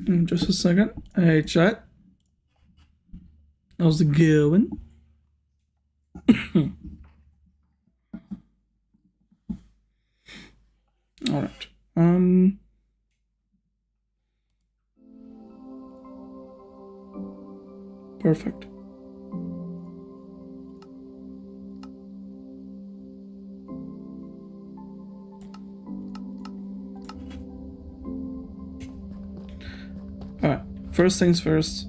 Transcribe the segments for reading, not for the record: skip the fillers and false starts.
Just a second. Hey, chat. How's it going? All right. Perfect. All right. First things first.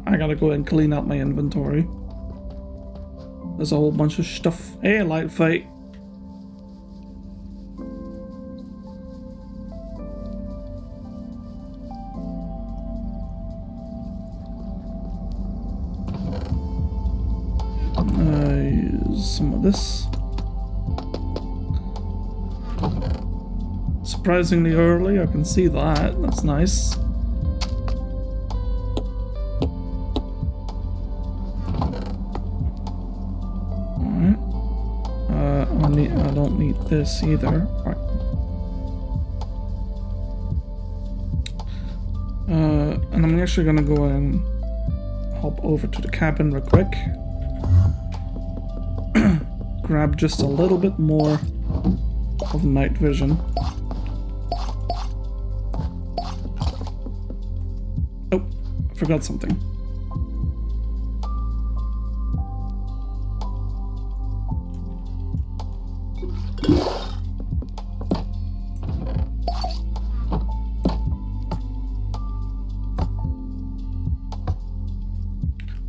I gotta go and clean out my inventory. There's a whole bunch of stuff. Hey, light fight. Use some of this. Surprisingly early, I can see that. That's nice. I don't need this either. Right. And I'm actually gonna go and hop over to the cabin real quick. Grab just a little bit more of night vision. Oh, I forgot something.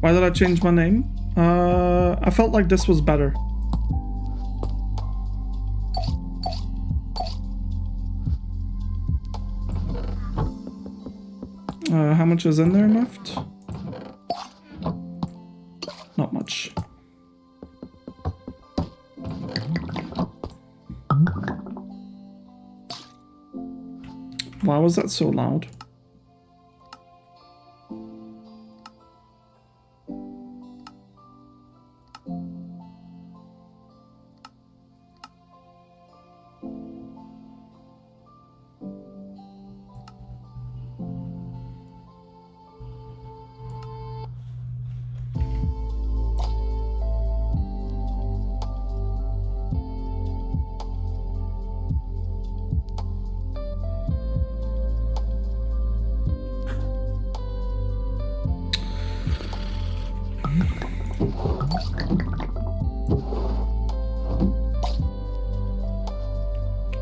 Why did I change my name? I felt like this was better. How much is in there left? Not much. Why was that so loud?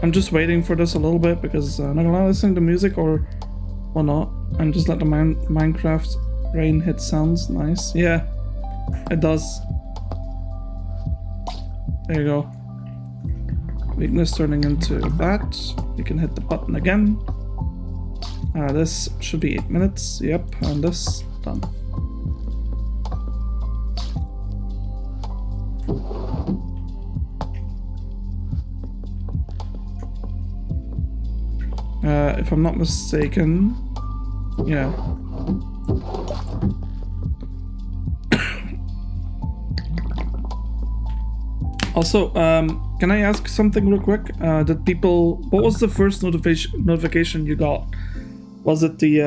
I'm just waiting for this a little bit because I'm not gonna listen to music or whatnot, and just let the Minecraft brain hit sounds. Nice. Yeah, it does. There you go. Weakness turning into that. You can hit the button again. This should be 8 minutes. Yep, and this done. If I'm not mistaken, yeah. Also, can I ask something real quick? Did people? What was the first notification you got? Was it the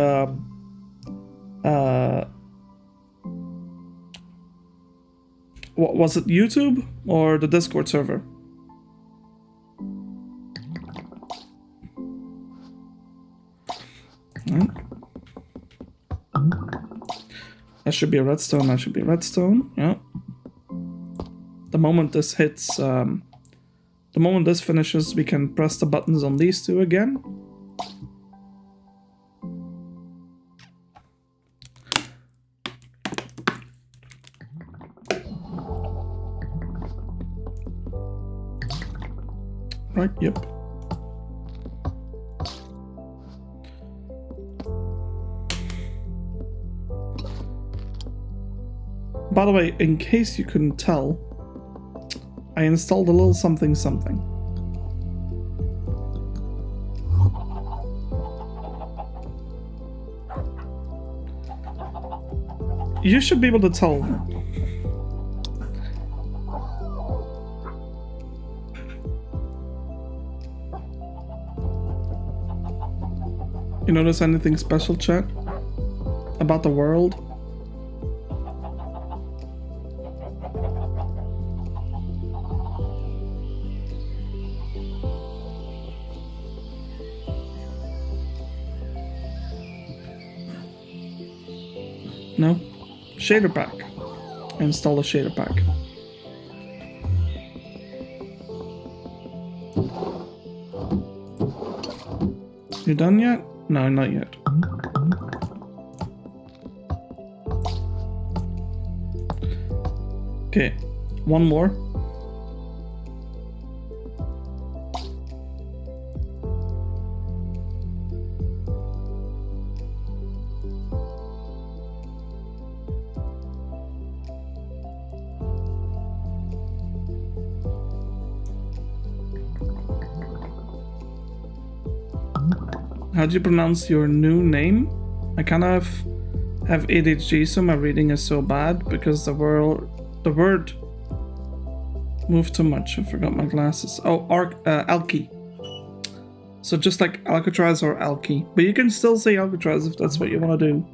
what was it? YouTube or the Discord server? Right. That should be a redstone. That should be a redstone. Yeah. The moment this hits, the moment this finishes, we can press the buttons on these two again. Right. Yep. By the way, in case you couldn't tell, I installed a little something. You should be able to tell. You notice anything special, chat? About the world? No? Shader pack. Install a shader pack. You done yet? No, not yet. Okay, one more. How do you pronounce your new name? I kind of have ADHD, so my reading is so bad because the word moved too much. I forgot my glasses. Oh, Alki. So just like Alcatraz or Alki, but you can still say Alcatraz if that's what you want to do.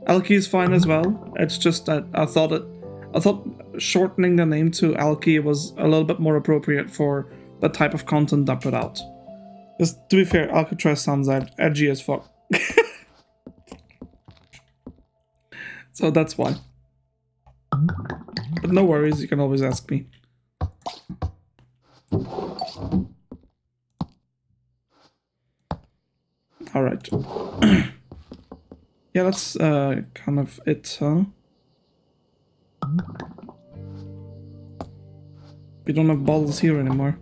Alki is fine as well. It's just that I thought shortening the name to Alki was a little bit more appropriate for the type of content I put out. Because to be fair, Alcatraz sounds edgy as fuck. So that's why. But no worries, you can always ask me. Alright. Yeah, that's kind of it, huh? We don't have bottles here anymore.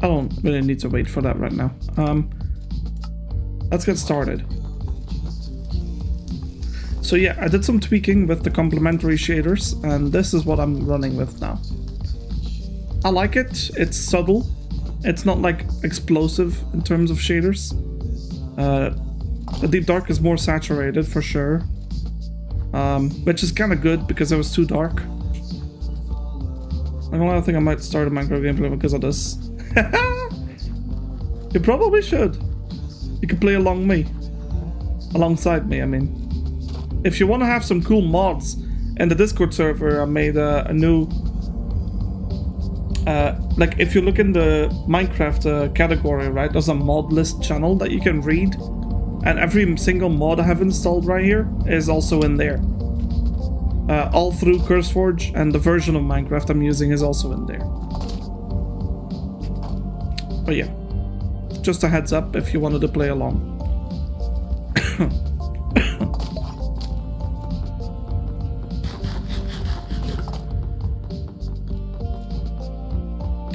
I don't really need to wait for that right now. Let's get started. So yeah, I did some tweaking with the complementary shaders, and this is what I'm running with now. I like it. It's subtle. It's not like explosive in terms of shaders. The Deep Dark is more saturated for sure, which is kind of good because it was too dark. I think I might start a Minecraft gameplay because of this. You probably should. You can play alongside me, I mean. If you want to have some cool mods in the Discord server, I made a new... like, if you look in the Minecraft category, right, there's a mod list channel that you can read. And every single mod I have installed right here is also in there. All through CurseForge, and the version of Minecraft I'm using is also in there. But yeah, just a heads up if you wanted to play along.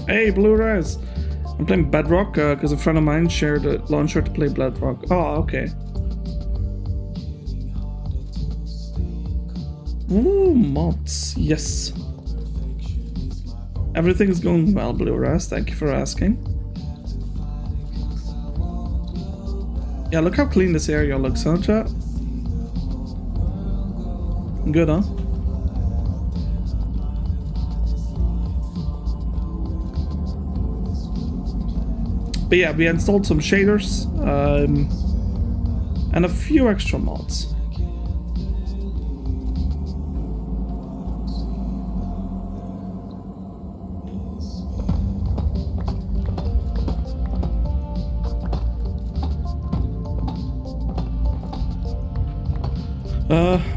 Hey, Blue Rise! I'm playing Bedrock because a friend of mine shared a launcher to play Bedrock. Oh, okay. Ooh, mods. Yes. Everything's going well, Blue Rise. Thank you for asking. Yeah, look how clean this area looks, huh, chat? Good, huh? But yeah, we installed some shaders, and a few extra mods.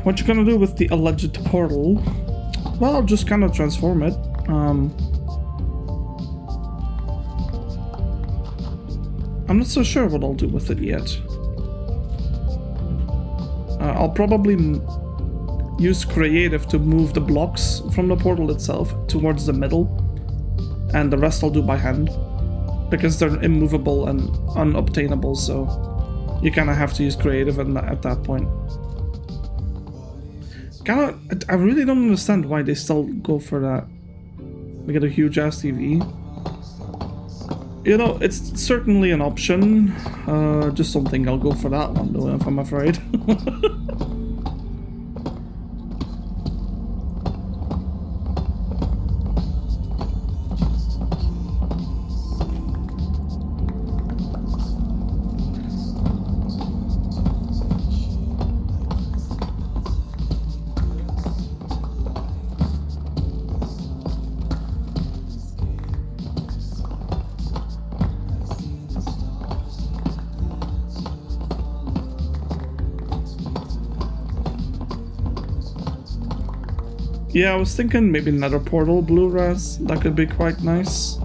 What you gonna do with the alleged portal? Well, just kind of transform it. I'm not so sure what I'll do with it yet. I'll probably use creative to move the blocks from the portal itself towards the middle, and the rest I'll do by hand, because they're immovable and unobtainable, so you kind of have to use creative at that point. I really don't understand why they still go for that. We get a huge ass TV. You know, it's certainly an option. Just don't think I'll go for that one though, if I'm afraid. Yeah, I was thinking maybe Nether Portal blue res. That could be quite nice.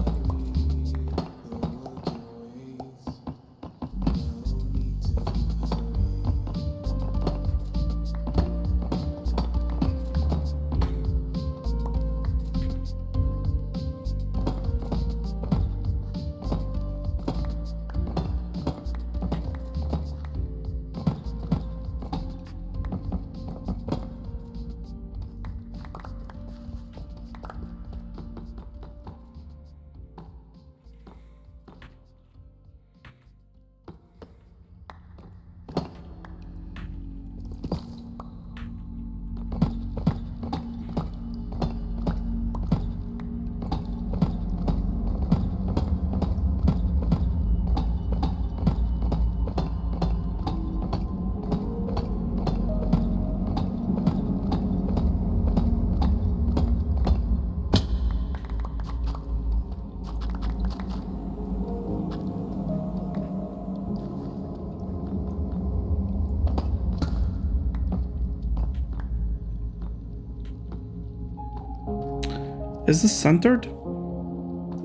Is this centered?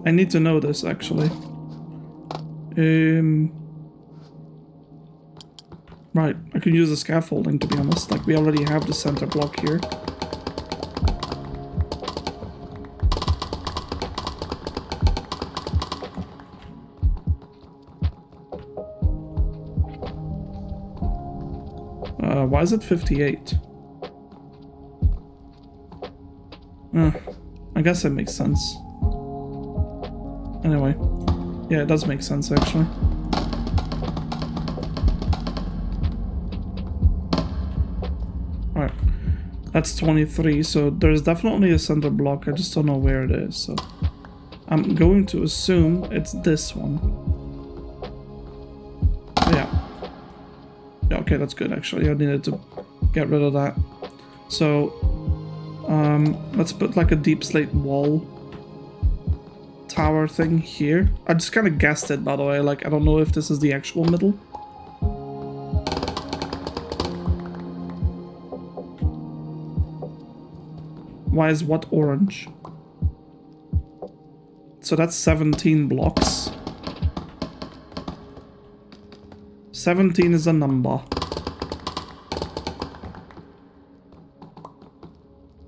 I need to know this actually. Right, I can use the scaffolding to be honest. Like we already have the center block here. Why is it 58? I guess it makes sense. Anyway, yeah, it does make sense actually. Alright, that's 23, so there's definitely a center block, I just don't know where it is, so I'm going to assume it's this one. Yeah. Yeah, okay, that's good actually. I needed to get rid of that. So let's put like a deep slate wall tower thing here. I just kind of guessed it, by the way. Like, I don't know if this is the actual middle. Why is what orange? So that's 17 blocks. 17 is a number.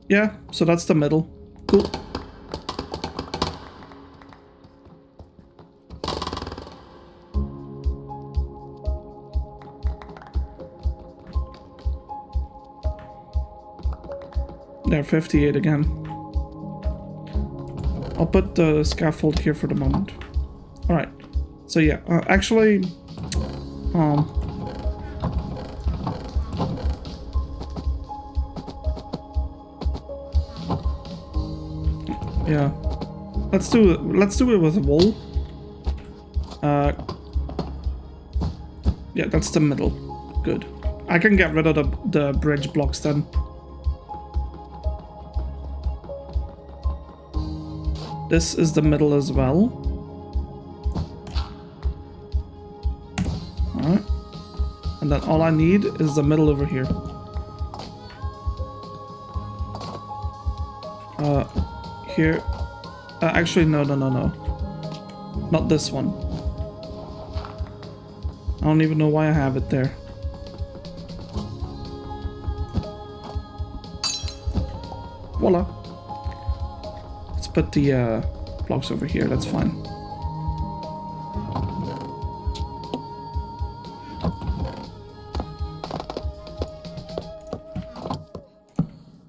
Yeah, so that's the middle. Cool. There, 58 again. I'll put the scaffold here for the moment. Alright. So yeah, actually... yeah. Let's do it with a wall. Yeah, that's the middle. Good. I can get rid of the bridge blocks then. This is the middle as well. Alright. And then all I need is the middle over here. Here. Actually, no. Not this one. I don't even know why I have it there. Voila. Let's put the blocks over here, that's fine.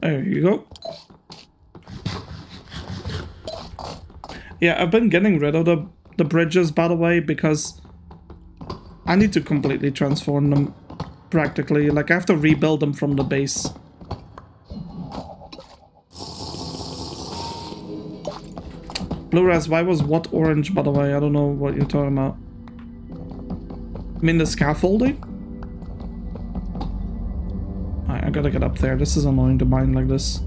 There you go. Yeah, I've been getting rid of the bridges, by the way, because I need to completely transform them, practically. Like, I have to rebuild them from the base. Blue-res, why was what orange, by the way? I don't know what you're talking about. I mean the scaffolding? Alright, I gotta get up there. This is annoying to mine like this.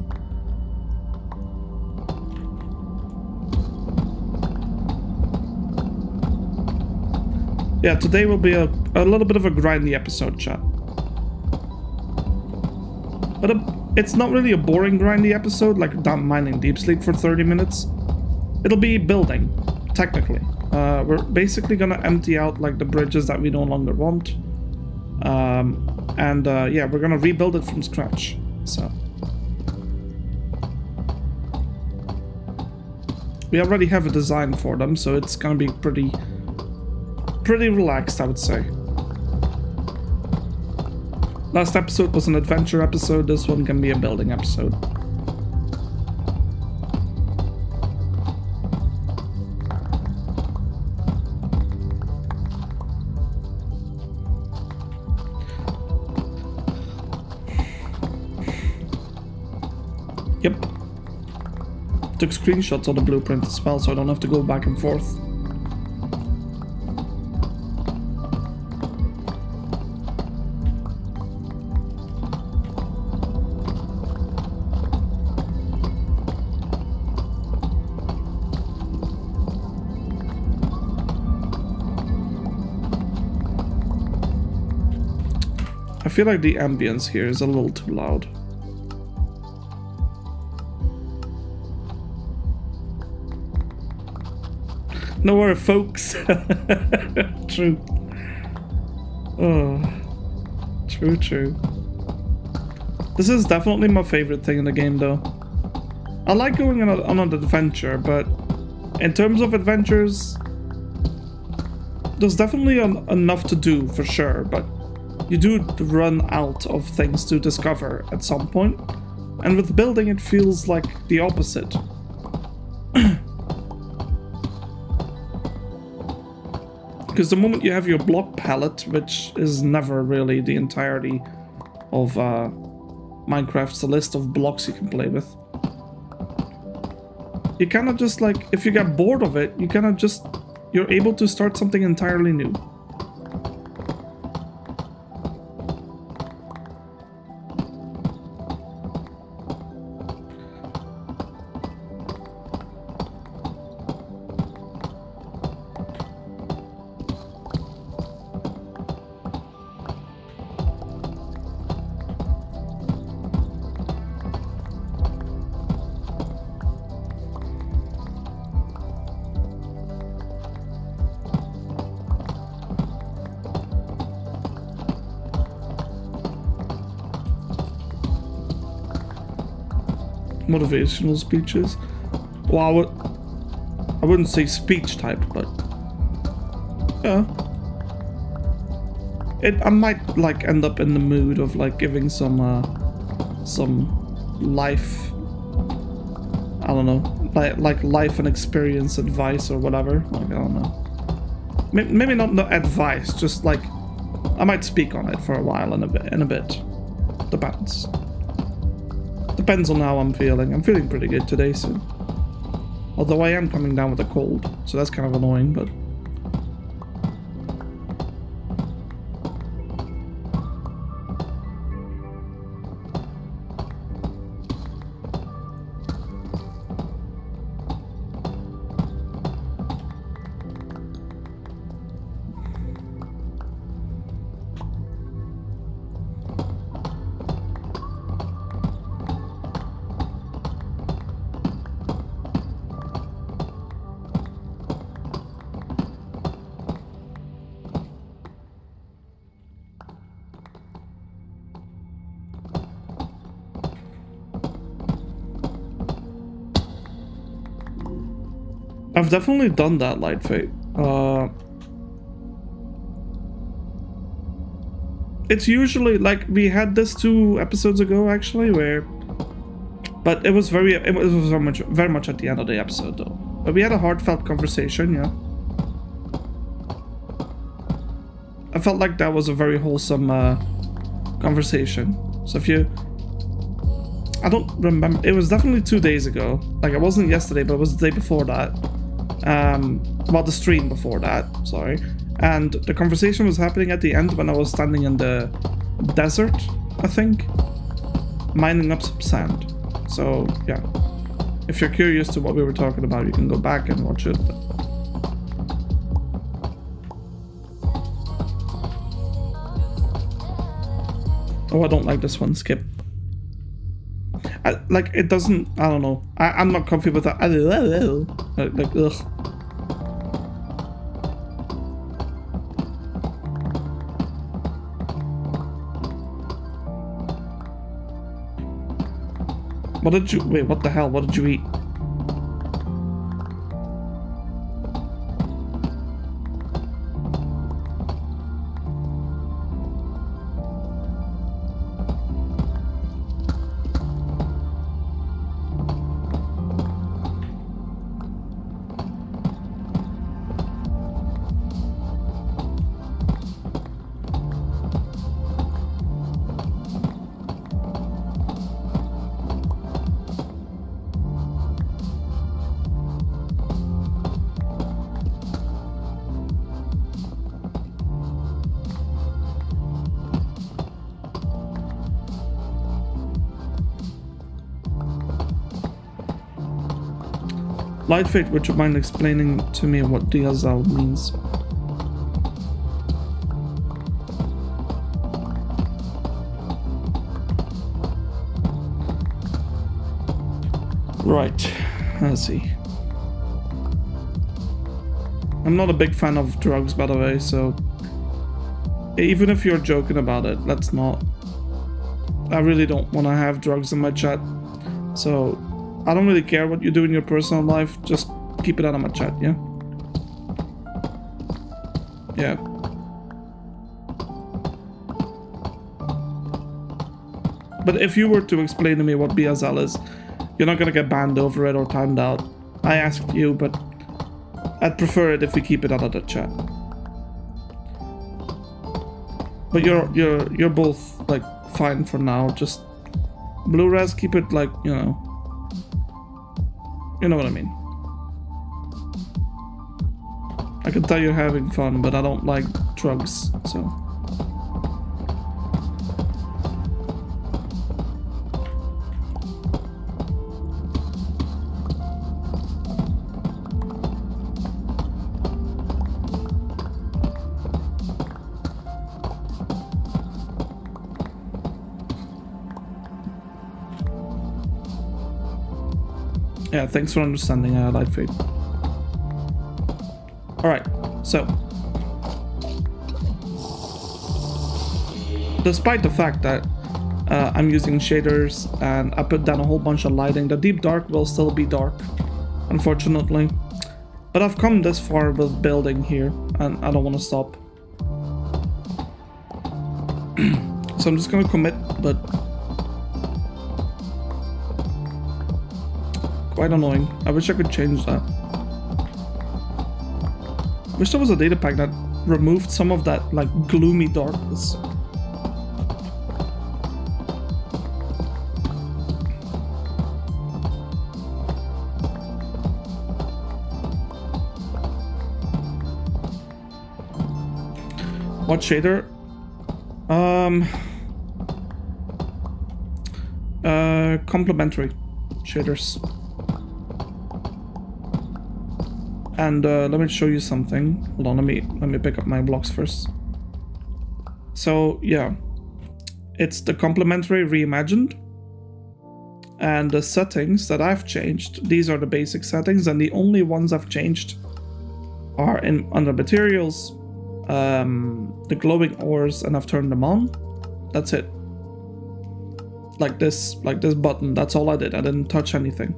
Yeah, today will be a little bit of a grindy episode, chat. But it's not really a boring grindy episode like down mining Deep Sleep for 30 minutes. It'll be building, technically. We're basically gonna empty out like the bridges that we no longer want. Yeah, we're gonna rebuild it from scratch. So we already have a design for them, so it's gonna be pretty relaxed, I would say. Last episode was an adventure episode, this one can be a building episode. Yep. Took screenshots of the blueprint as well, so I don't have to go back and forth. I feel like the ambience here is a little too loud. No worry, folks. True. Oh, true. This is definitely my favorite thing in the game, though. I like going on an adventure, but in terms of adventures, there's definitely enough to do for sure, but you do run out of things to discover at some point, and with building it feels like the opposite. Because the moment you have your block palette, which is never really the entirety of Minecraft's list of blocks you can play with, you kind of just like, if you get bored of it, you kind of just, you're able to start something entirely new. Motivational speeches. Well, I wouldn't say speech type, but yeah. I might like end up in the mood of like giving some life, I don't know, like life and experience advice or whatever. Like, I don't know. Maybe not advice, just like I might speak on it for a while in a bit. Depends. Depends on how I'm feeling. I'm feeling pretty good today, so. Although I am coming down with a cold, so that's kind of annoying, but. I've definitely done that, Light Fate. It's usually like we had this 2 episodes ago, actually, where, but it was very much at the end of the episode, though. But we had a heartfelt conversation, yeah. I felt like that was a very wholesome conversation. So if you, I don't remember. It was definitely 2 days ago. Like, it wasn't yesterday, but it was the day before that. Well, the stream before that, sorry. And the conversation was happening at the end when I was standing in the desert, I think, mining up some sand. So, yeah. If you're curious to what we were talking about, you can go back and watch it. Oh, I don't like this one. Skip. like it doesn't. I don't know. I'm not comfy with that. Like ugh. What did you wait? What the hell? What did you eat? Lightfate, would you mind explaining to me what Diazal means? Right, I see. I'm not a big fan of drugs, by the way, so even if you're joking about it, let's not. I really don't want to have drugs in my chat, so I don't really care what you do in your personal life, just keep it out of my chat, yeah? Yeah. But if you were to explain to me what Biazal is, you're not gonna get banned over it or timed out. I asked you, but I'd prefer it if we keep it out of the chat. But you're both like fine for now. Just Blu-rays, keep it like, you know what I mean. I can tell you're having fun, but I don't like drugs, so. Yeah, thanks for understanding, Lightfate. Alright, so. Despite the fact that I'm using shaders and I put down a whole bunch of lighting, the deep dark will still be dark, unfortunately. But I've come this far with building here, and I don't want to stop. So I'm just gonna commit, but quite annoying. I wish I could change that. I wish there was a data pack that removed some of that, like, gloomy darkness. What shader? Complementary shaders. And let me show you something. Hold on, let me pick up my blocks first. So yeah, it's the complementary reimagined, and the settings that I've changed, these are the basic settings, and the only ones I've changed are under materials, the glowing ores, and I've turned them on. That's it. Like this button, that's all I did. I didn't touch anything.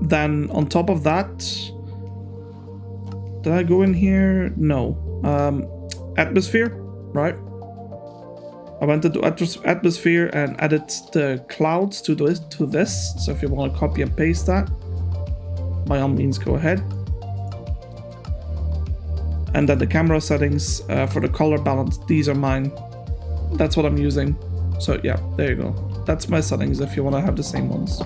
Then on top of that, did I go in here? No. Atmosphere, right? I went into atmosphere and added the clouds to this. So if you want to copy and paste that, by all means go ahead. And then the camera settings for the color balance, these are mine. That's what I'm using. So yeah, there you go. That's my settings if you want to have the same ones.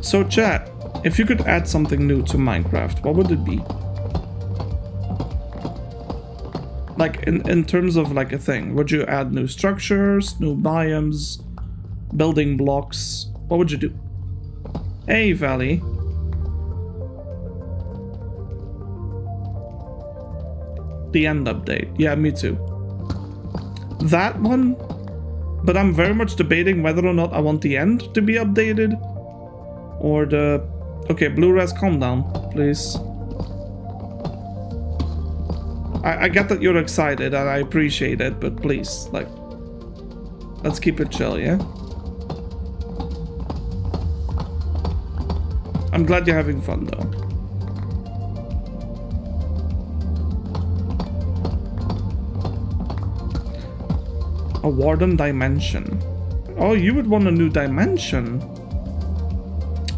So chat, if you could add something new to Minecraft, what would it be? Like in terms of like a thing, would you add new structures, new biomes, building blocks? What would you do? Hey, Valley. The end update. Yeah, me too. That one, but I'm very much debating whether or not I want the end to be updated or the... Okay, Blue-Res, calm down, please. I get that you're excited and I appreciate it, but please, like, let's keep it chill, yeah? I'm glad you're having fun, though. A Warden Dimension. Oh, you would want a new dimension.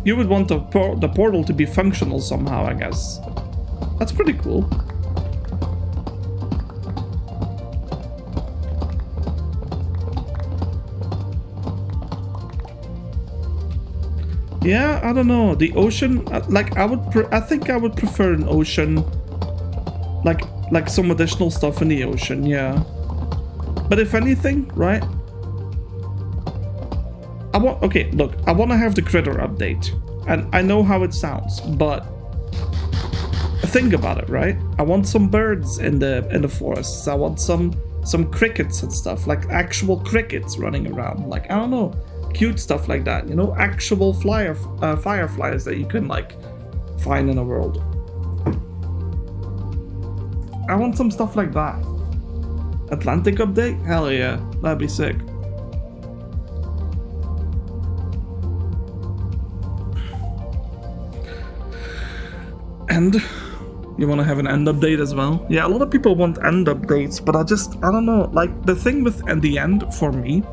You would want the portal to be functional somehow, I guess. That's pretty cool. Yeah, I don't know. The ocean, like I think I would prefer an ocean, like some additional stuff in the ocean. Yeah, but if anything, right? Okay, look, I want to have the critter update, and I know how it sounds, but think about it, right? I want some birds in the forests. I want some crickets and stuff, like actual crickets running around. Like, I don't know. Cute stuff like that, you know, actual fireflies that you can like find in the world. I want some stuff like that. Atlantic update? Hell yeah, that'd be sick. And you want to have an end update as well? Yeah, a lot of people want end updates, but I don't know. Like, the thing with the end for me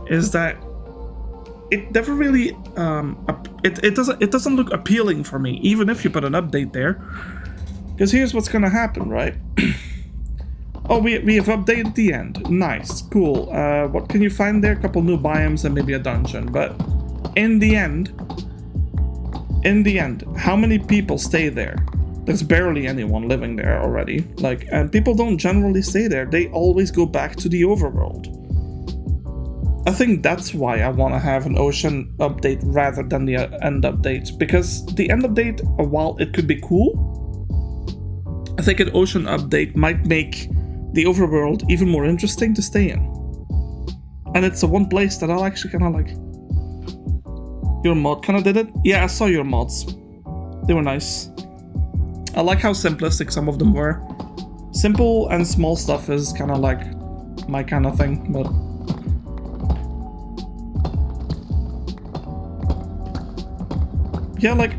is that it never really it doesn't look appealing for me, even if you put an update there. Because here's what's gonna happen, right? Oh, we have updated the end. Nice, cool. What can you find there? A couple new biomes and maybe a dungeon. But in the end, how many people stay there? There's barely anyone living there already. Like, and people don't generally stay there. They always go back to the overworld. I think that's why I want to have an ocean update rather than the end update, because the end update, while it could be cool, I think an ocean update might make the overworld even more interesting to stay in. And it's the one place that I'll actually kind of like. Your mod kind of did it? Yeah, I saw your mods. They were nice. I like how simplistic some of them were. Simple and small stuff is kind of like my kind of thing, but... Yeah, like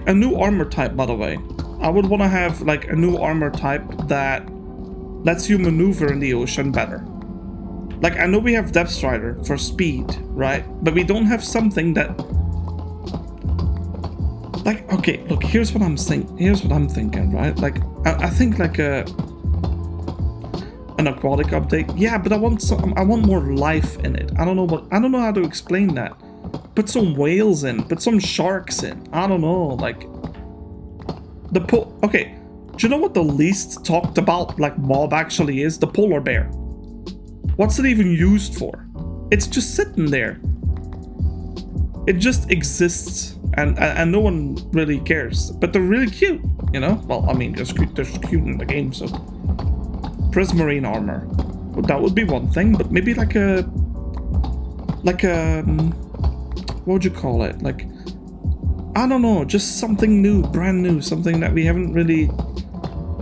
a new armor type, by the way. I would want to have like a new armor type that lets you maneuver in the ocean better. Like, I know we have Depth Strider for speed, right? But we don't have something that... Like, okay, look, here's what I'm thinking, right? Like, I think like an aquatic update. Yeah, but I want more life in it. I don't know how to explain that. Put some whales in, put some sharks in. I don't know, like okay, do you know what the least talked about like mob actually is? The polar bear. What's it even used for? It's just sitting there. It just exists, and no one really cares. But they're really cute, you know. Well, I mean, they're cute in the game, so. Prismarine armor. Well, that would be one thing, but maybe like a what would you call it? Like, I don't know, just something new, brand new, something that we haven't really...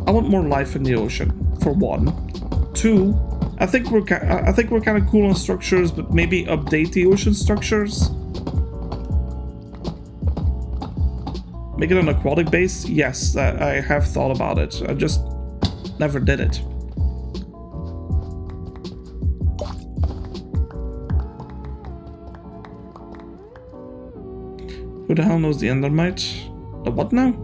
I want more life in the ocean, for one. Two, I think we're kind of cool on structures, but maybe update the ocean structures. Make it an aquatic base? Yes, I have thought about it. I just never did it. Who the hell knows the Endermite? The what now?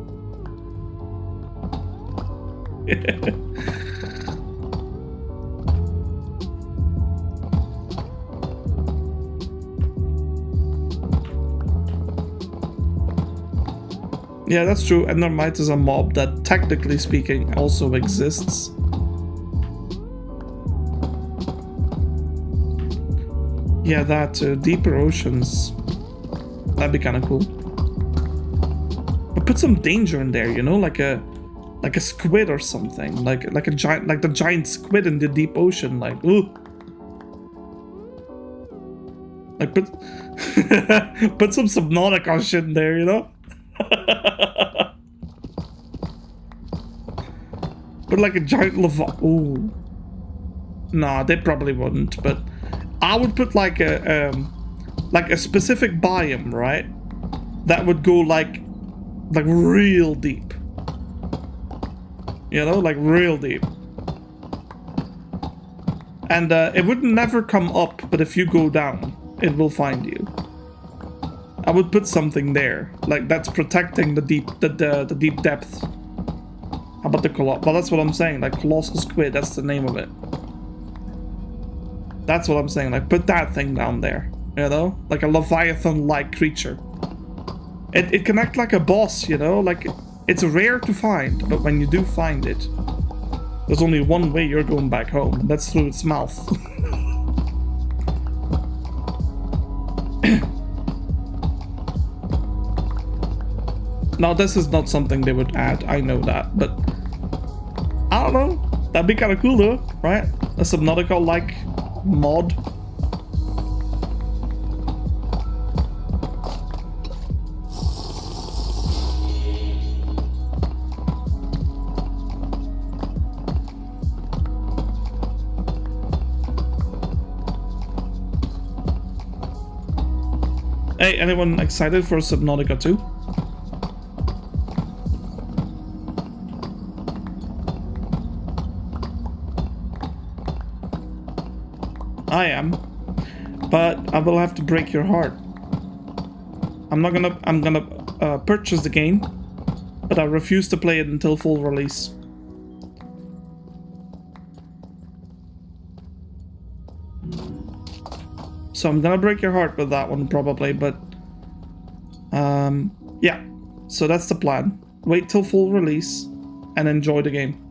Yeah, that's true. Endermite is a mob that, technically speaking, also exists. Yeah, that deeper oceans. That'd be kind of cool. But put some danger in there, you know, like a squid or something, like a giant, like the giant squid in the deep ocean, like ooh. Like put put some Subnautica shit in there, you know. Put like a giant lava. Ooh. Nah, they probably wouldn't, but I would put like a specific biome, right? That would go like real deep. You know, like real deep. And it would never come up, but if you go down, it will find you. I would put something there, like that's protecting the deep depth. How about the Colossal? Well, that's what I'm saying, like Colossal Squid, that's the name of it. That's what I'm saying, like put that thing down there, you know? Like a Leviathan-like creature. It can act like a boss, you know? Like, it's rare to find, but when you do find it, there's only one way you're going back home, and that's through its mouth. Now, this is not something they would add, I know that, but I don't know. That'd be kind of cool though, right? A Subnautica-like mod. Hey, anyone excited for Subnautica 2? I am, but I will have to break your heart. I'm gonna purchase the game, but I refuse to play it until full release. So I'm gonna break your heart with that one probably, but yeah. So that's the plan. Wait till full release and enjoy the game.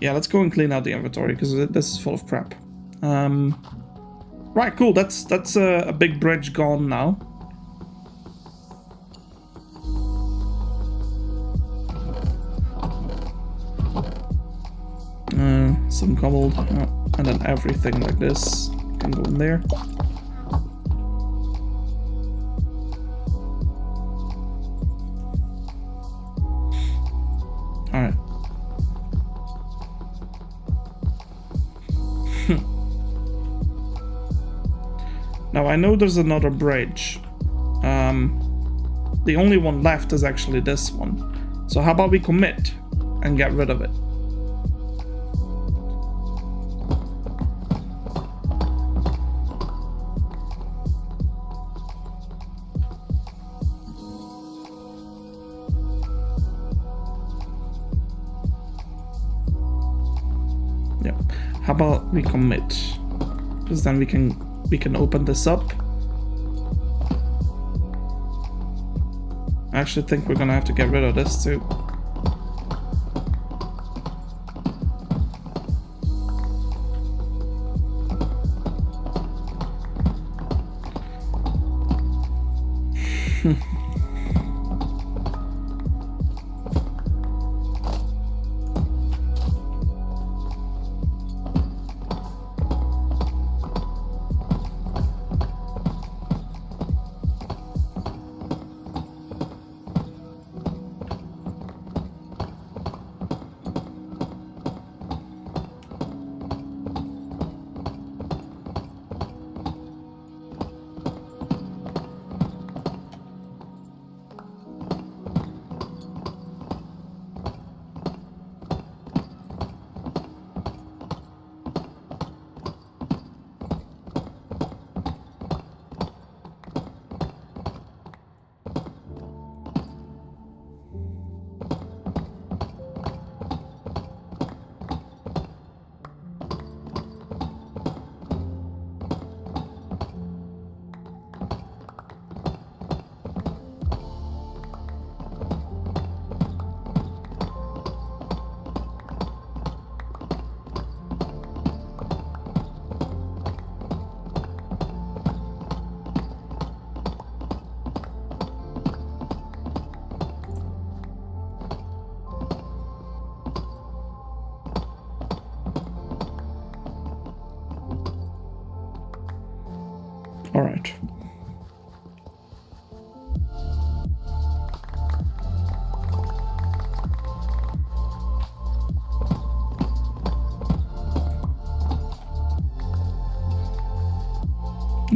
Yeah, let's go and clean out the inventory because this is full of crap. Right, cool. That's a big bridge gone now. Some cobbled, and then everything like this can go in there. All right. Now I know there's another bridge. The only one left is actually this one. So how about we commit and get rid of it? Yeah. How about we commit? Because then we can open this up. I actually think we're gonna have to get rid of this too.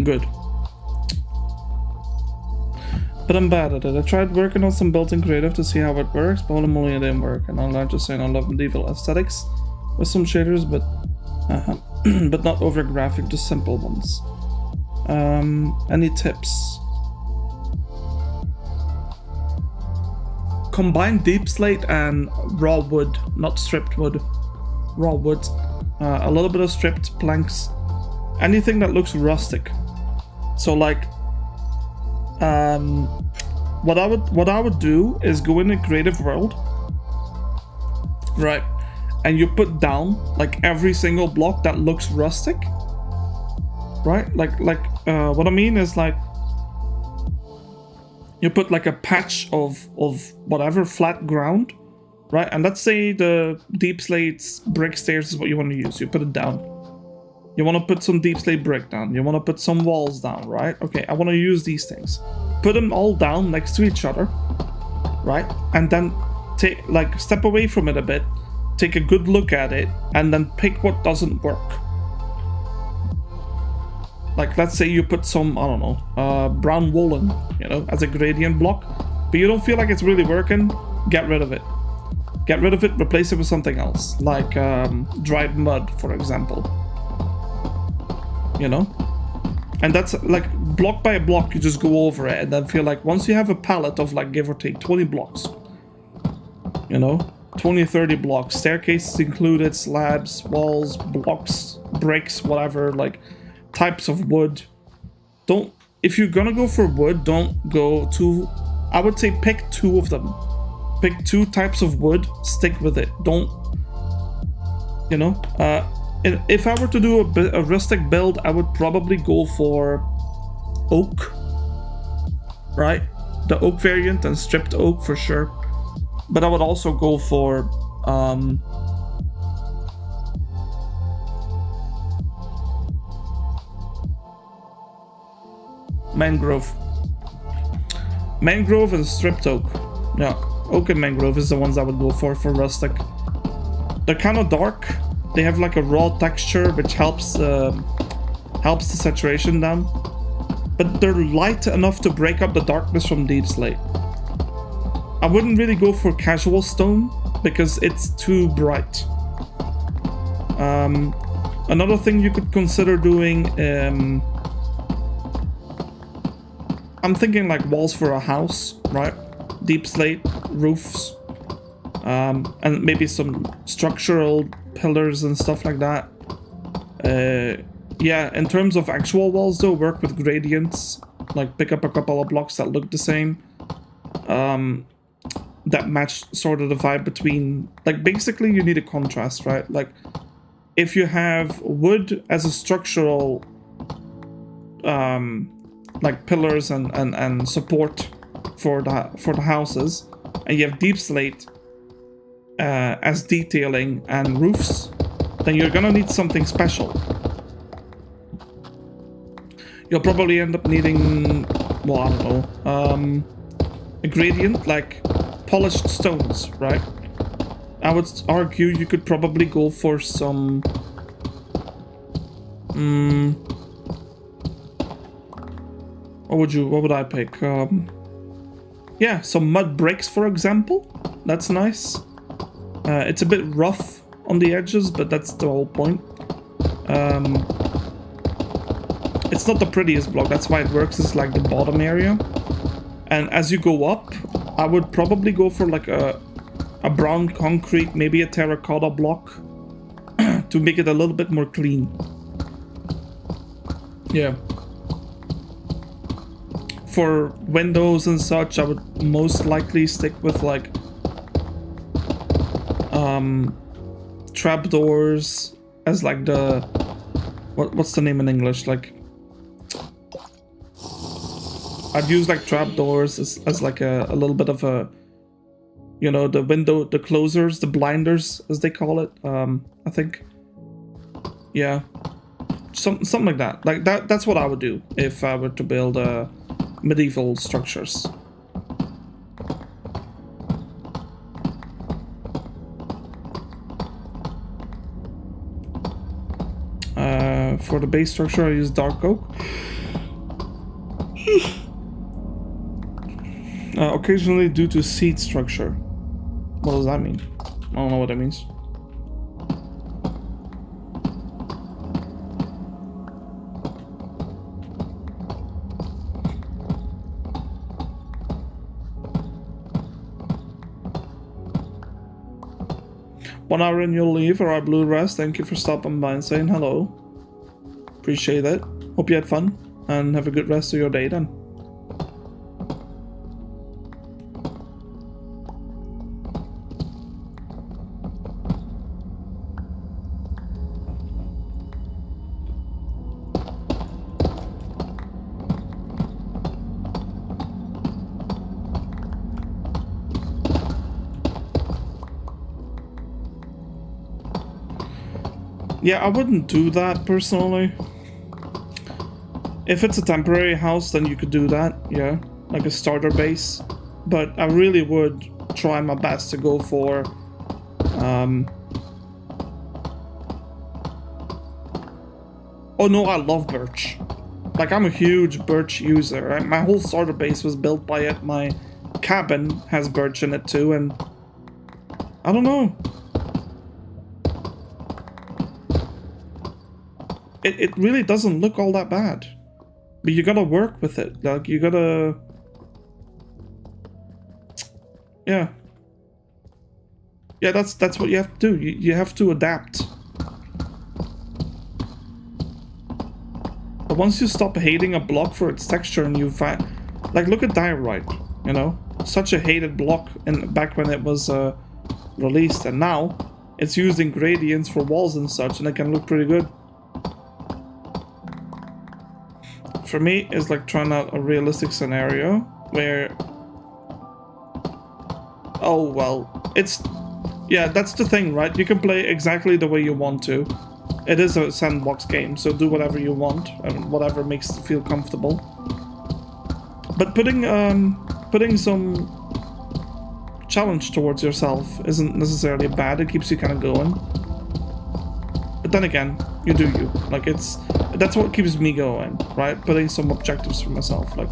Good. But I'm bad at it. I tried working on some built-in creative to see how it works, but holy moly, it didn't work. And I'm not just saying I love medieval aesthetics with some shaders, but but not over graphic, just simple ones. Any tips? Combine deep slate and raw wood, not stripped wood. Raw wood. A little bit of stripped planks. Anything that looks rustic. So like, what I would do is go in a creative world, right? And you put down like every single block that looks rustic, right? What I mean is like, you put like a patch of whatever flat ground, right? And let's say the deep slates brick stairs is what you want to use. You put it down. You want to put some deep slate brick down. You want to put some walls down, right? Okay, I want to use these things. Put them all down next to each other, right? And then step away from it a bit, take a good look at it, and then pick what doesn't work. Like, let's say you put some, I don't know, brown woolen, you know, as a gradient block, but you don't feel like it's really working, get rid of it. Get rid of it, replace it with something else, like dried mud, for example. You know? And that's like block by block, you just go over it and then feel like once you have a palette of like give or take 20 blocks, you know, 20 or 30 blocks, staircases included, slabs, walls, blocks, bricks, whatever, like types of wood. If you're gonna go for wood, don't go to, I would say pick 2 of them. Pick 2 types of wood, stick with it. Don't, you know, if I were to do a rustic build, I would probably go for oak, right? The oak variant and stripped oak for sure. But I would also go for mangrove. Mangrove and stripped oak. Yeah, oak and mangrove is the ones I would go for rustic. They're kind of dark. They have like a raw texture, which helps the saturation down. But they're light enough to break up the darkness from deep slate. I wouldn't really go for casual stone because it's too bright. Another thing you could consider doing, I'm thinking like walls for a house, right? Deep slate, roofs, and maybe some structural pillars and stuff like that. Yeah, in terms of actual walls though, work with gradients, like pick up a couple of blocks that look the same, that match sort of the vibe between, like basically you need a contrast, right? Like if you have wood as a structural like pillars and support for the houses, and you have deep slate as detailing and roofs, then you're gonna need something special. You'll probably end up needing, well, I don't know, a gradient like polished stones, right? I would argue you could probably go for some what would I pick? Yeah, some mud bricks, for example. That's nice. It's a bit rough on the edges, but that's the whole point. It's not the prettiest block, that's why it works, it's like the bottom area. And as you go up, I would probably go for like a brown concrete, maybe a terracotta block to make it a little bit more clean. Yeah. For windows and such, I would most likely stick with like trapdoors as like the what's the name in English? Like I'd use like trapdoors as like a little bit of a, you know, the window, the closers, the blinders as they call it. I think, yeah, something like that. Like that's what I would do if I were to build medieval structures. For the base structure, I use dark oak. Occasionally due to seed structure. What does that mean? I don't know what that means. One hour and you'll leave, or our blue rest. Thank you for stopping by and saying hello. Appreciate it. Hope you had fun, and have a good rest of your day then. Yeah, I wouldn't do that personally. If it's a temporary house, then you could do that, yeah, like a starter base. But I really would try my best to go for oh no, I love birch. Like, I'm a huge birch user, right? My whole starter base was built by it. My cabin has birch in it too, and I don't know. It really doesn't look all that bad. But you gotta work with it. Like, you gotta... Yeah. Yeah, that's what you have to do. You have to adapt. But once you stop hating a block for its texture and you find... Like, look at diorite, you know? Such a hated block back when it was released. And now, it's used in gradients for walls and such, and it can look pretty good. For me, it's like trying out a realistic scenario where... Oh, well, it's... Yeah, that's the thing, right? You can play exactly the way you want to. It is a sandbox game, so do whatever you want, and whatever makes you feel comfortable. But putting some challenge towards yourself isn't necessarily bad. It keeps you kind of going. But then again, you do you. Like, that's what keeps me going, right? Putting some objectives for myself, like...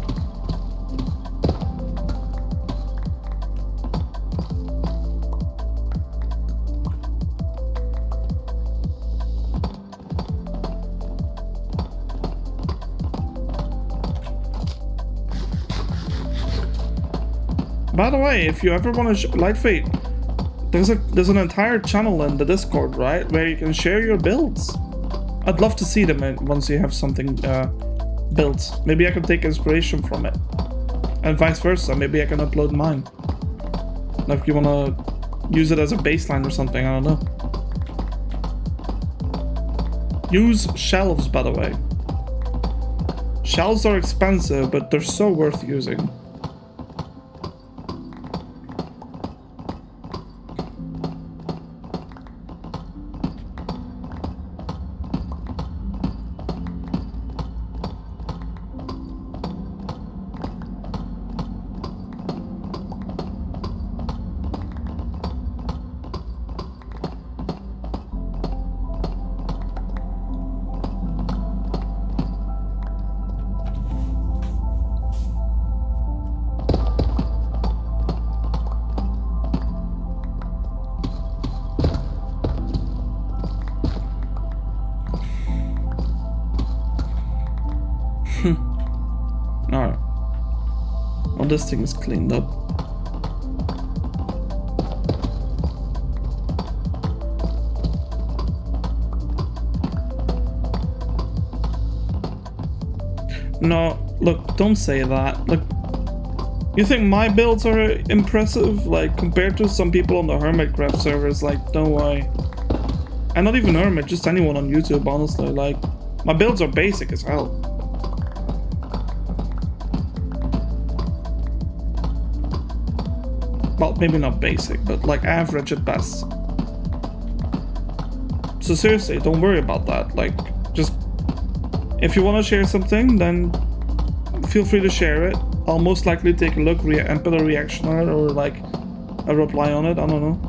By the way, if you ever want to Lightfate, there's an entire channel in the Discord, right, where you can share your builds. I'd love to see them once you have something built. Maybe I can take inspiration from it, and vice versa. Maybe I can upload mine. Like, if you want to use it as a baseline or something, I don't know. Use shelves, by the way. Shelves are expensive, but they're so worth using. Alright. Well, this thing is cleaned up. No, look, don't say that. Look, you think my builds are impressive? Like, compared to some people on the Hermitcraft servers, like, no way. And not even Hermit, just anyone on YouTube, honestly. Like, my builds are basic as hell. Well, maybe not basic, but like average at best. So seriously, don't worry about that. Like, just... If you want to share something, then feel free to share it. I'll most likely take a look and put a reaction on it, or like a reply on it, I don't know.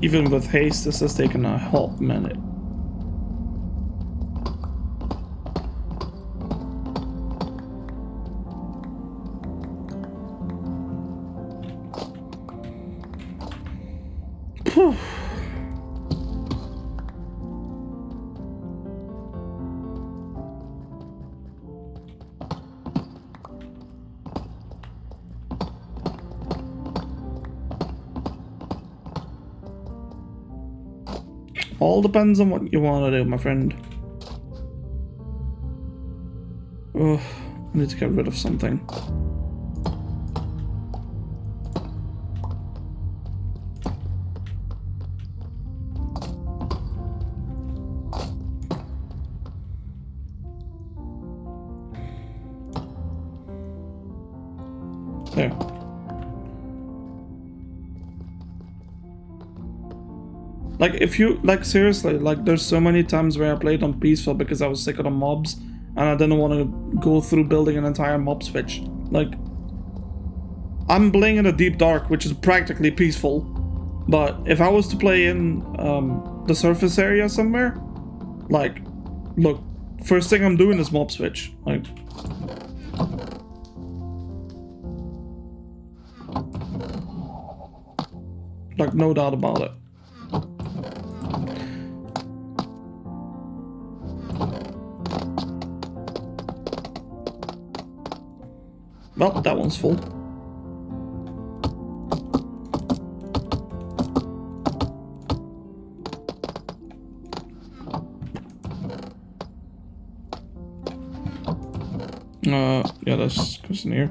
Even with haste, this has taken a hot minute. Whew. All depends on what you want to do, my friend. Ugh, I need to get rid of something. There. Like, if you, like, seriously, like, there's so many times where I played on peaceful because I was sick of the mobs and I didn't want to go through building an entire mob switch. Like, I'm playing in a deep dark, which is practically peaceful, but if I was to play in the surface area somewhere, like, look, first thing I'm doing is mob switch. Like, no doubt about it. Well, that one's full. Yeah, that's goes in here.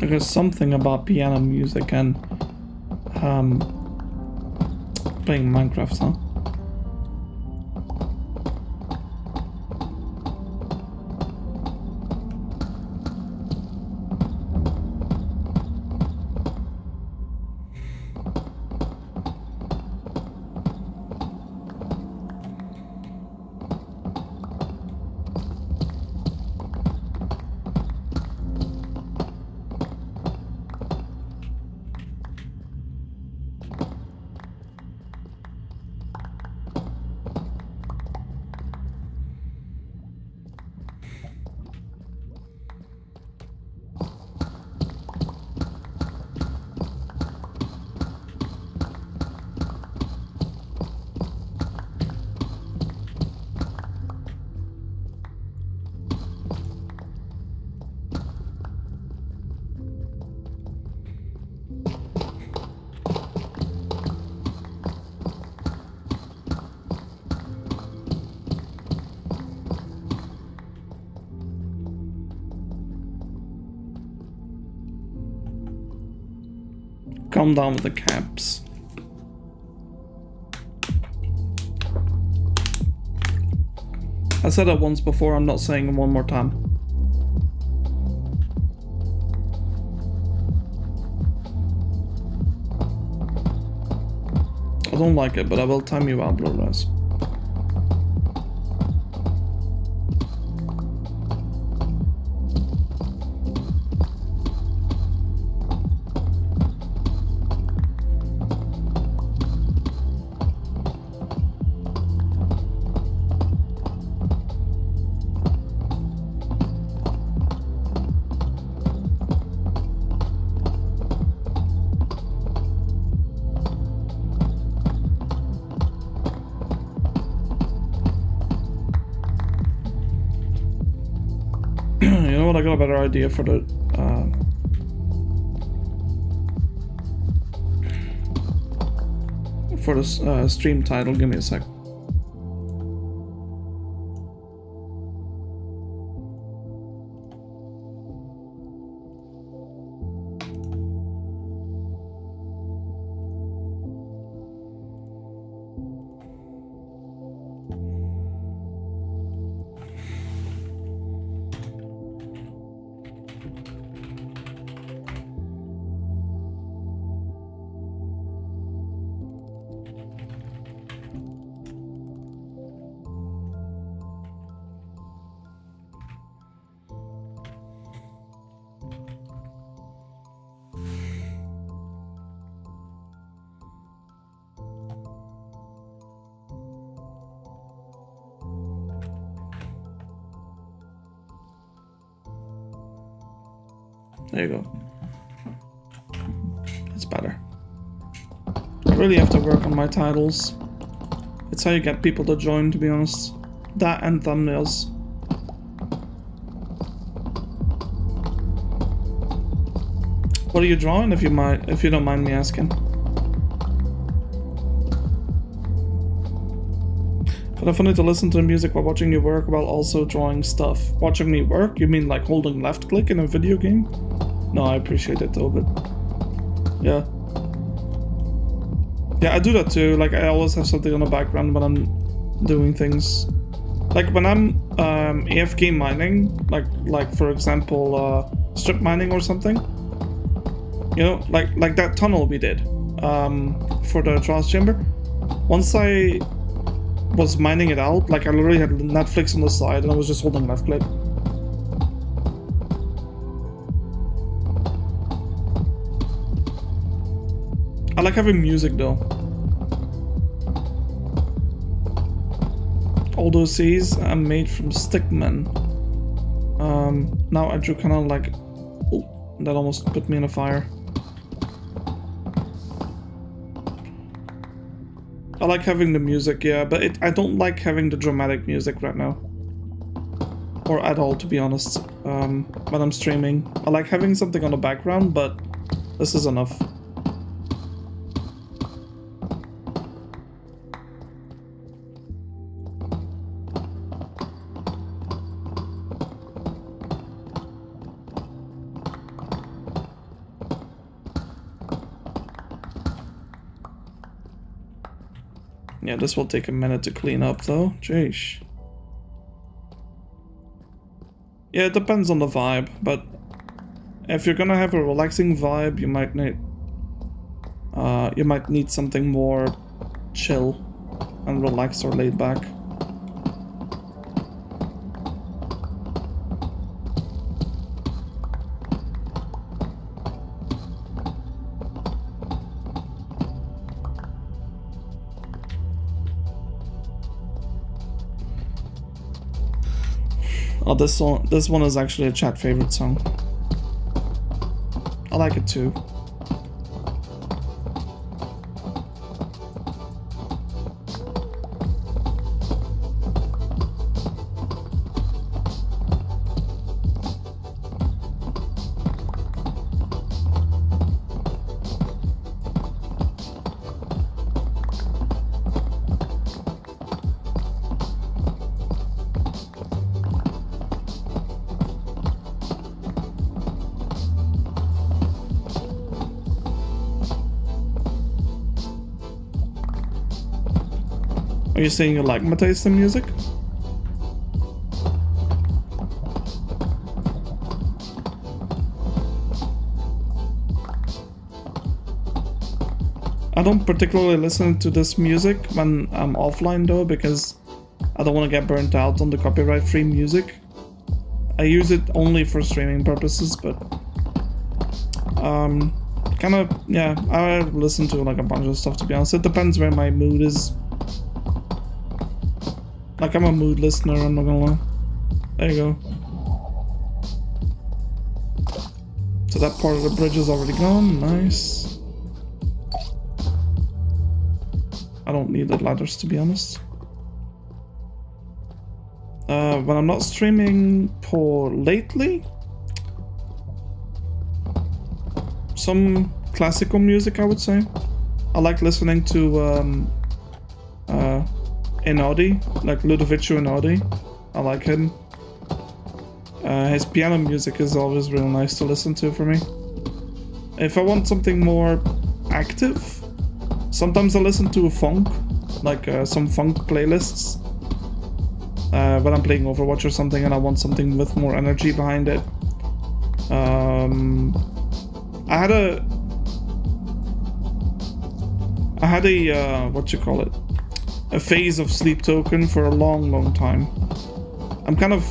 There's something about piano music and playing Minecraft, huh? Calm down with the caps. I said it once before, I'm not saying it one more time. I don't like it, but I will time you out, Blu-rays. You know what? I got a better idea for the stream title. Give me a sec. There you go. That's better. I really have to work on my titles. It's how you get people to join, to be honest. That and thumbnails. What are you drawing, if you don't mind me asking? Kind of funny to listen to the music while watching you work while also drawing stuff. Watching me work? You mean like holding left click in a video game? No, I appreciate it though, but yeah. Yeah, I do that too. Like, I always have something on the background when I'm doing things. Like when I'm AFK mining, like for example, strip mining or something. You know, like that tunnel we did for the Trials Chamber. Once I was mining it out, like I literally had Netflix on the side and I was just holding left click. I like having music though. All those C's are made from stickmen. Now I drew kind of like... Oh, that almost put me in a fire. I like having the music, yeah, but I don't like having the dramatic music right now. Or at all, to be honest, when I'm streaming. I like having something on the background, but this is enough. Yeah, this will take a minute to clean up though. Jeez. Yeah, it depends on the vibe, but if you're gonna have a relaxing vibe, you might need something more chill and relaxed or laid back. Oh, this one is actually a chat favorite song. I like it too. Are you saying you like my taste in music? I don't particularly listen to this music when I'm offline though, because I don't want to get burnt out on the copyright-free music. I use it only for streaming purposes, but kind of, yeah, I listen to like a bunch of stuff, to be honest. It depends where my mood is. Like, I'm a mood listener, I'm not gonna lie. There you go. So that part of the bridge is already gone, nice. I don't need the ladders, to be honest. When I'm not streaming for lately, some classical music, I would say. I like listening to Einaudi, like Ludovico Einaudi. I like him. His piano music is always really nice to listen to for me. If I want something more active, sometimes I listen to funk, like some funk playlists. When I'm playing Overwatch or something and I want something with more energy behind it. I had a what you call it? A phase of Sleep Token for a long time. I'm kind of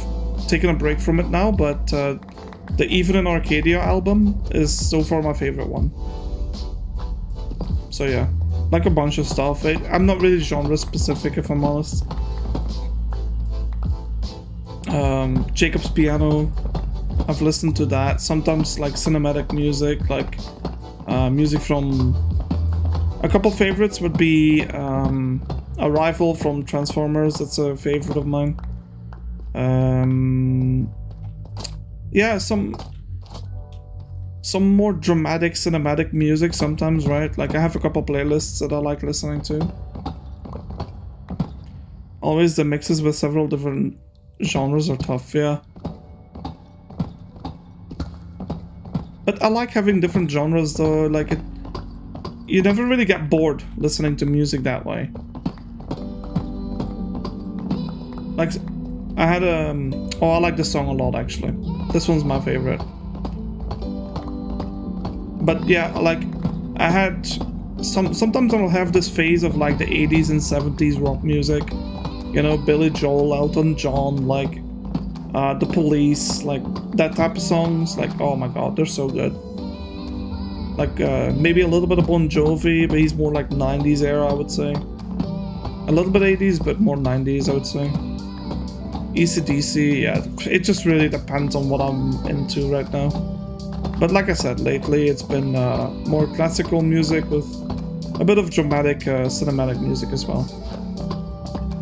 taking a break from it now, but the Even in Arcadia album is so far my favorite one. So yeah, like a bunch of stuff. I'm not really genre specific, if I'm honest. Jacob's Piano, I've listened to that. Sometimes like cinematic music, like music from... A couple favorites would be Arrival from Transformers, that's a favorite of mine. Yeah, some more dramatic cinematic music sometimes, right? Like I have a couple playlists that I like listening to. Always the mixes with several different genres are tough, yeah. But I like having different genres though, like you never really get bored listening to music that way. Like, I had oh, I like this song a lot actually. This one's my favorite. But yeah, like, I had sometimes I'll have this phase of like the 80s and 70s rock music. You know, Billy Joel, Elton John, like The Police, like that type of songs. Like, oh my god, they're so good. Like maybe a little bit of Bon Jovi, but he's more like 90s era, I would say. A little bit 80s, but more 90s, I would say. AC/DC, yeah, it just really depends on what I'm into right now. But like I said, lately it's been more classical music with a bit of dramatic cinematic music as well.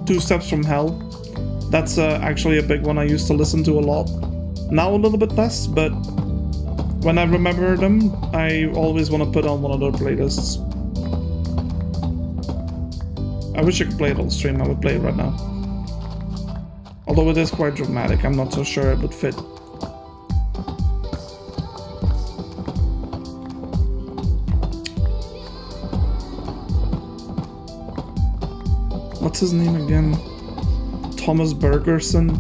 Two Steps from Hell, that's actually a big one I used to listen to a lot. Now a little bit less, but when I remember them, I always want to put on one of their playlists. I wish I could play it on stream, I would play it right now. Although it is quite dramatic, I'm not so sure it would fit. What's his name again? Thomas Bergerson.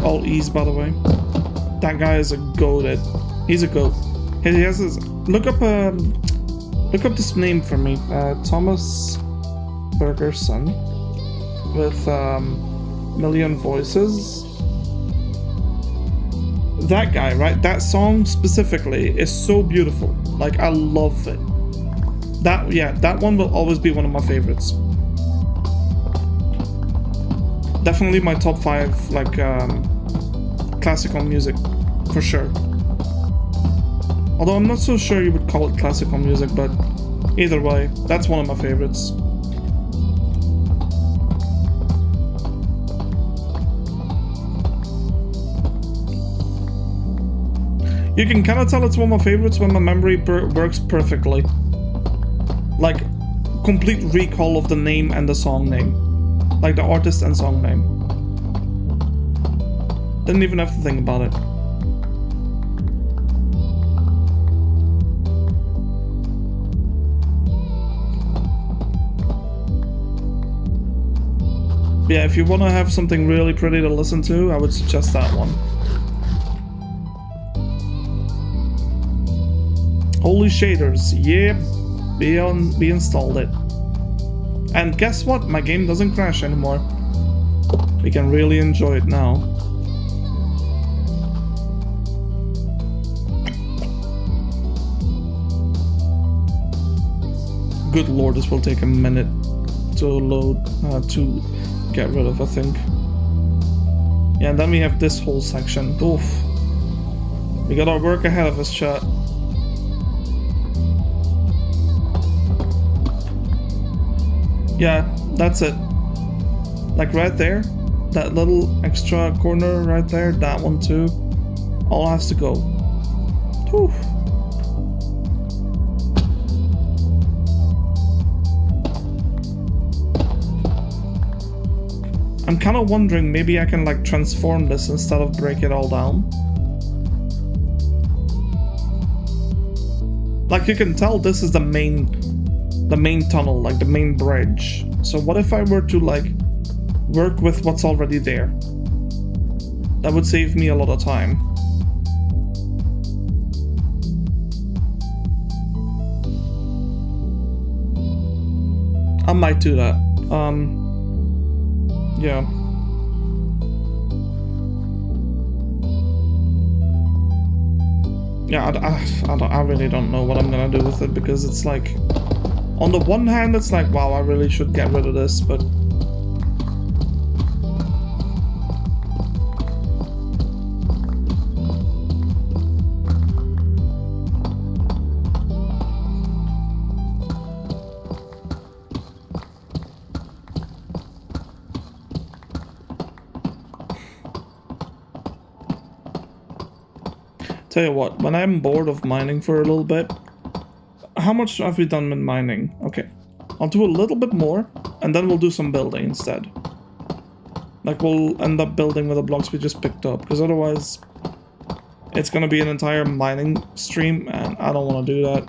All E's, by the way. That guy is a goated. He's a goat. He has his... Look up this name for me. Thomas Bergerson. With Million Voices. That guy, right? That song specifically is so beautiful. Like, I love it. That one will always be one of my favorites. Definitely my top 5, like, classical music, for sure. Although I'm not so sure you would call it classical music, but either way, that's one of my favorites. You can kind of tell it's one of my favorites when my memory works perfectly. Like, complete recall of the name and the song name. Like the artist and song name. Didn't even have to think about it. Yeah, if you want to have something really pretty to listen to, I would suggest that one. Holy shaders, yep, we installed it. And guess what? My game doesn't crash anymore. We can really enjoy it now. Good lord, this will take a minute to load, to get rid of, I think. Yeah, and then we have this whole section. Oof. We got our work ahead of us, chat. Yeah, that's it. Like right there, that little extra corner right there, that one too, all has to go. Whew. I'm kind of wondering, maybe I can like transform this instead of break it all down. Like you can tell this is the main tunnel, like the main bridge. So what if I were to like work with what's already there? That would save me a lot of time. I might do that. Yeah. Yeah, I really don't know what I'm gonna do with it, because it's like, on the one hand, it's like, wow, I really should get rid of this, but tell you what, when I'm bored of mining for a little bit, how much have we done with mining? Okay, I'll do a little bit more, and then we'll do some building instead. Like, we'll end up building with the blocks we just picked up, because otherwise it's gonna be an entire mining stream, and I don't want to do that.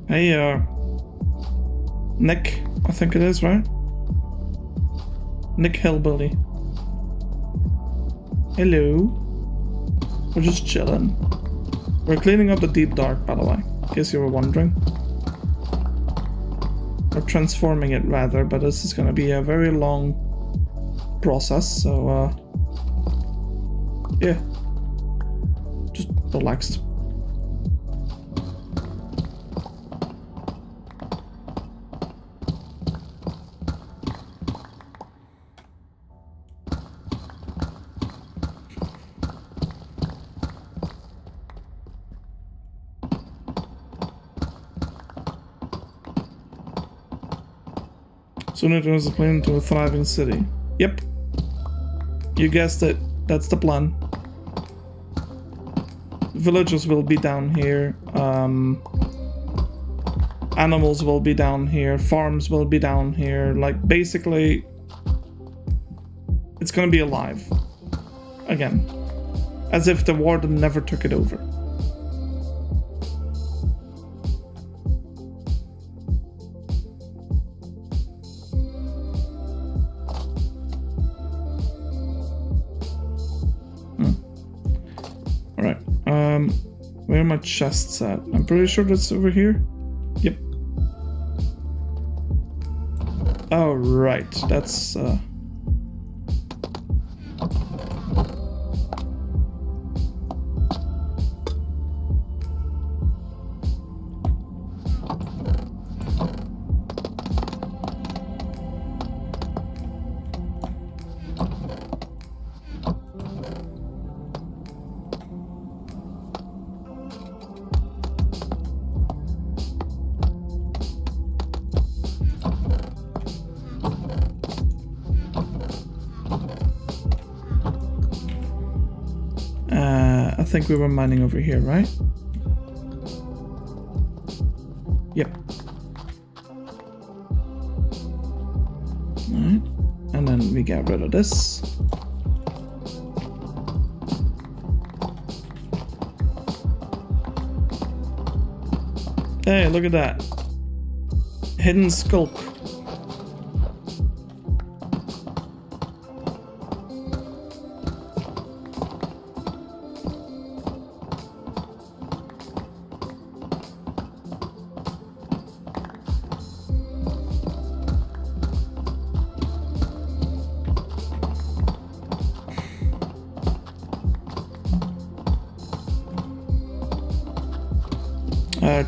Hey, Nick, I think it is, right? Nick Hillbilly. Hello. We're just chilling. We're cleaning up the deep dark, by the way, in case you were wondering. Or transforming it, rather, but this is gonna be a very long process, so, yeah. Just relaxed. Soon it turns the plane into a thriving city. Yep. You guessed it. That's the plan. Villagers will be down here. Animals will be down here. Farms will be down here. Like, basically, it's gonna be alive. Again. As if the warden never took it over. Where are my chests at? I'm pretty sure that's over here. Yep. Oh, right. That's, I think we were mining over here, right? Yep. Alright. And then we get rid of this. Hey, look at that. Hidden skulk.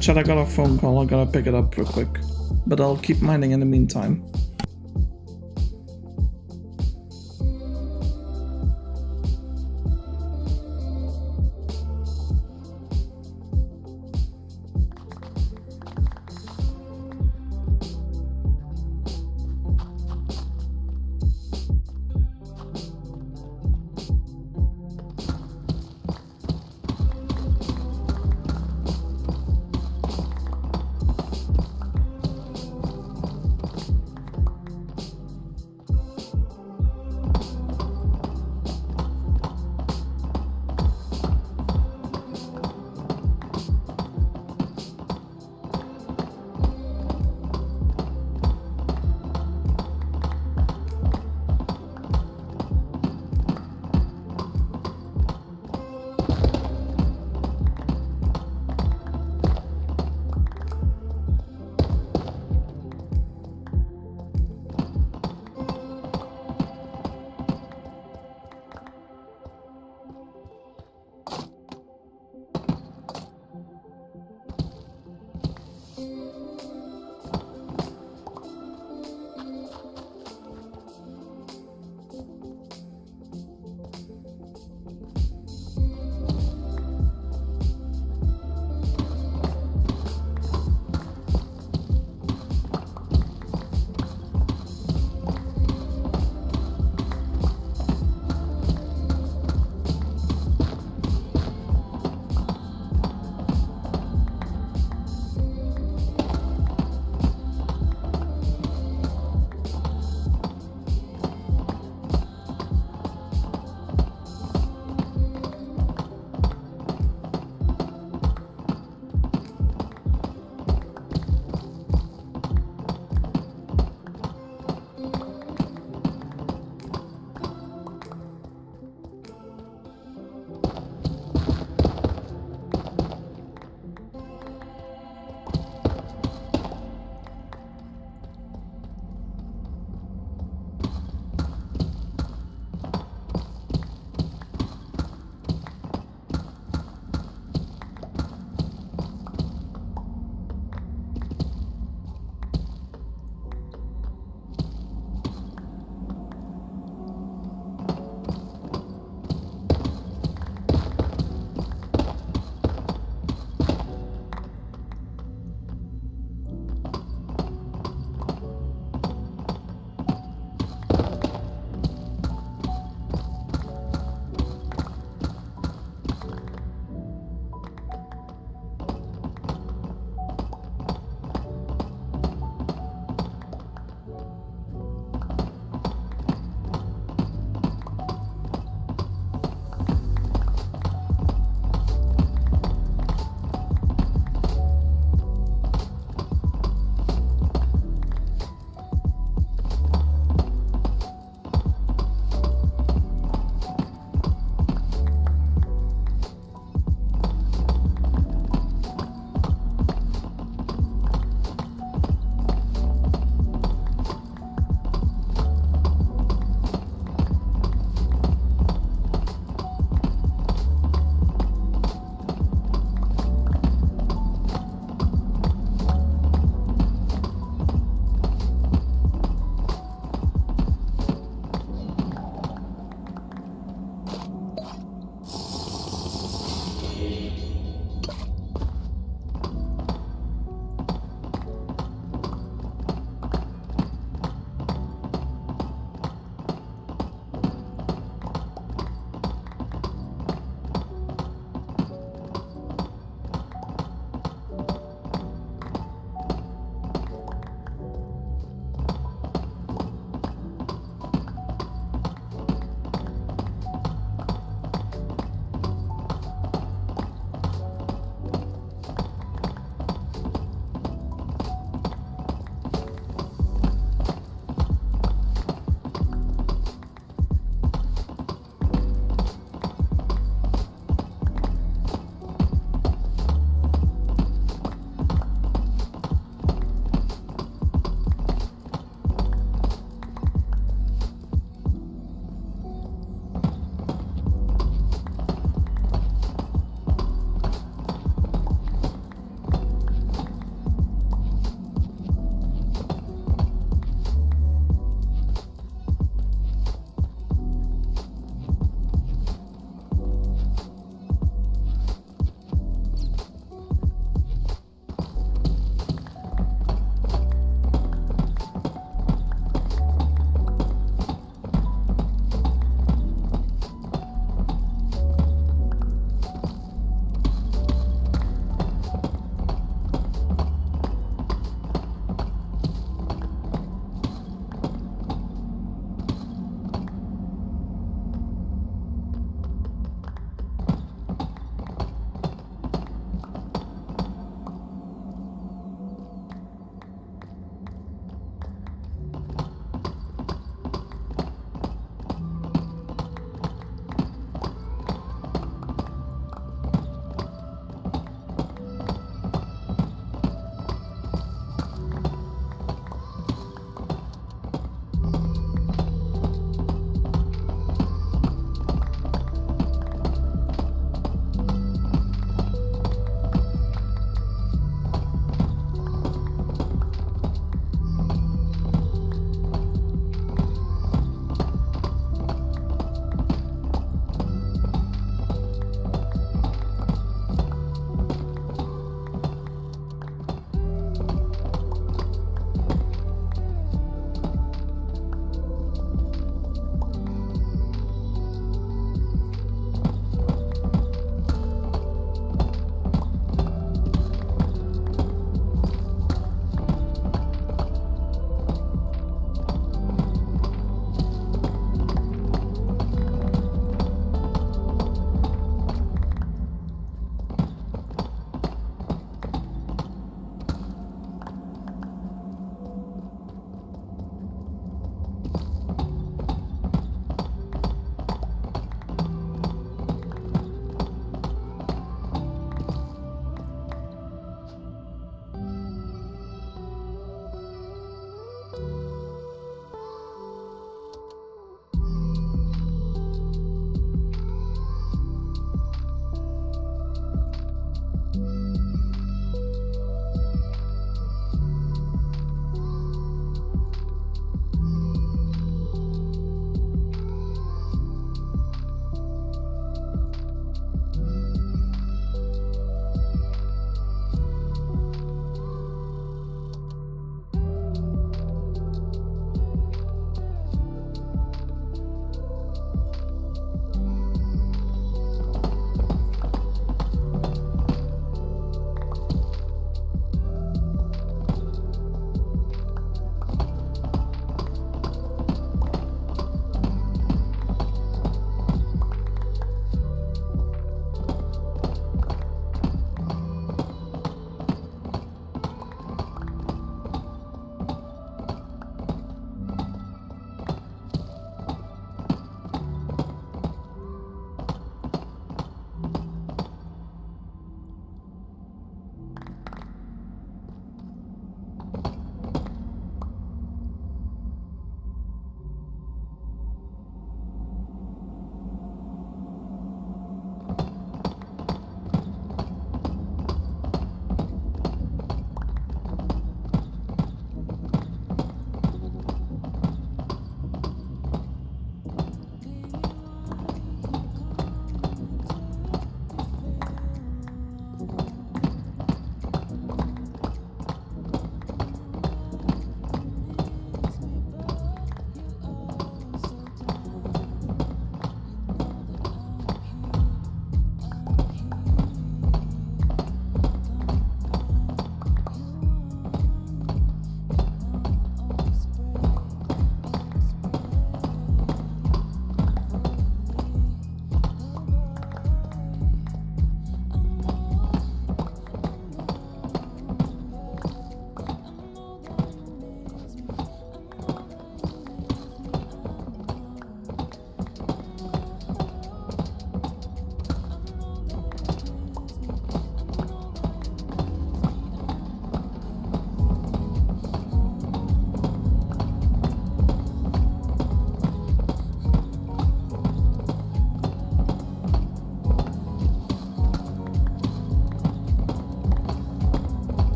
Chad, I got a phone call. I gotta pick it up real quick. But I'll keep mining in the meantime.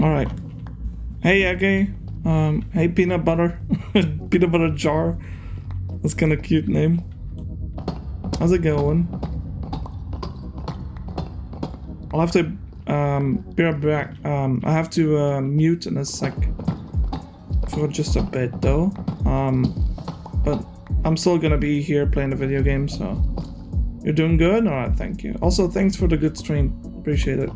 Alright. Hey, Ege. Hey, Peanut Butter. Peanut Butter Jar. That's kind of cute name. How's it going? I'll have to be right back. I have to mute in a sec for just a bit though. But I'm still gonna be here playing the video game, so you're doing good? Alright, thank you. Also, thanks for the good stream. Appreciate it.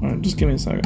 Alright, just give me a second.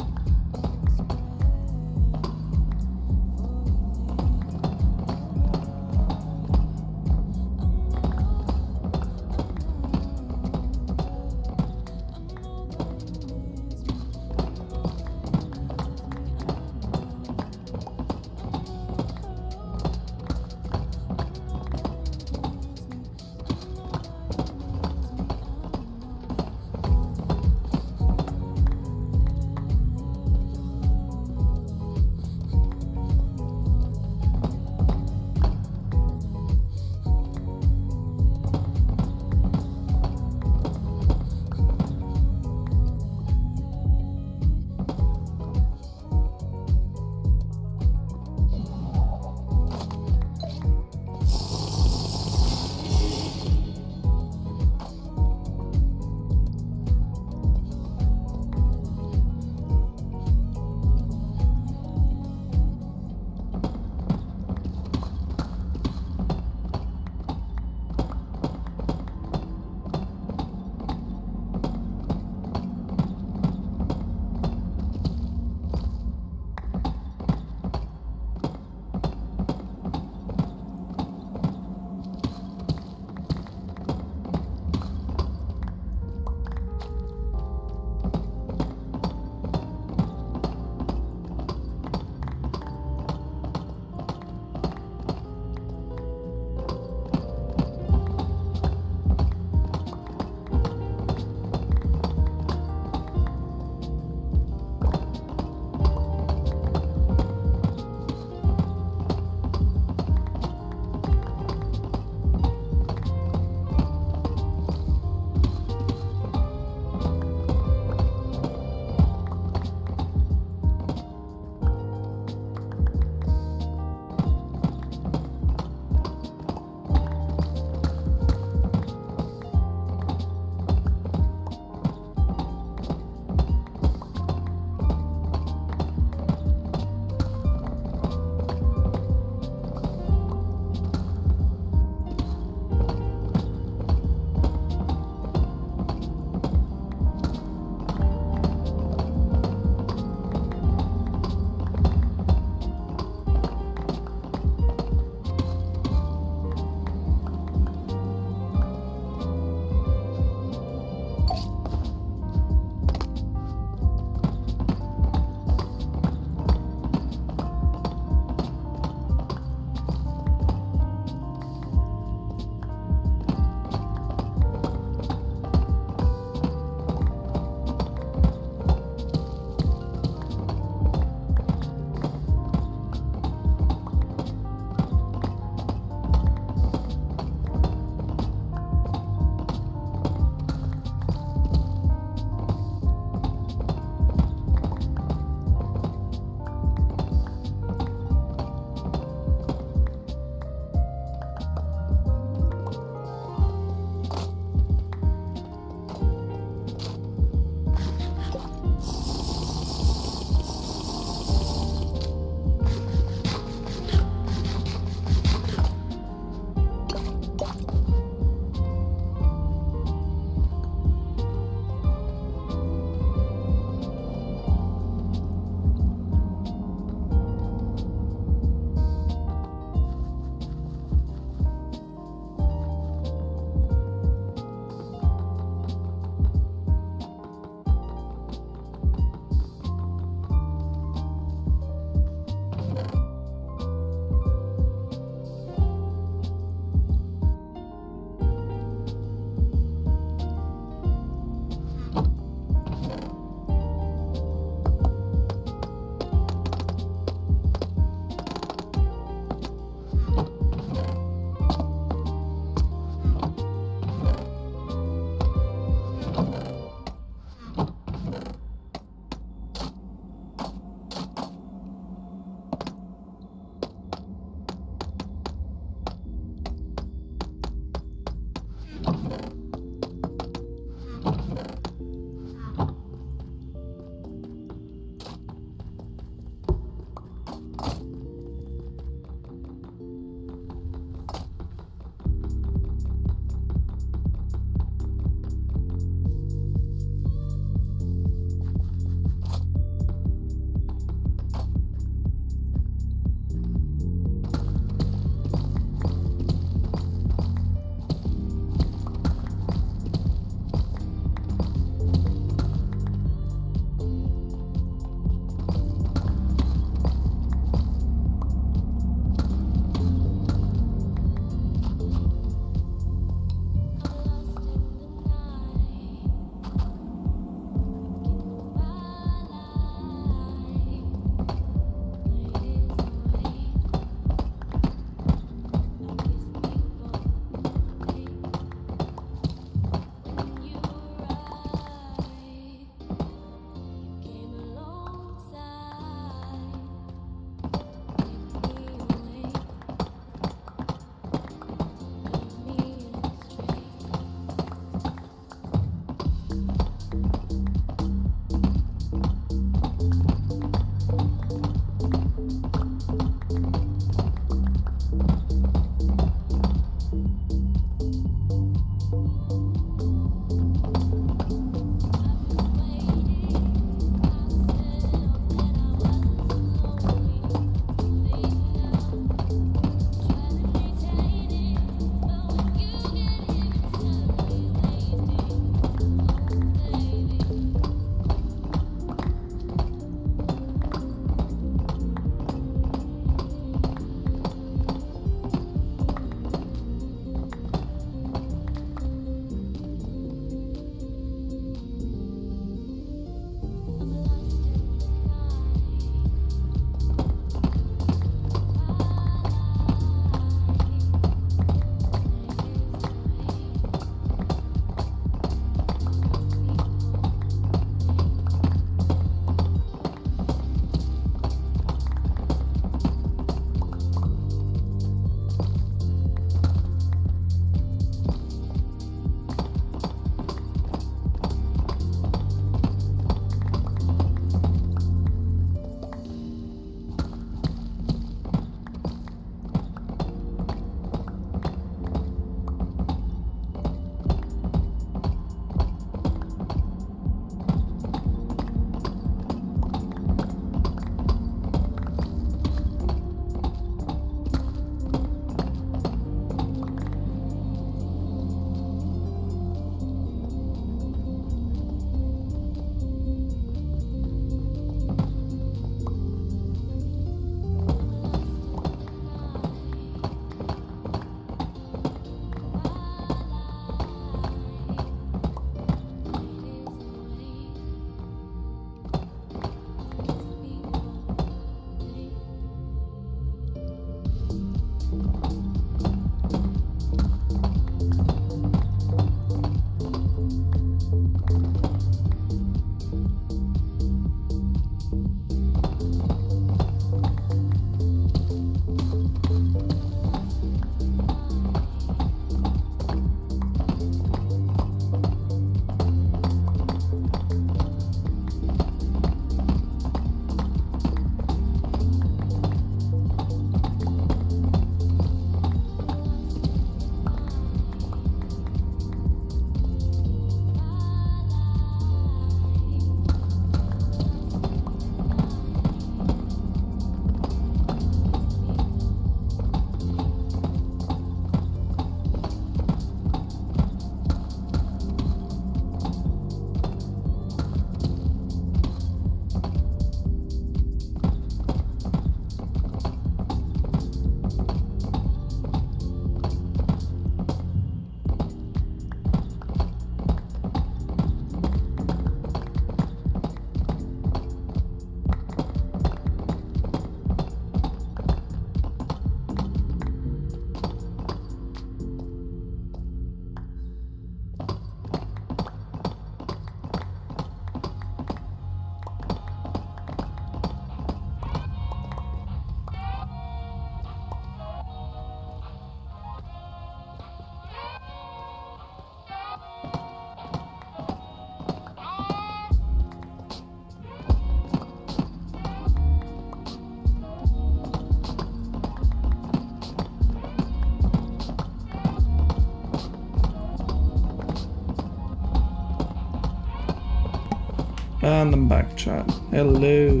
And I'm back, chat. Hello.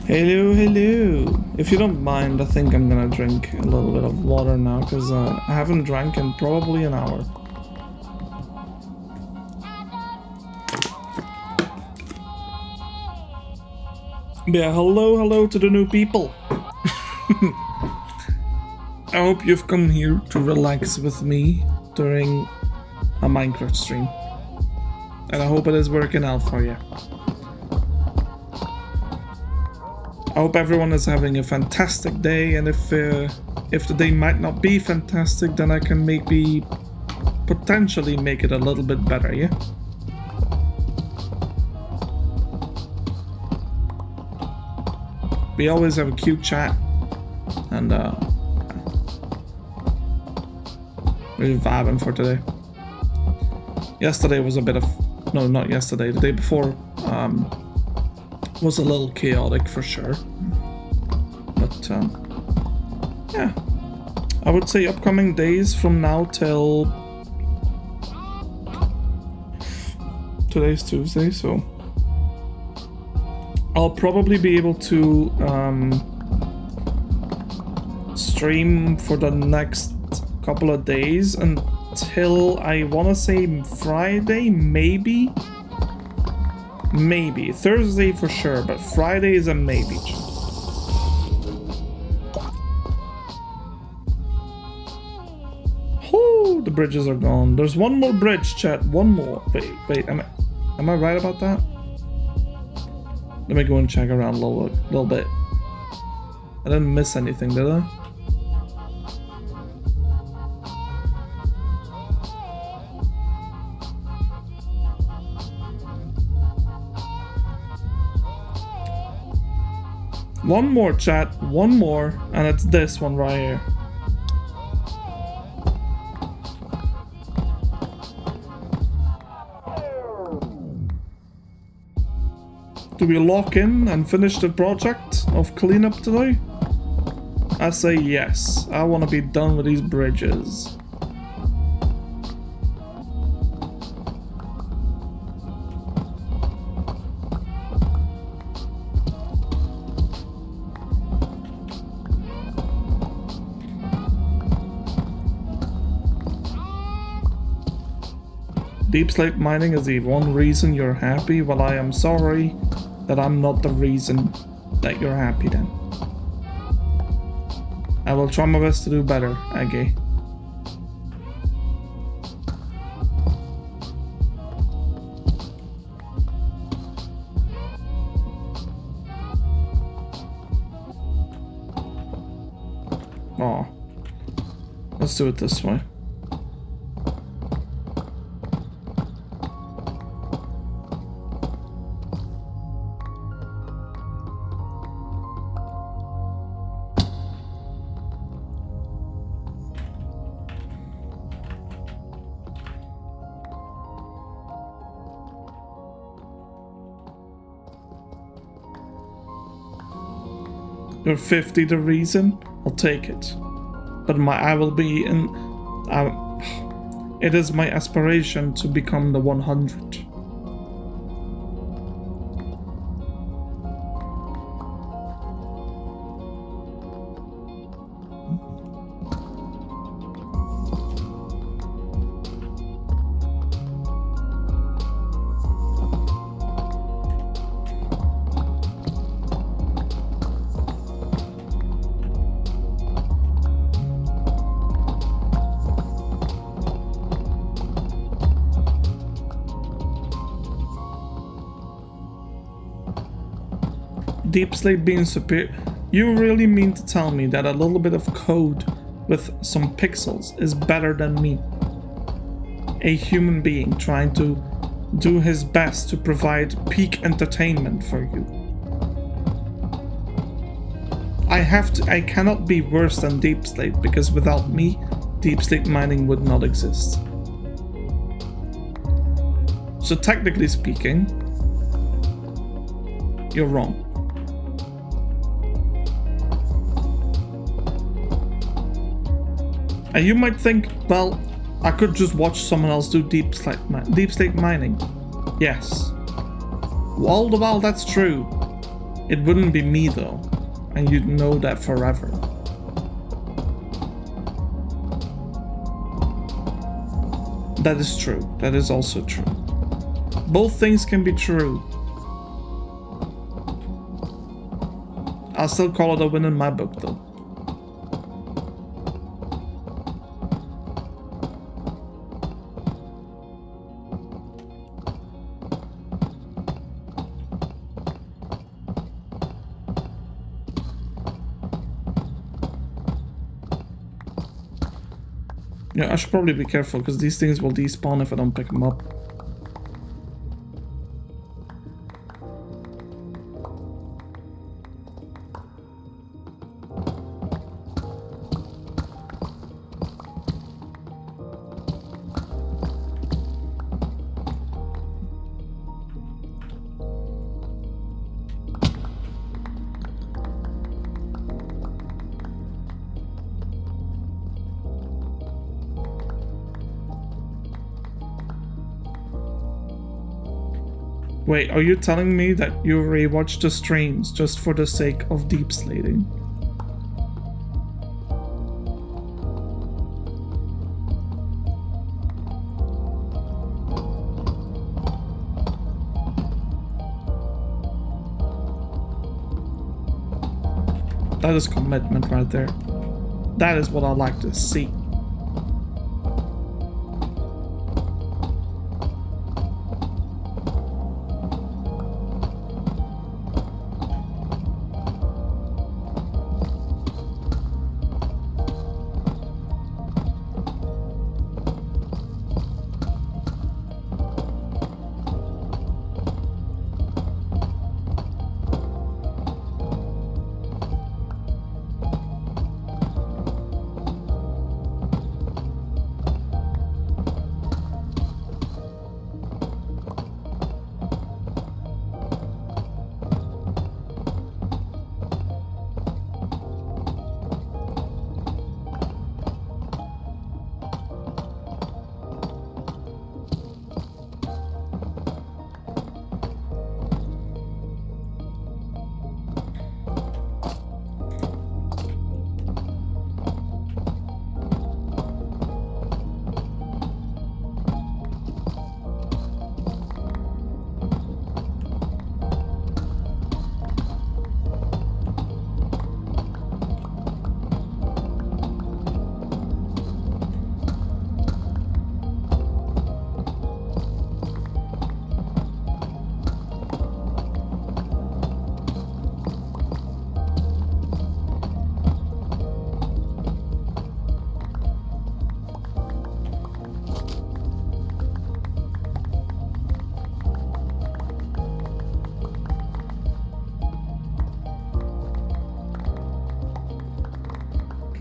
Hello, hello. If you don't mind, I think I'm gonna drink a little bit of water now, because I haven't drank in probably an hour. Yeah, hello to the new people. I hope you've come here to relax with me during a Minecraft stream. And I hope it is working out for you. I hope everyone is having a fantastic day, and if the day might not be fantastic, then I can maybe potentially make it a little bit better, yeah? We always have a cute chat, and we're vibing for today. Yesterday was a bit of... No, not yesterday. The day before was a little chaotic for sure. But, yeah. I would say upcoming days from now till... Today's Tuesday, so... I'll probably be able to stream for the next couple of days until I want to say Friday, maybe? Maybe. Thursday for sure, but Friday is a maybe. Oh, the bridges are gone. There's one more bridge, chat. One more. Wait, am I right about that? Let me go and check around a little bit. I didn't miss anything, did I? One more, chat. One more, and it's this one right here. Do we lock in and finish the project of cleanup today? I say yes. I want to be done with these bridges. Deep slate mining is the one reason you're happy. Well, I am sorry that I'm not the reason that you're happy then. I will try my best to do better, Aggie. Oh, let's do it this way. You're 50 the reason? I'll take it. But I will be in... it is my aspiration to become the 100. Deep slate being superior. You really mean to tell me that a little bit of code with some pixels is better than me? A human being trying to do his best to provide peak entertainment for you. I cannot be worse than Deep Slate, because without me, Deep Slate mining would not exist. So technically speaking, you're wrong. And you might think, well, I could just watch someone else do deep slate mining. Yes. Well, that's true. It wouldn't be me though, and you'd know that forever. That is true. That is also true. Both things can be true. I'll still call it a win in my book though. Yeah, I should probably be careful because these things will despawn if I don't pick them up. Wait, are you telling me that you rewatched the streams just for the sake of deep slating? That is commitment right there. That is what I like to see.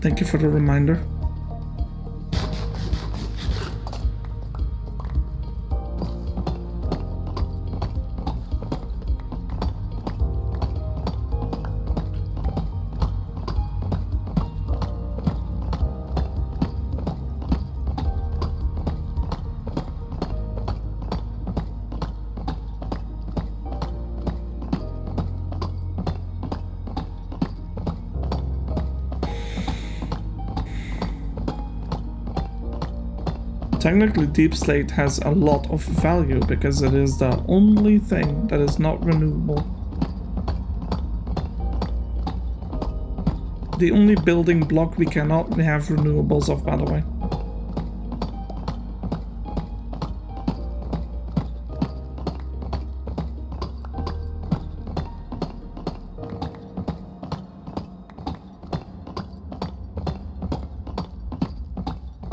Thank you for the reminder. Technically, Deep Slate has a lot of value because it is the only thing that is not renewable. The only building block we cannot have renewables of, by the way.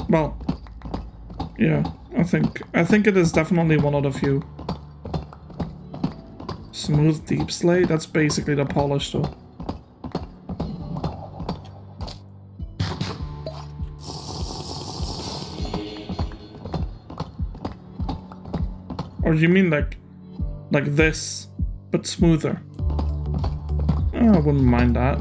Well, yeah, I think it is definitely one of the few. Smooth Deep Slate, that's basically the polish though. Or do you mean like this, but smoother? Oh, I wouldn't mind that.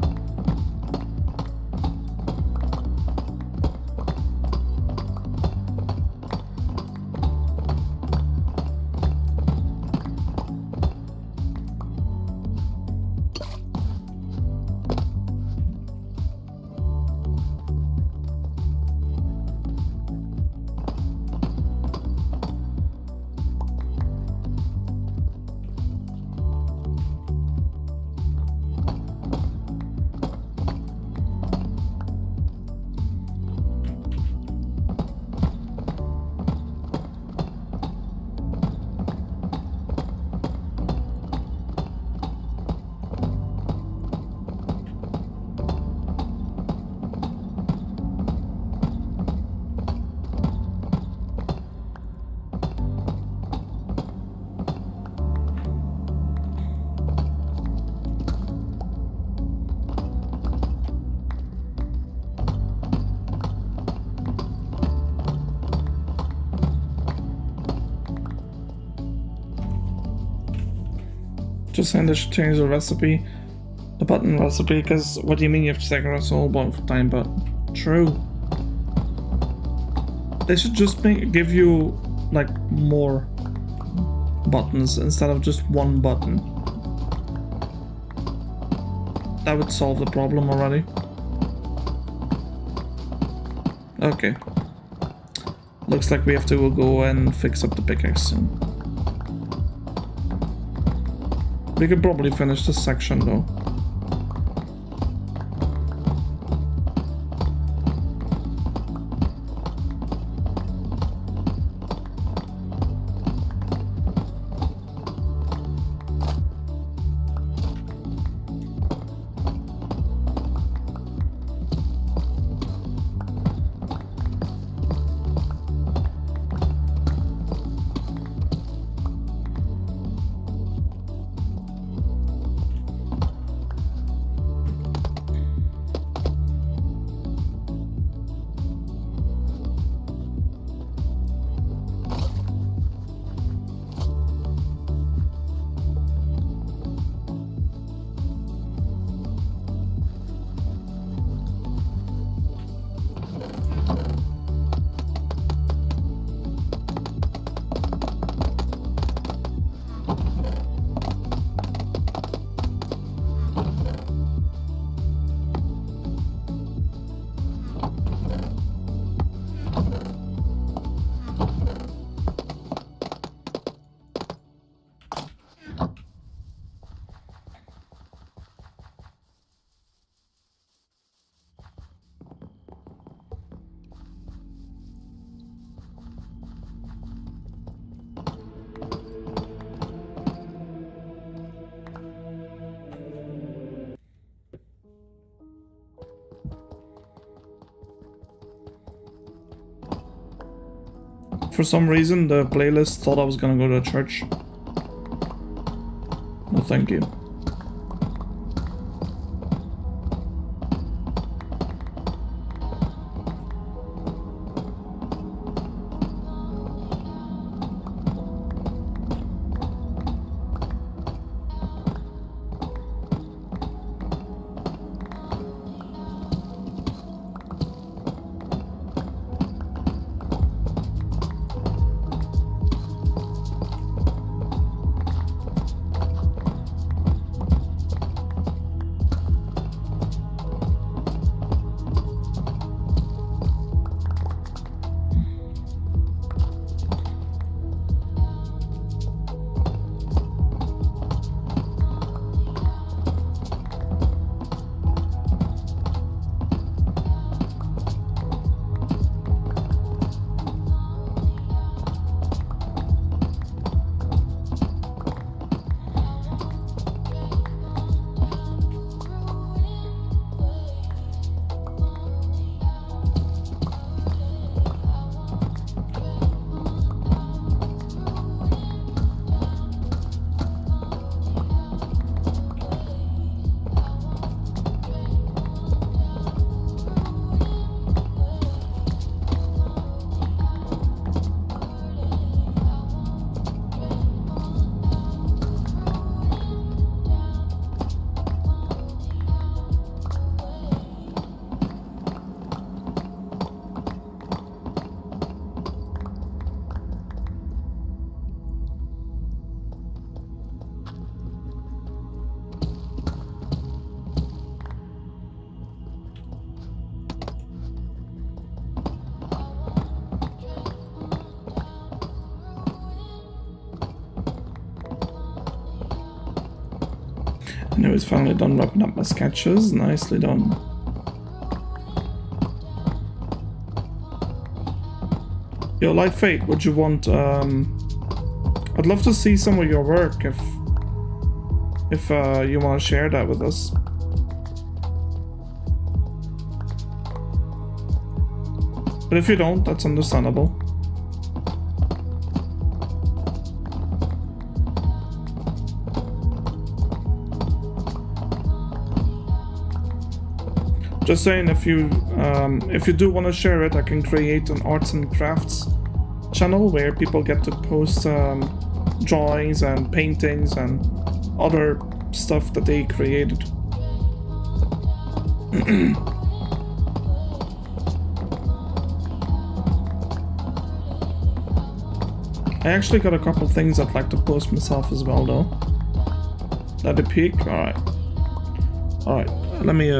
Just saying they should change the recipe, the button recipe, because what do you mean you have to sacrifice a whole bunch of time? But true. They should just give you like more buttons instead of just one button. That would solve the problem already. Okay. Looks like we have to go and fix up the pickaxe soon. We could probably finish this section though. For some reason, the playlist thought I was gonna go to church. No, thank you. Anyways, finally done wrapping up my sketches. Nicely done. Yo, Light Fate, would you want, I'd love to see some of your work if you want to share that with us. But if you don't, that's understandable. Just saying, if you do want to share it, I can create an arts and crafts channel where people get to post drawings and paintings and other stuff that they created. I actually got a couple things I'd like to post myself as well, though. Let it peak. Alright. Alright. Let me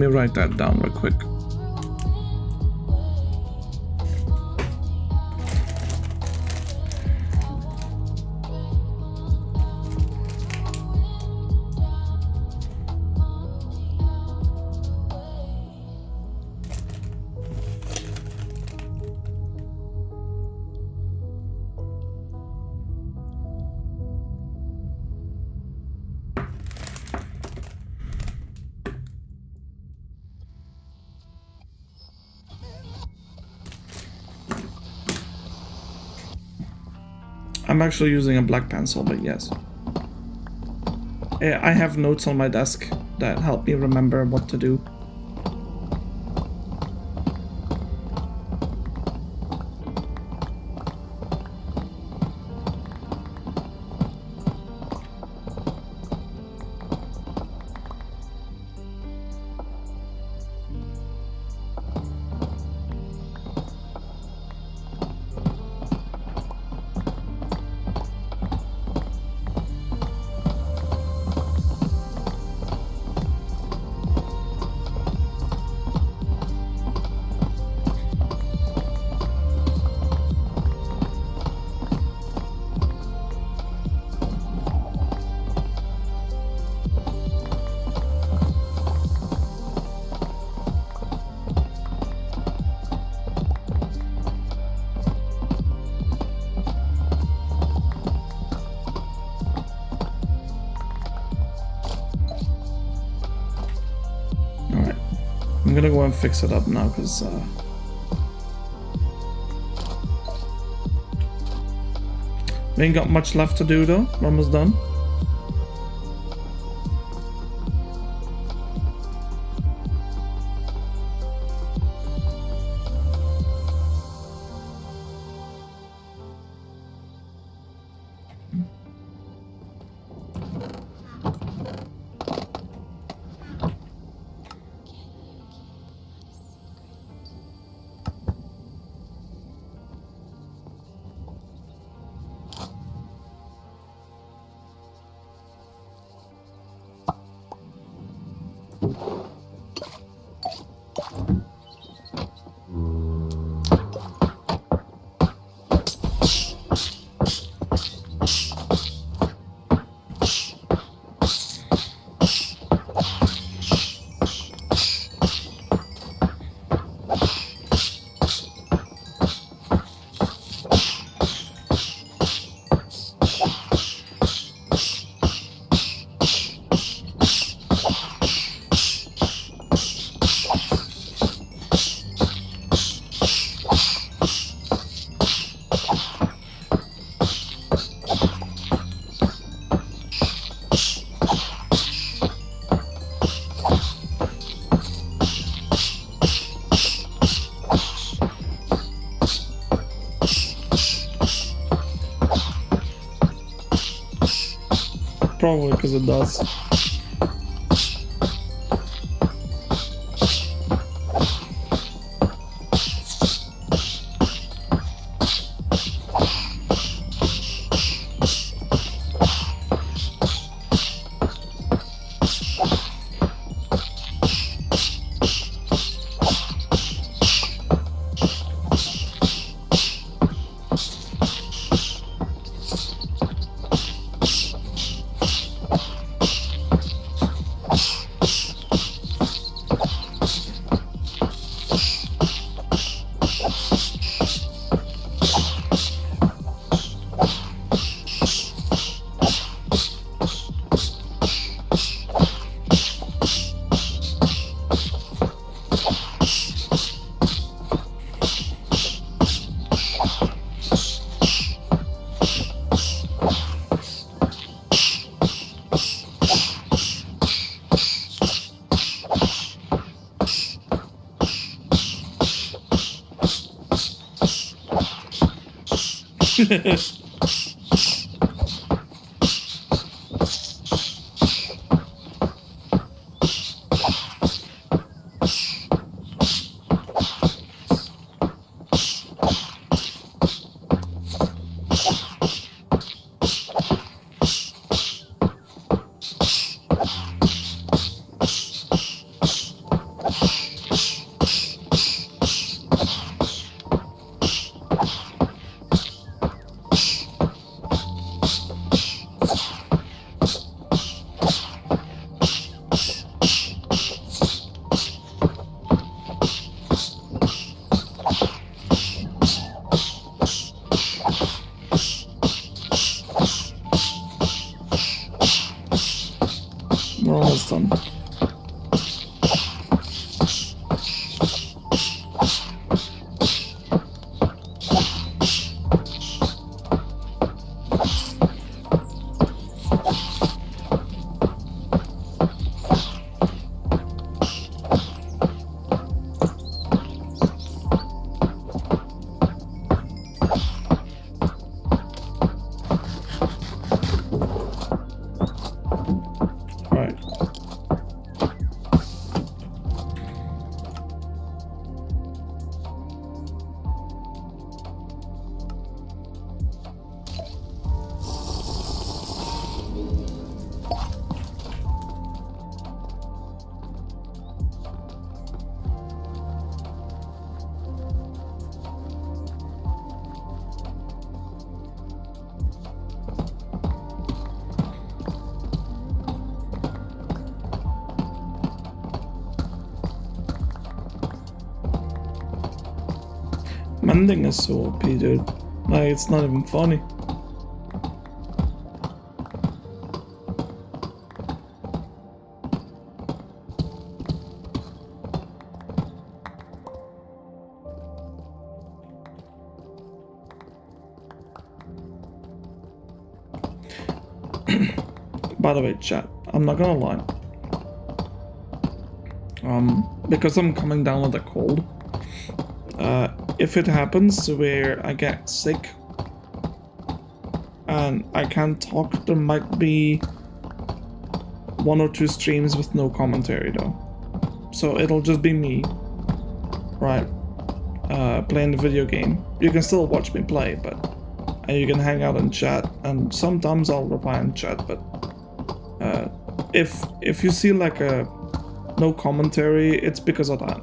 write that down real quick. I'm actually using a black pencil, but yes. I have notes on my desk that help me remember what to do. I'm gonna go and fix it up now because we ain't got much left to do though. We're almost done. Probably because it does. We're almost done. Right. Mending is so OP, dude. Like, it's not even funny. By the way, chat, I'm not gonna lie. Because I'm coming down with a cold, if it happens where I get sick and I can't talk, there might be 1 or 2 streams with no commentary though. So it'll just be me, right, playing the video game. You can still watch me play, but you can hang out and chat, and sometimes I'll reply in chat, but if you see like a no commentary, it's because of that.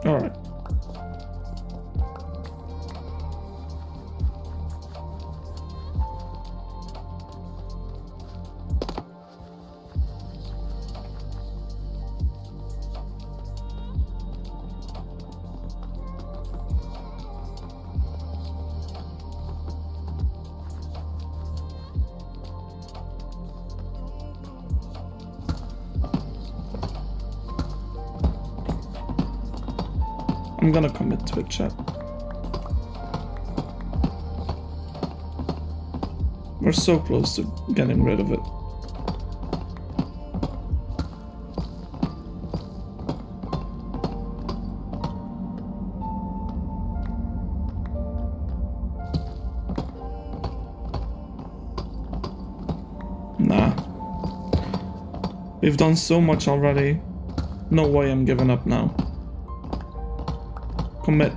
All right. I'm gonna commit to it, chat. We're so close to getting rid of it. Nah. We've done so much already. No way I'm giving up now. Commit.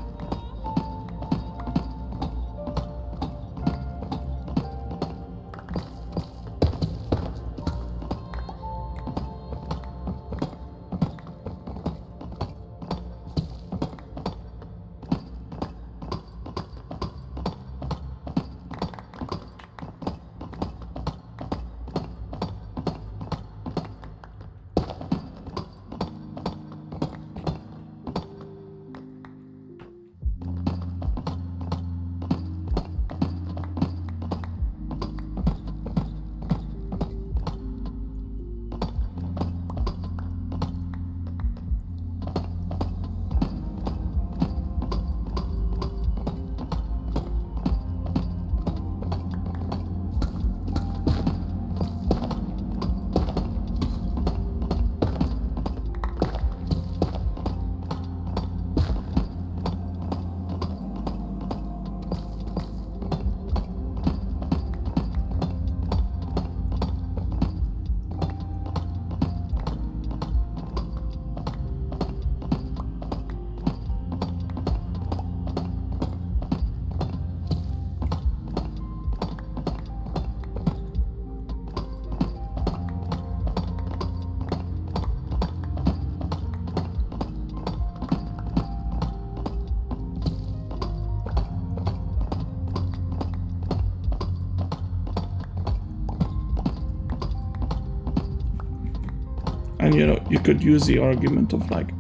And you could use the argument of like,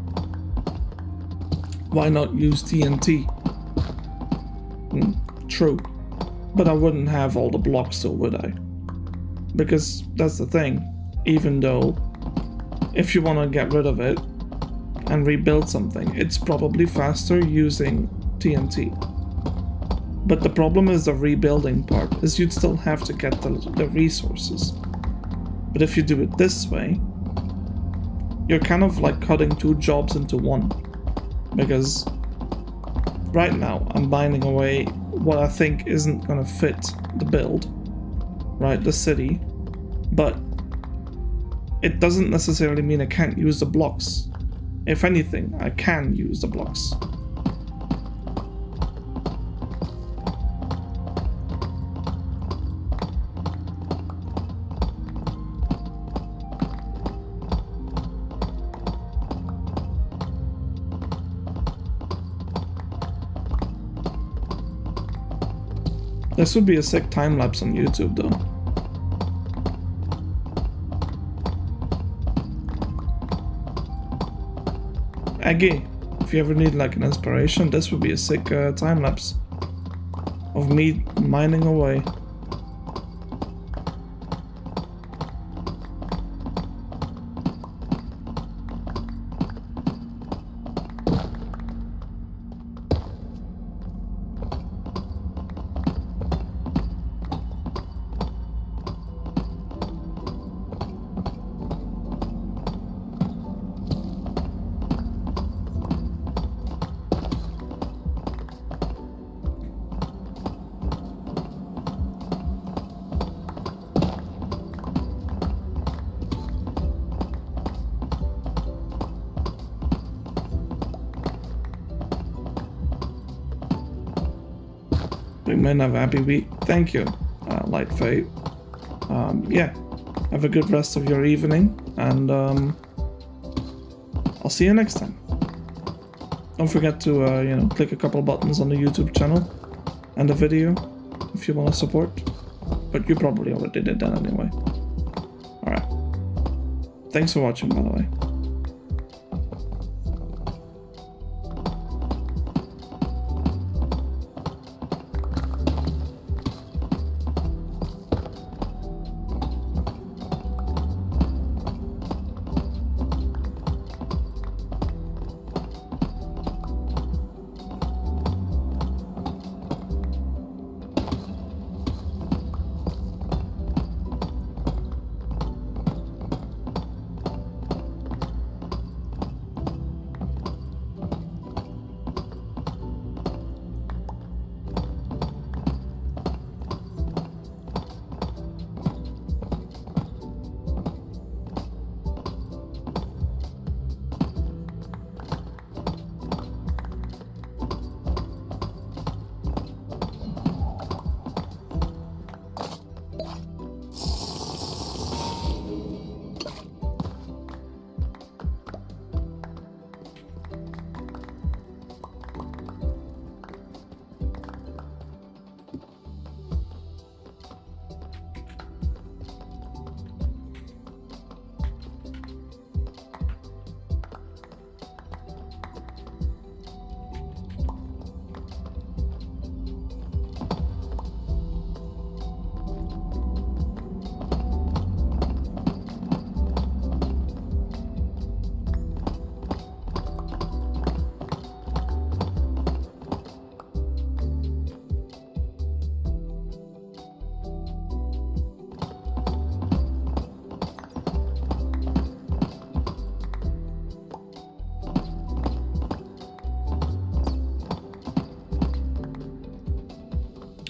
why not use TNT? True. But I wouldn't have all the blocks still, would I? Because that's the thing. Even though, if you want to get rid of it and rebuild something, it's probably faster using TNT. But the problem is the rebuilding part, is you'd still have to get the resources. But if you do it this way, you're kind of like cutting two jobs into one. Because right now I'm mining away what I think isn't gonna fit the build, right, the city, but it doesn't necessarily mean I can't use the blocks. If anything, I can use the blocks. This would be a sick time lapse on YouTube though. Aggie, if you ever need like an inspiration, this would be a sick time lapse of me mining away. We may have a happy week. Thank you, Light Fate. Yeah, have a good rest of your evening, and I'll see you next time. Don't forget to click a couple buttons on the YouTube channel and the video if you want to support. But you probably already did that anyway. Alright. Thanks for watching, by the way.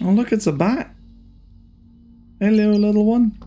Oh look, it's a bat. Hello, little one.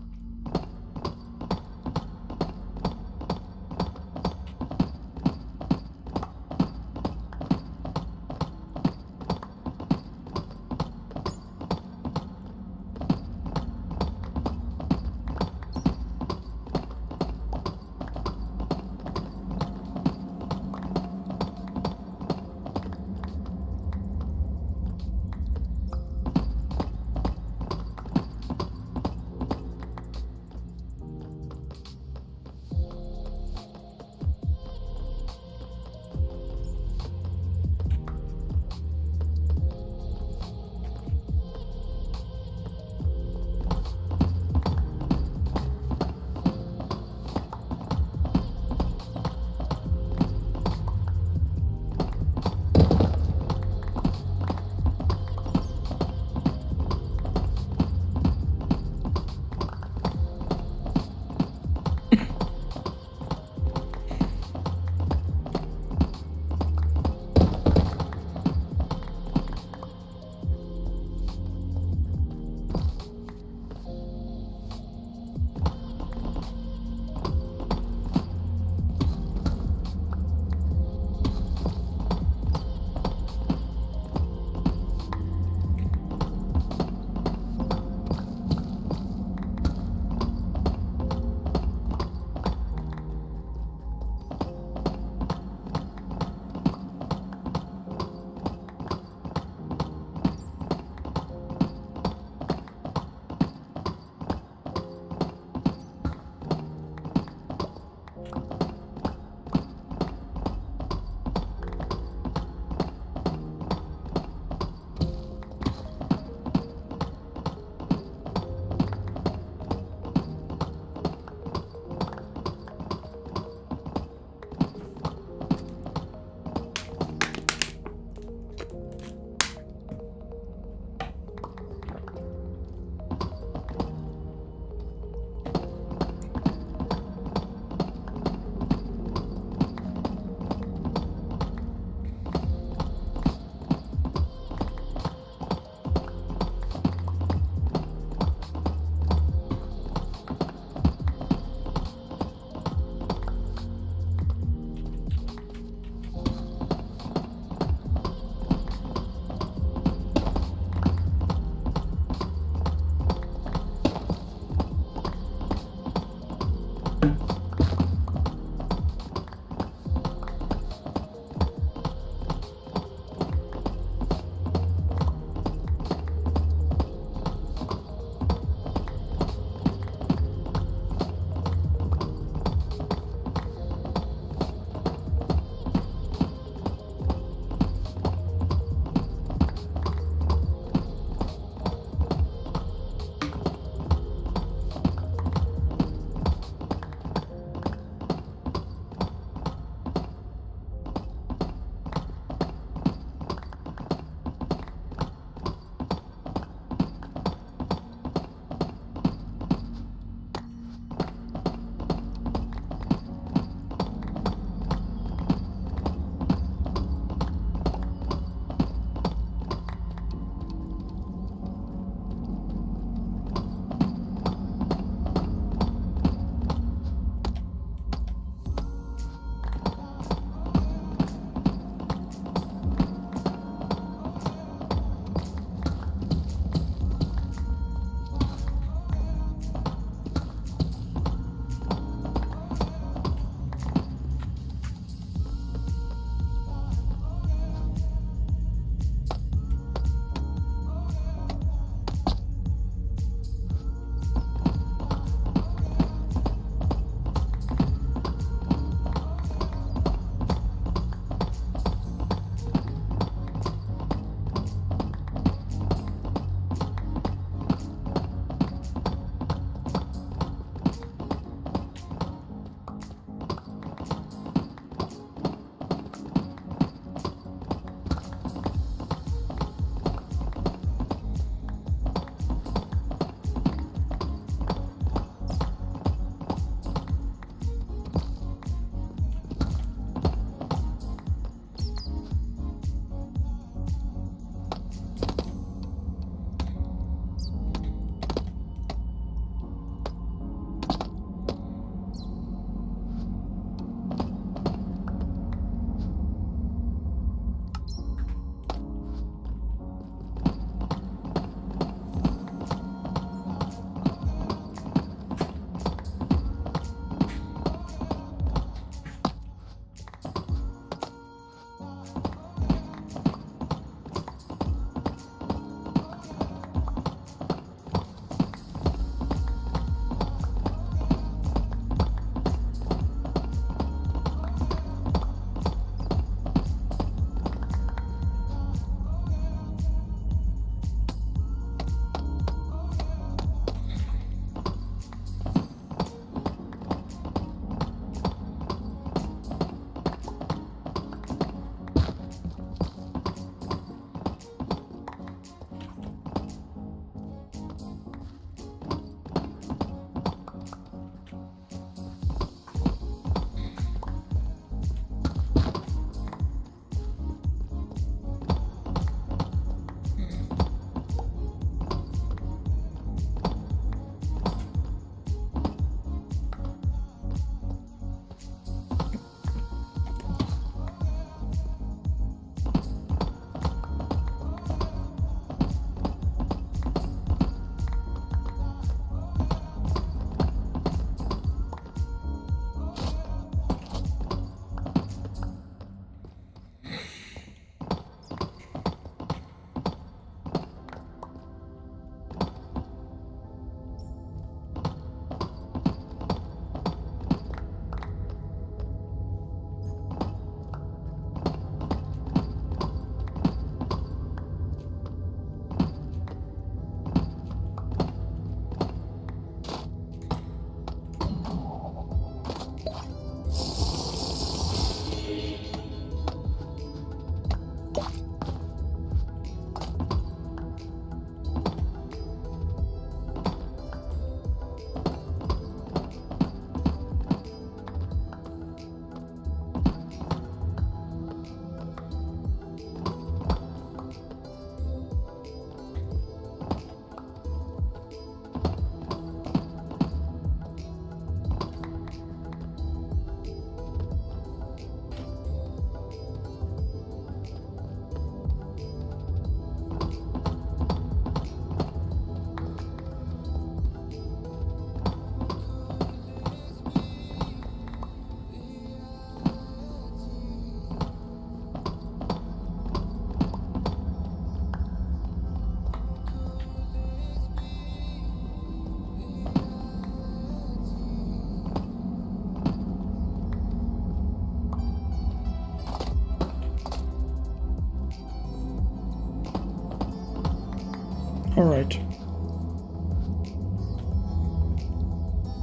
Alright.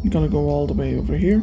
I'm gonna go all the way over here.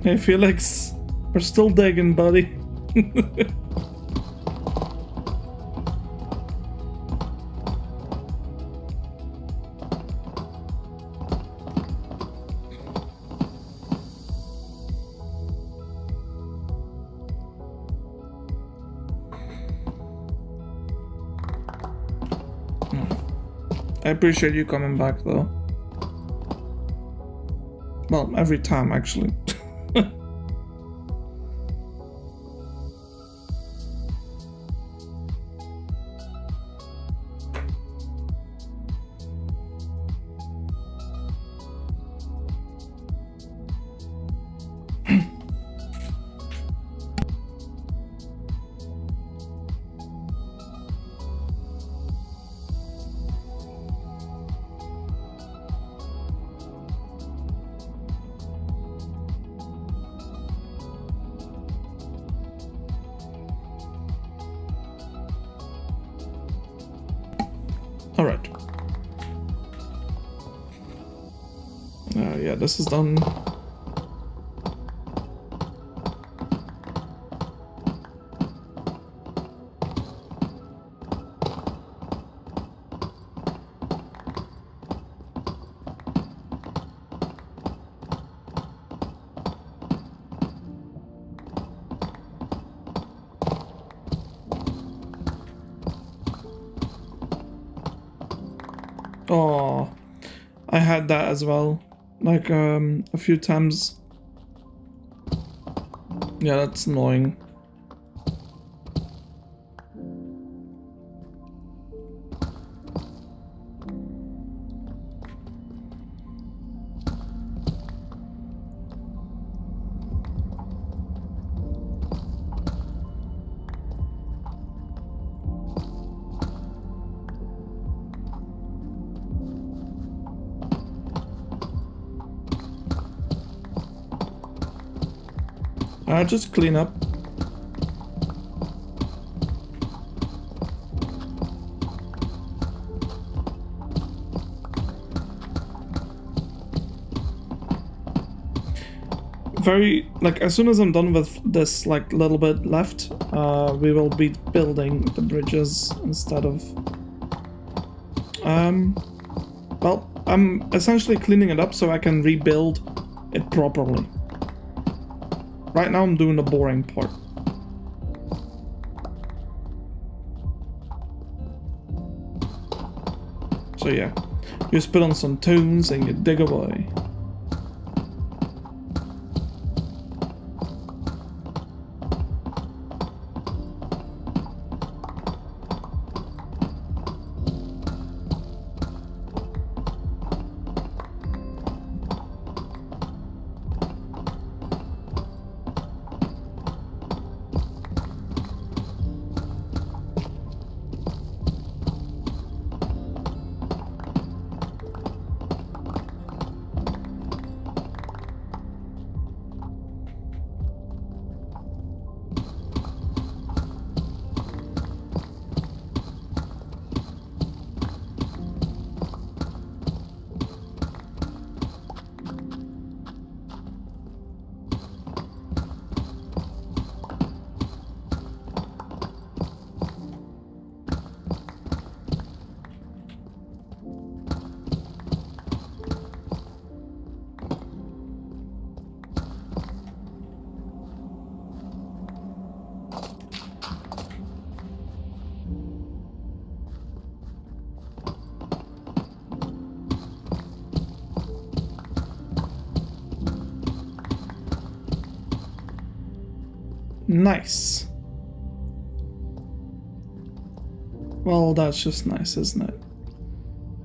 Hey Felix, we're still digging, buddy. I appreciate you coming back though. Well, every time actually. All right. Yeah, this is done. Oh, I had that as well, like a few times. Yeah, that's annoying. Just clean up. Like as soon as I'm done with this like little bit left, we will be building the bridges instead of well, I'm essentially cleaning it up so I can rebuild it properly. Right now I'm doing the boring part. So yeah, you spit on some tunes and you dig away. Nice. Well, that's just nice, isn't it?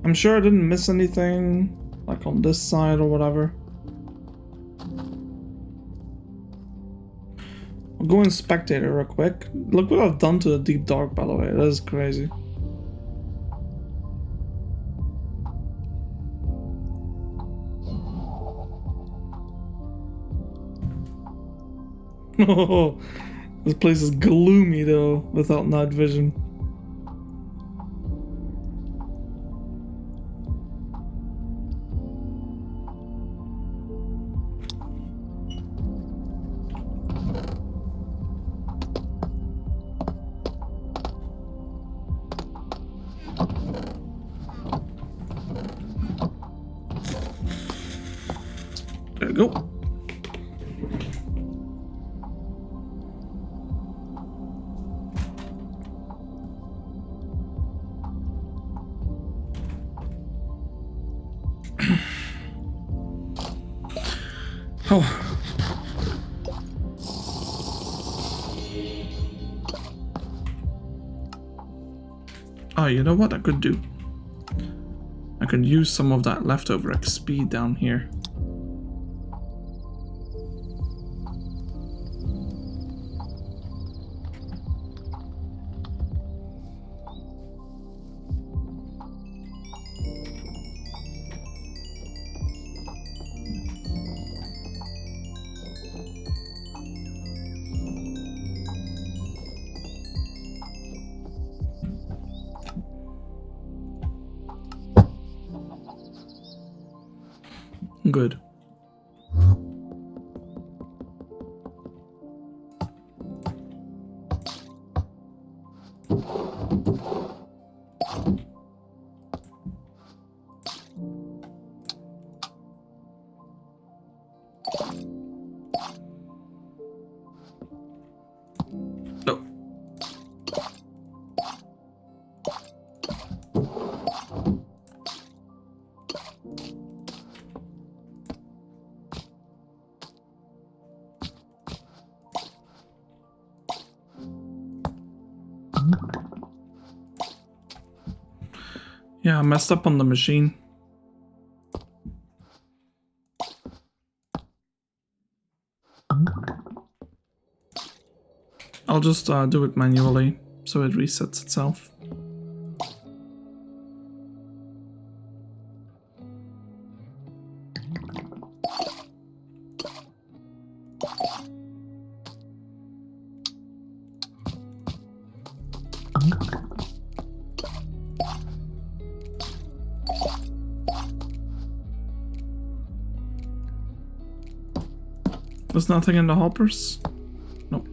I'm sure I didn't miss anything, like on this side or whatever. I'll go in spectator real quick. Look what I've done to the deep dark, by the way. That is crazy. Oh, this place is gloomy though, without night vision. There we go. Oh. Oh, you know what I could do? I could use some of that leftover XP down here. Good. No. Yeah, I messed up on the machine. I'll just do it manually, so it resets itself. There's nothing in the hoppers? Nope.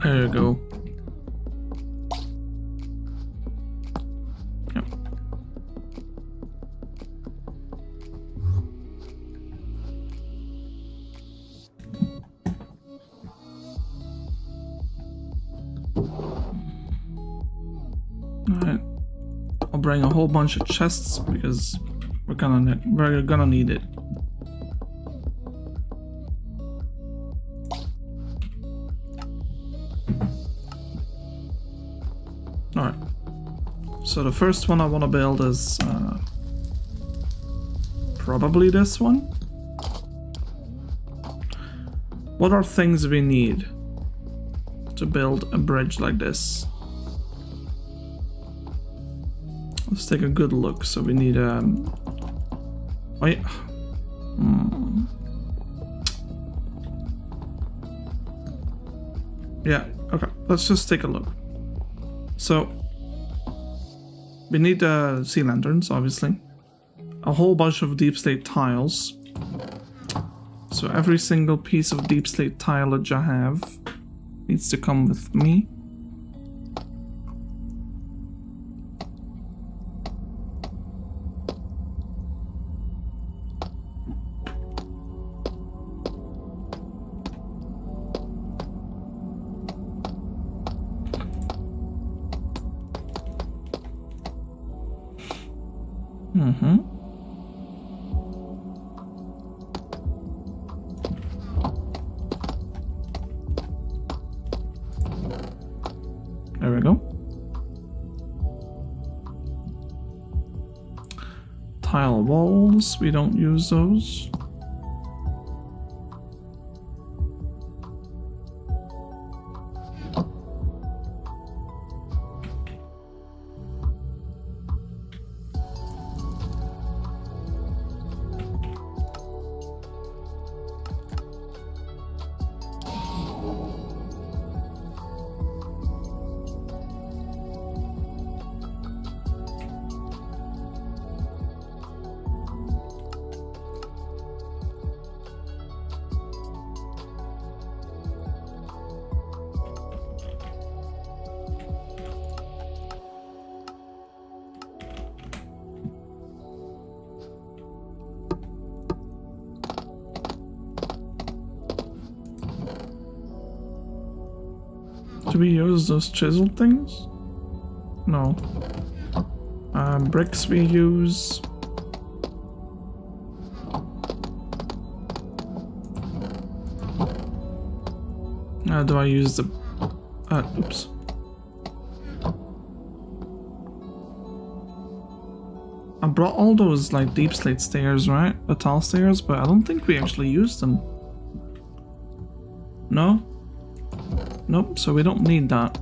There you go. Yep. Alright. I'll bring a whole bunch of chests because we're gonna need it. Alright, so the first one I want to build is probably this one. What are things we need to build a bridge like this? Let's take a good look. So we need wait. Yeah, okay, let's just take a look. So, we need sea lanterns, obviously. A whole bunch of deep slate tiles. So every single piece of deep slate tile that I have needs to come with me. There we go. Tile walls, we don't use those. Do we use those chisel things? No. Bricks we use. Do I use the... oops. I brought all those like deep slate stairs, right? The tall stairs, but I don't think we actually used them. No? Nope, so we don't need that.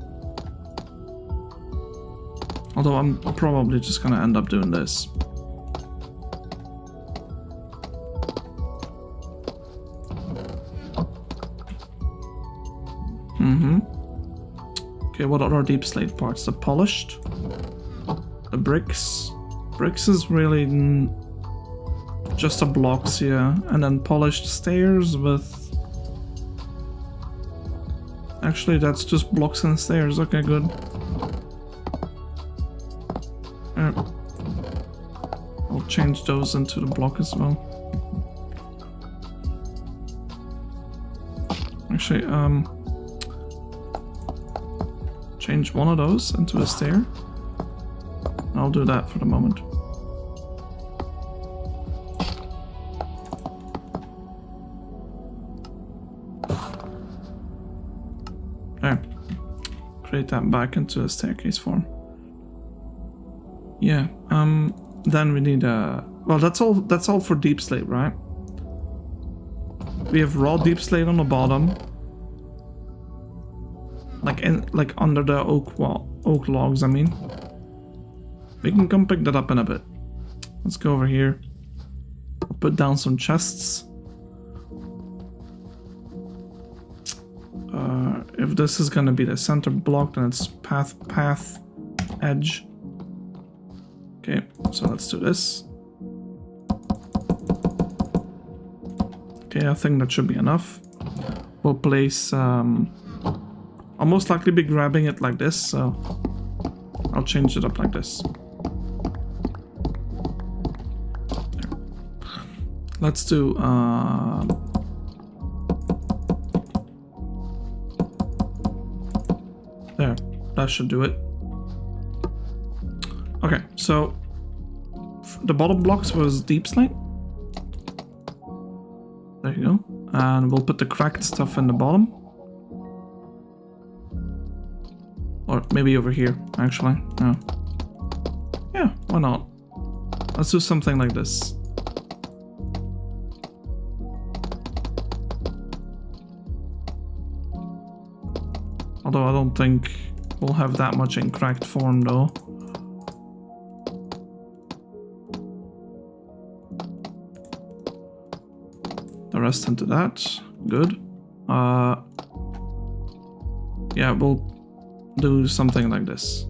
Although I'm probably just gonna end up doing this. Okay, what other deep slate parts? The polished, the bricks. Bricks is really just the blocks here, and then polished stairs with... Actually, that's just blocks and stairs. Okay, good. I'll change those into the block as well. Actually, change one of those into a stair. I'll do that for the moment. There. Create that back into a staircase form. Yeah, then we need well, that's all for deep slate, right? We have raw deep slate on the bottom. Like under the oak logs, I mean. We can come pick that up in a bit. Let's go over here. Put down some chests. If this is gonna be the center block, then it's path, edge. Okay, so let's do this. Okay, I think that should be enough. We'll place, I'll most likely be grabbing it like this, so I'll change it up like this. There. Let's do, there, that should do it. Okay, so the bottom blocks was deep slate. There you go. And we'll put the cracked stuff in the bottom. Or maybe over here, actually. No. Yeah, why not? Let's do something like this. Although I don't think we'll have that much in cracked form though. The rest into that. Good. Yeah, we'll do something like this.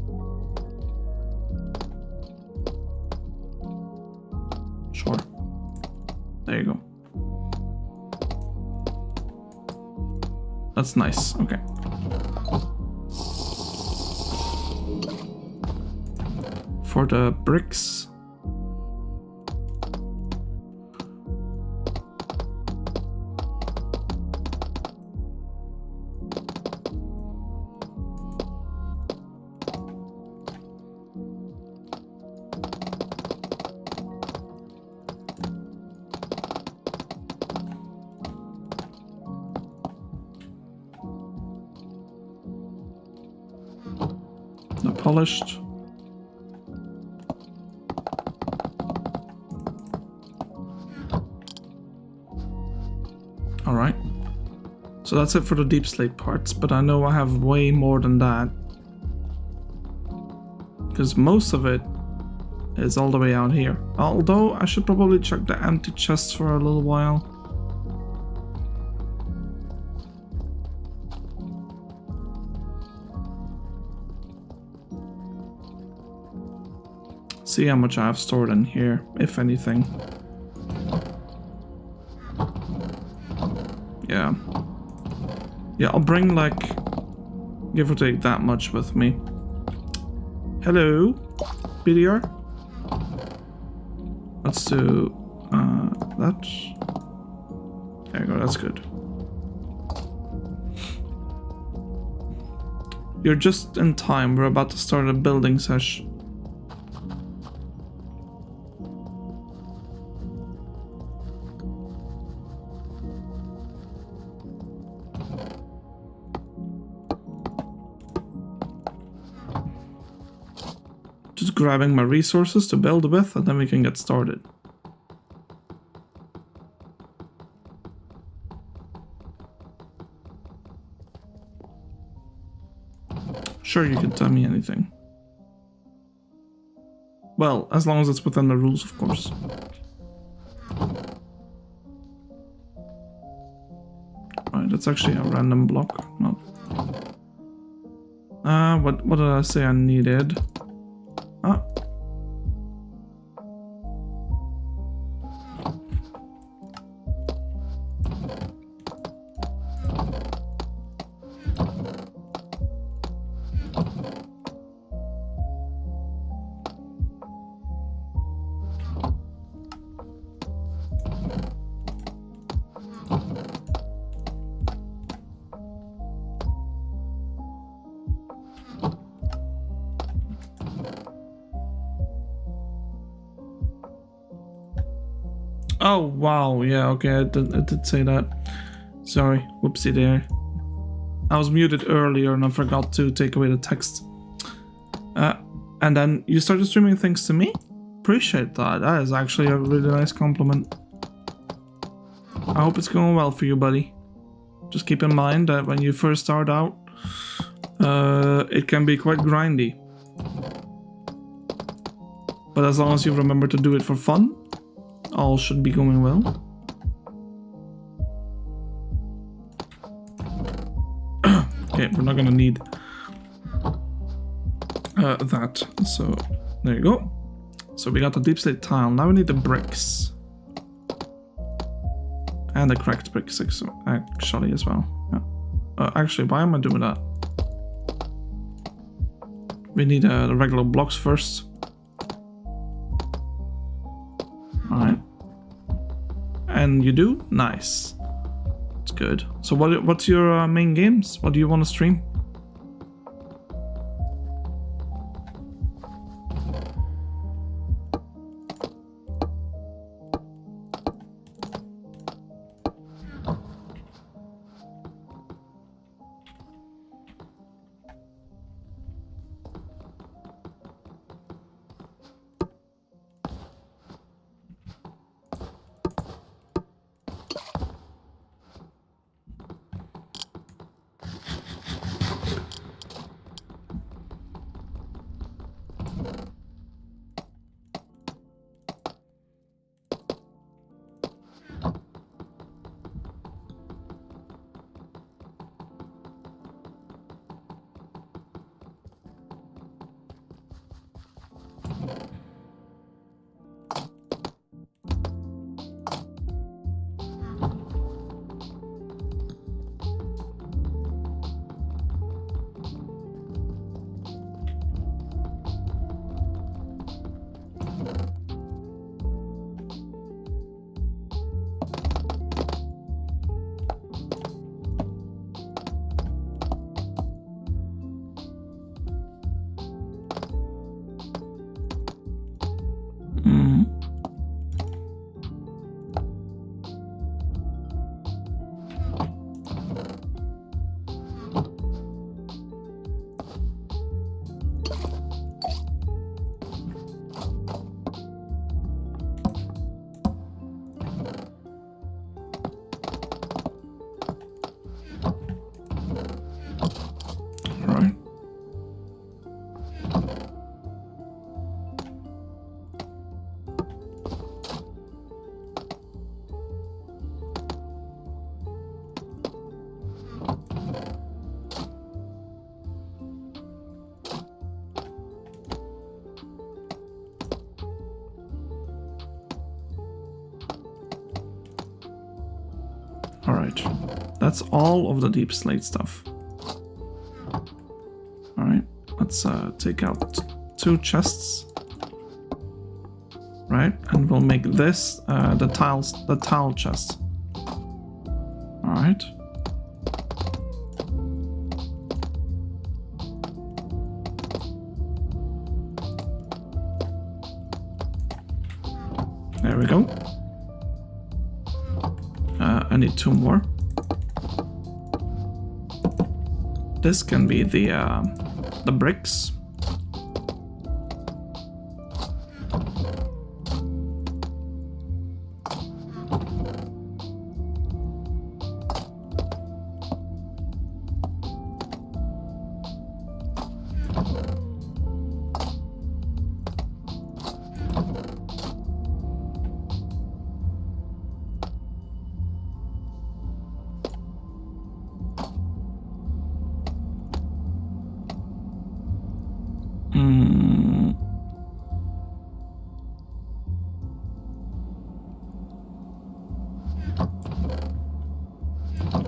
Sure. There you go. That's nice. Okay. For the bricks. Polished. All right. So that's it for the deep slate parts, but I know I have way more than that. Because most of it is all the way out here. Although I should probably check the empty chests for a little while. See how much I have stored in here, if anything. Yeah. Yeah, I'll bring like, give or take that much with me. Hello, BDR. Let's do that. There you go, that's good. You're just in time, we're about to start a building session. Just grabbing my resources to build with, and then we can get started. Sure, you can tell me anything. Well, as long as it's within the rules, of course. Right, that's actually a random block. No. What did I say I needed? Ah. Oh, wow, yeah, okay, I did say that. Sorry, whoopsie there. I was muted earlier and I forgot to take away the text. And then you started streaming things to me? Appreciate that, that is actually a really nice compliment. I hope it's going well for you, buddy. Just keep in mind that when you first start out, it can be quite grindy. But as long as you remember to do it for fun, all should be going well. Okay, we're not gonna need that. So there you go. So we got the deep slate tile. Now we need the bricks. And the cracked bricks actually as well. Yeah. Actually, why am I doing that? We need the regular blocks first. Alright. And you do? Nice. It's good. So what's your main games? What do you want to stream? Alright, that's all of the deep slate stuff. Alright, let's take out 2 chests. Right, and we'll make this the tile chest. Alright. There we go. I need 2 more. This can be the bricks.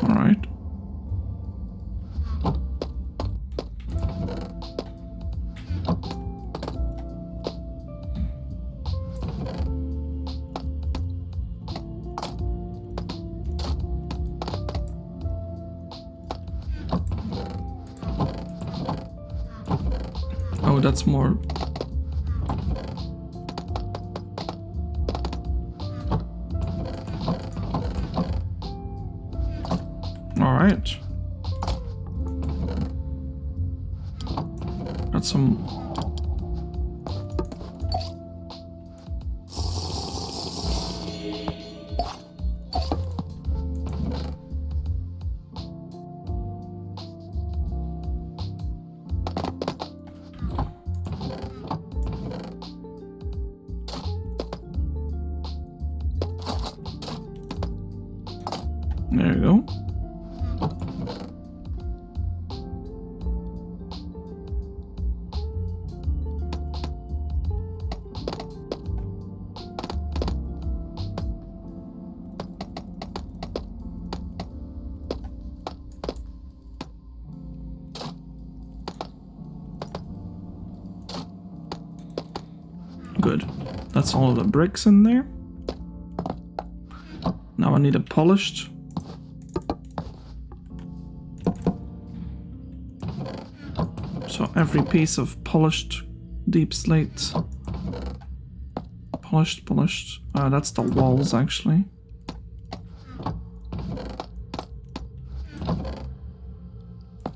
Alright. Oh, that's more. All right. Got some. There you go. Good. That's all of the bricks in there. Now I need it polished. So every piece of polished deep slate. Polished. That's the walls actually.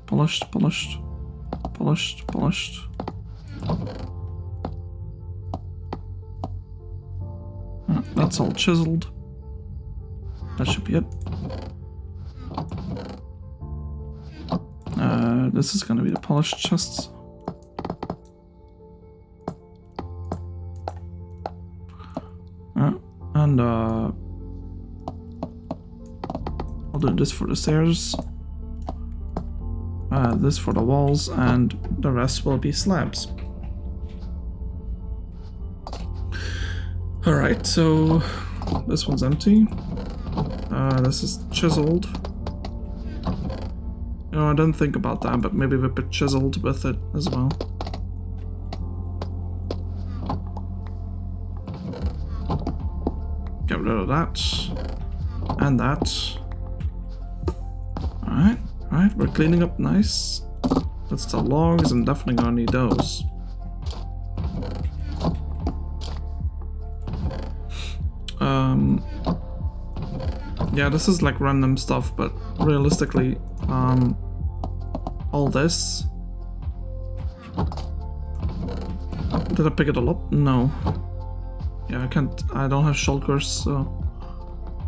Polished. That's all chiseled. That should be it. This is gonna be the polished chests. And I'll do this for the stairs. This for the walls, and the rest will be slabs. Alright, so this one's empty. This is chiseled. No, I didn't think about that, but maybe we put chiseled with it as well. Get rid of that. And that. Alright, we're cleaning up nice. That's the logs, I'm definitely gonna need those. Yeah, this is like random stuff, but realistically, all this. Did I pick it all up? No. Yeah, I don't have shulkers, so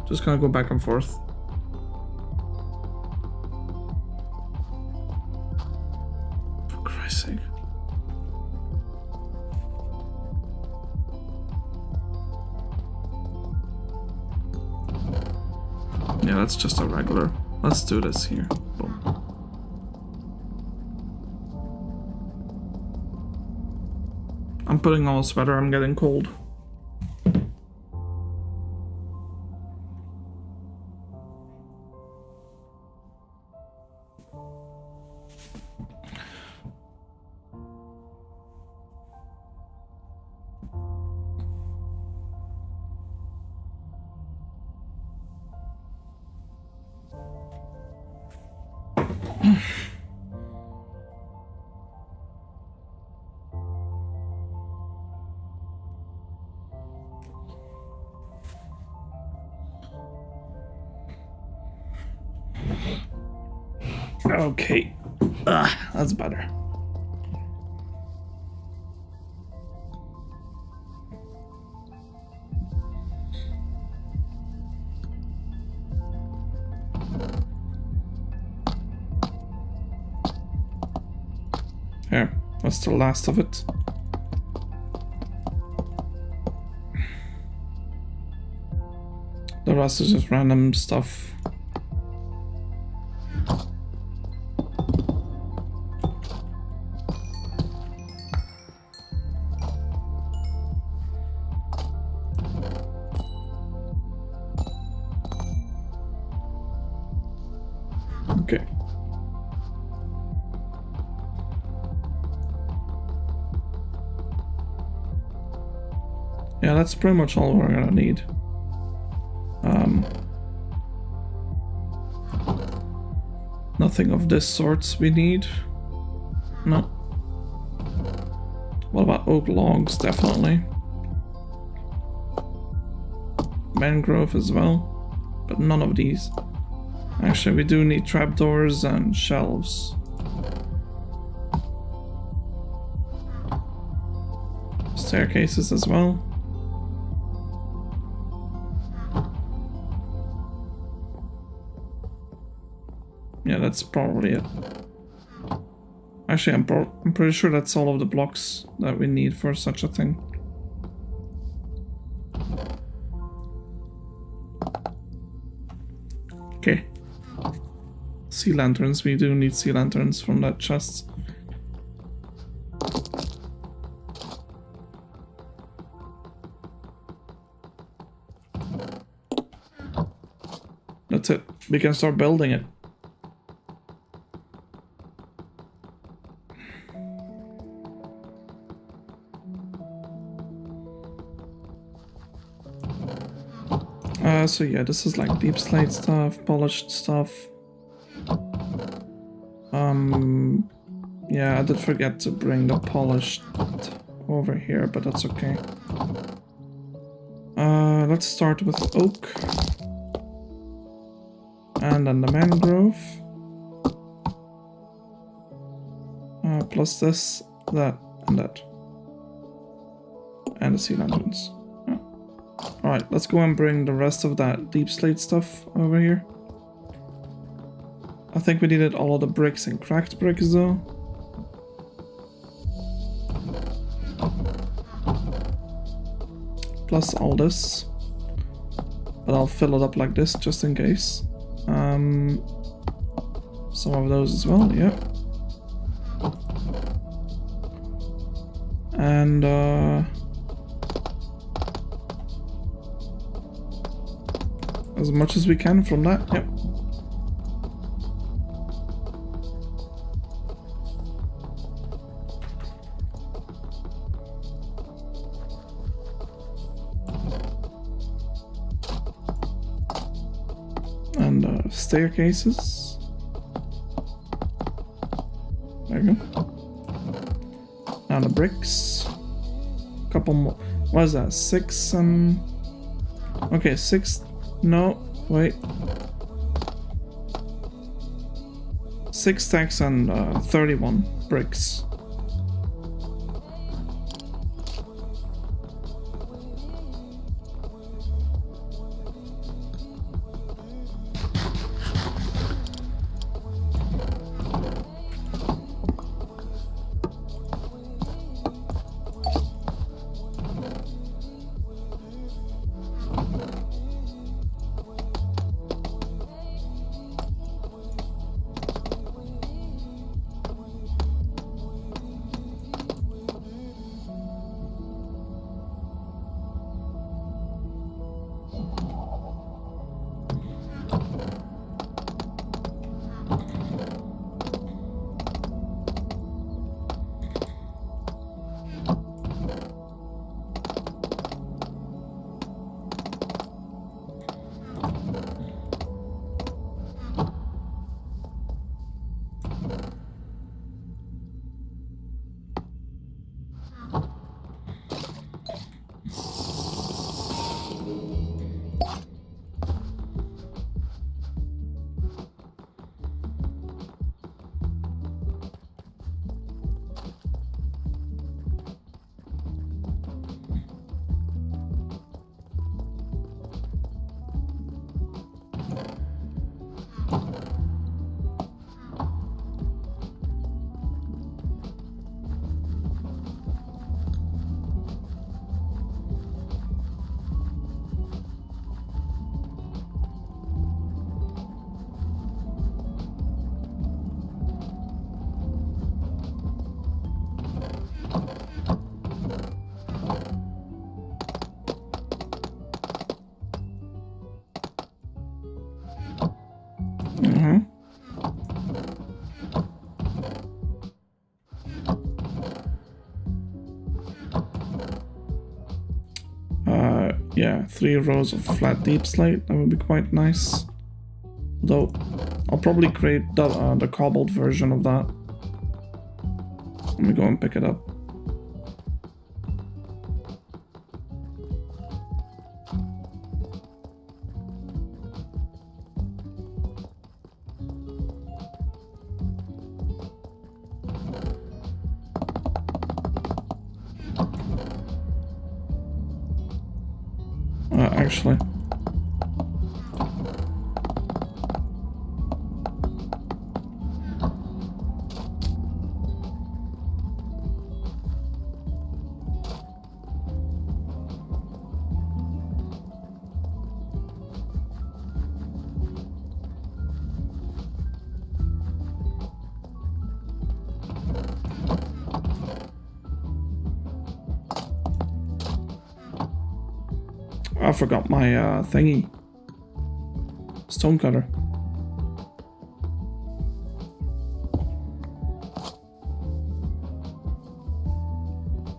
just gonna go back and forth. For Christ's sake. Yeah, that's just a regular. Let's do this here. Boom. I'm putting on a sweater, I'm getting cold. Okay. That's better. Here, that's the last of it. The rest is just random stuff. Okay. Yeah, that's pretty much all we're gonna need. Nothing of this sort we need. No. What about oak logs? Definitely. Mangrove as well, but none of these. Actually, we do need trapdoors and shelves. Staircases as well. Yeah, that's probably it. Actually, I'm pretty sure that's all of the blocks that we need for such a thing. Okay. sea lanterns. We do need sea lanterns from that chest. That's it. We can start building it. So yeah, this is like deep slate stuff, polished stuff. Yeah, I did forget to bring the polished over here, but that's okay. Let's start with oak. And then the mangrove. Plus this, that, and that. And the sea lanterns. Yeah. Alright, let's go and bring the rest of that deep slate stuff over here. I think we needed all of the bricks and cracked bricks though. Plus all this. But I'll fill it up like this just in case. Some of those as well, yeah. And as much as we can from that, yep. And staircases. There you go. Now the bricks. Couple more. What is that? 6 and... Okay, 6... No, wait. 6 stacks and 31 bricks. Yeah, 3 rows of flat deep slate, that would be quite nice. Though, I'll probably create the cobbled version of that. Let me go and pick it up. Actually. I forgot my thingy. Stonecutter.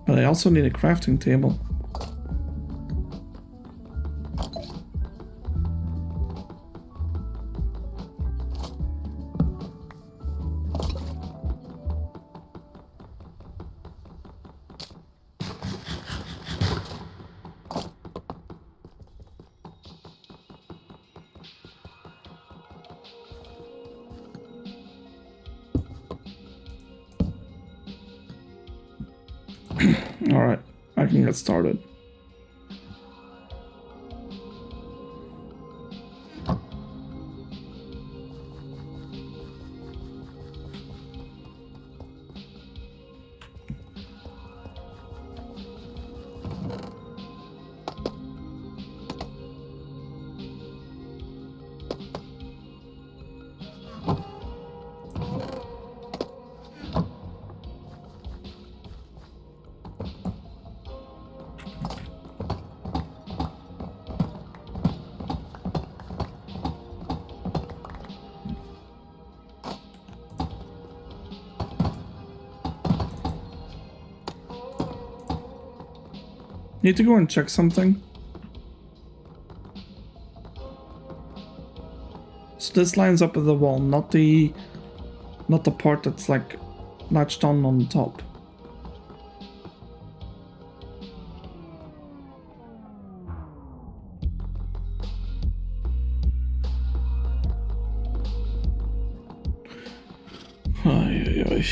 But I also need a crafting table. Alright, I can get started. Need to go and check something. So this lines up with the wall, not the part that's like latched on the top. Ay, ay, ay.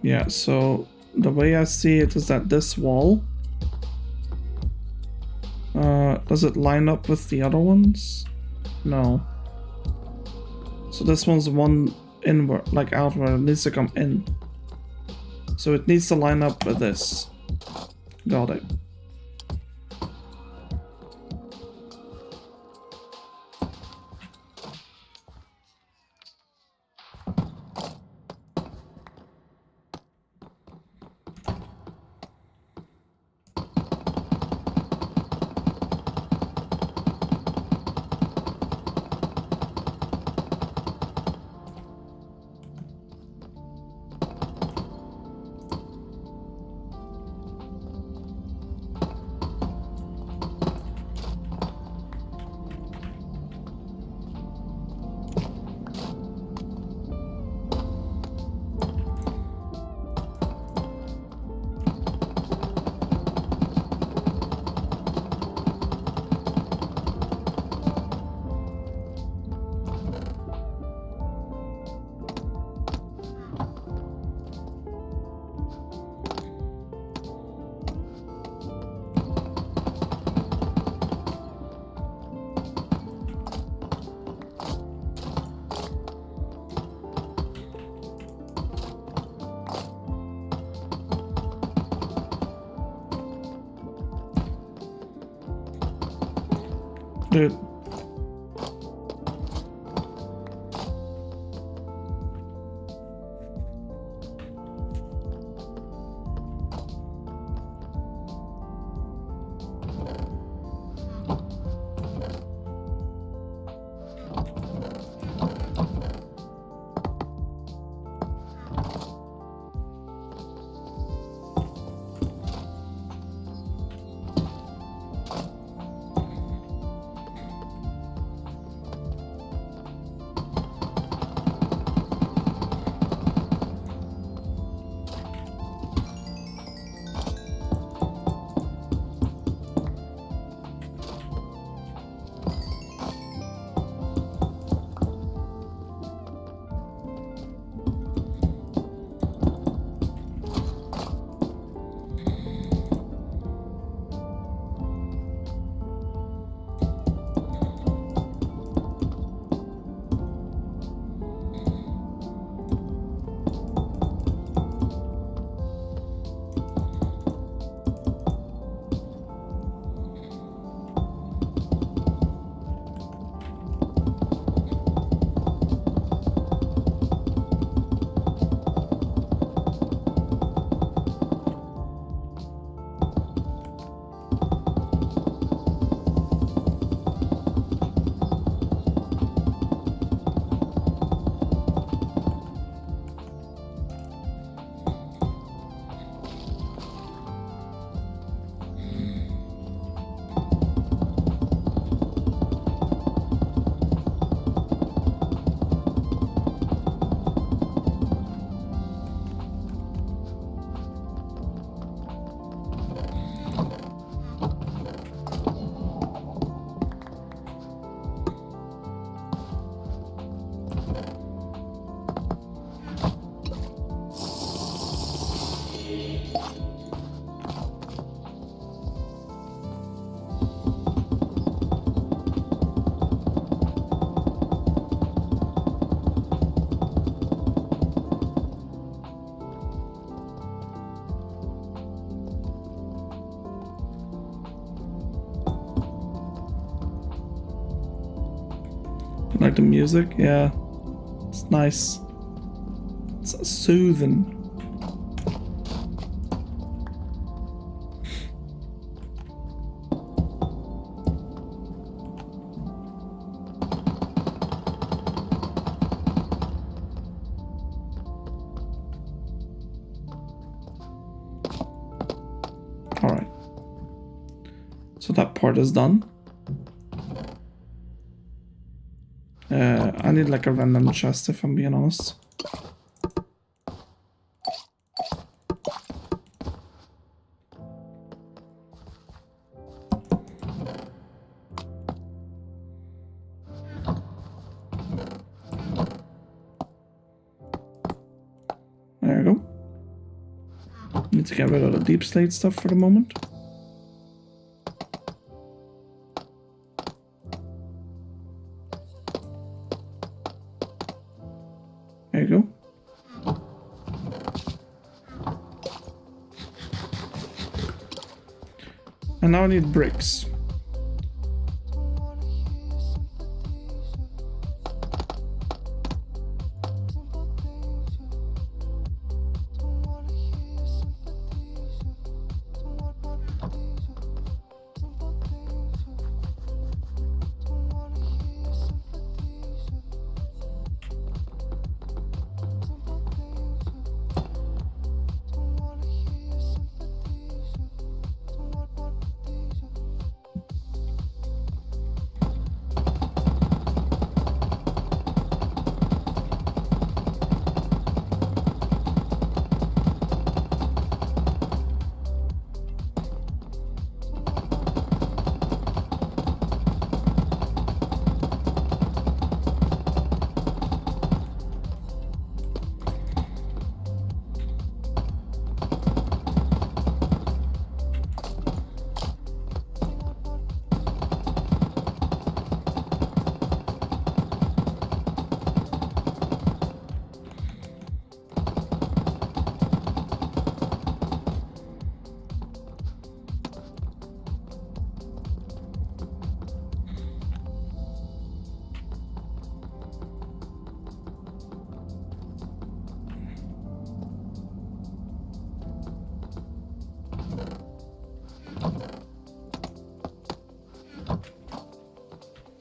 Yeah, so the way I see it is that this wall, does it line up with the other ones? No. So this one's one inward, like outward, it needs to come in. So it needs to line up with this. Got it. Dude. Like the music, yeah, it's nice. It's soothing. All right, so that part is done. I need like a random chest if I'm being honest. There you go. Need to get rid of the deep slate stuff for the moment. There you go. And now I need bricks.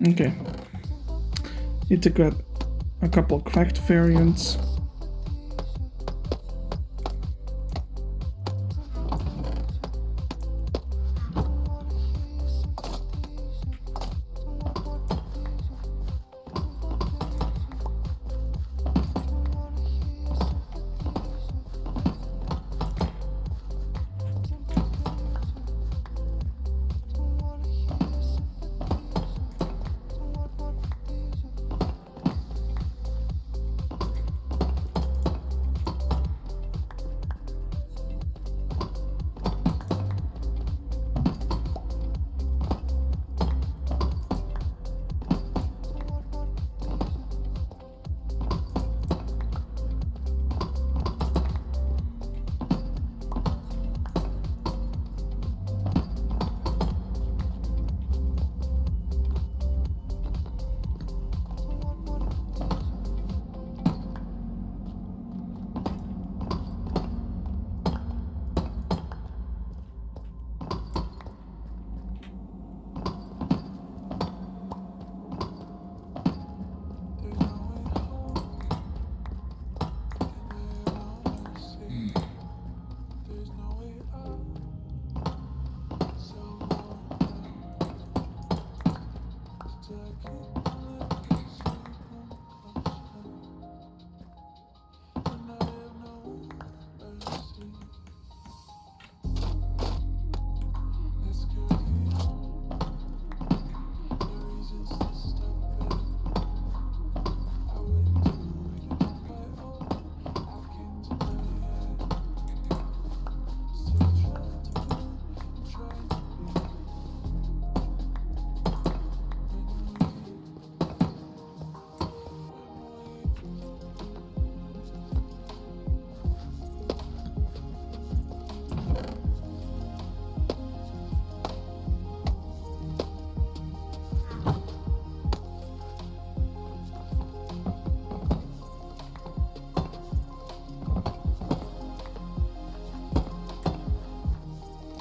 Okay. Need to get a couple cracked variants.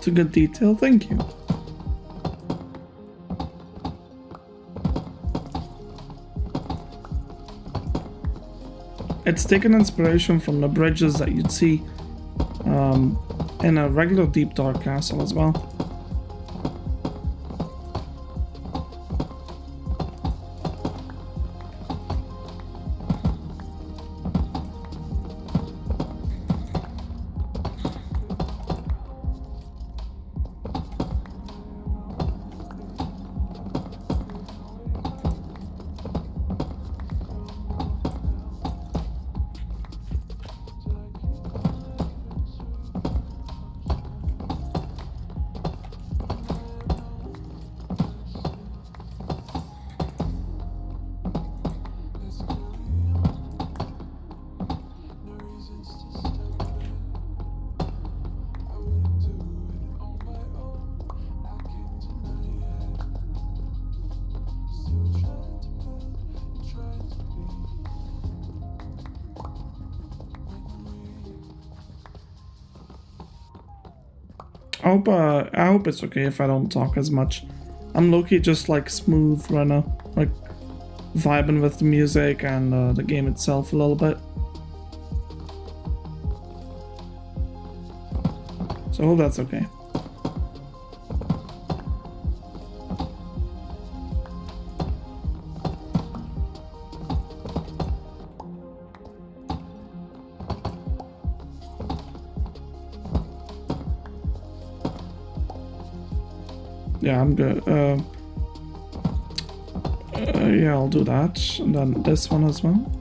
to good detail. Thank you. It's taken inspiration from the bridges that you'd see in a regular Deep Dark Castle as well. I hope it's okay if I don't talk as much. I'm low-key just like smooth right now, like vibing with the music and the game itself a little bit. So I hope that's okay. Yeah, I'm good. Yeah, I'll do that. And then this one as well.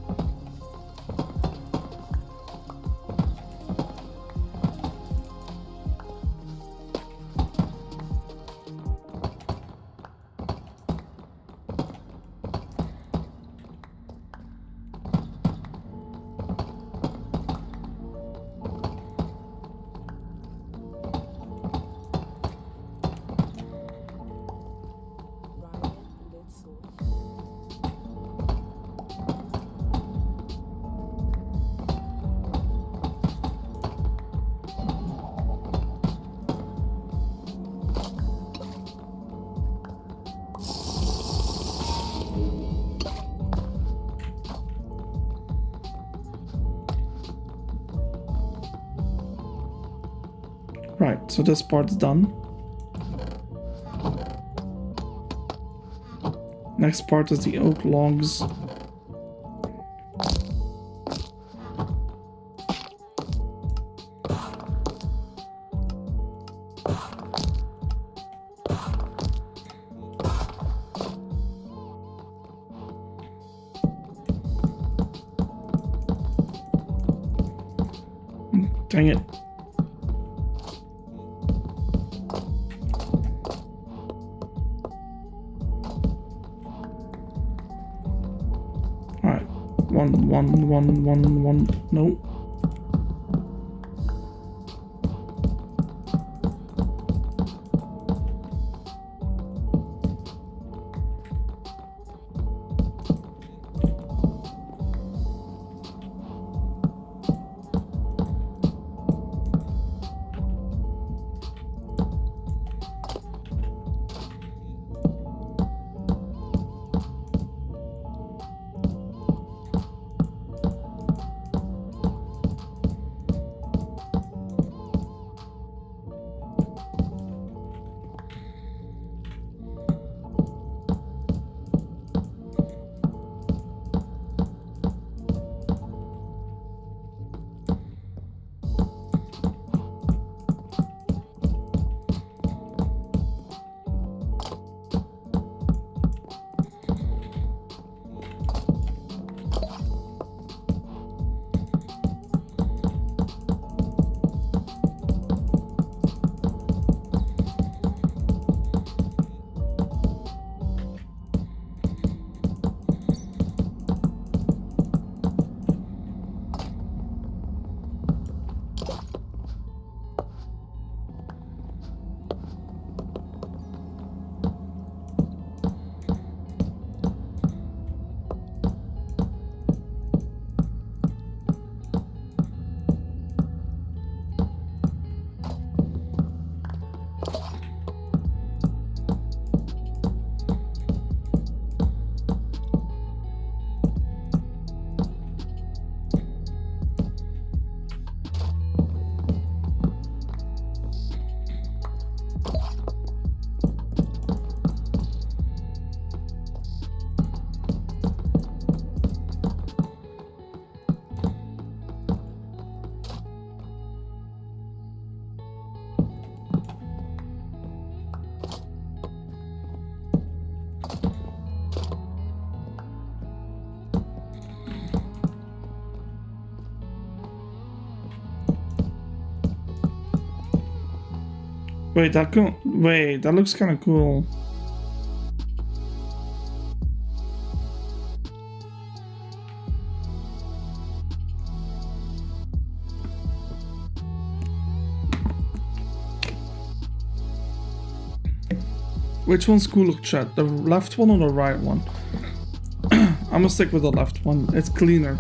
Right, so this part's done. Next part is the oak logs. Dang it. One. No. Wait, that looks kind of cool. Which one's cooler, chat? The left one or the right one? I'm gonna stick with the left one. It's cleaner.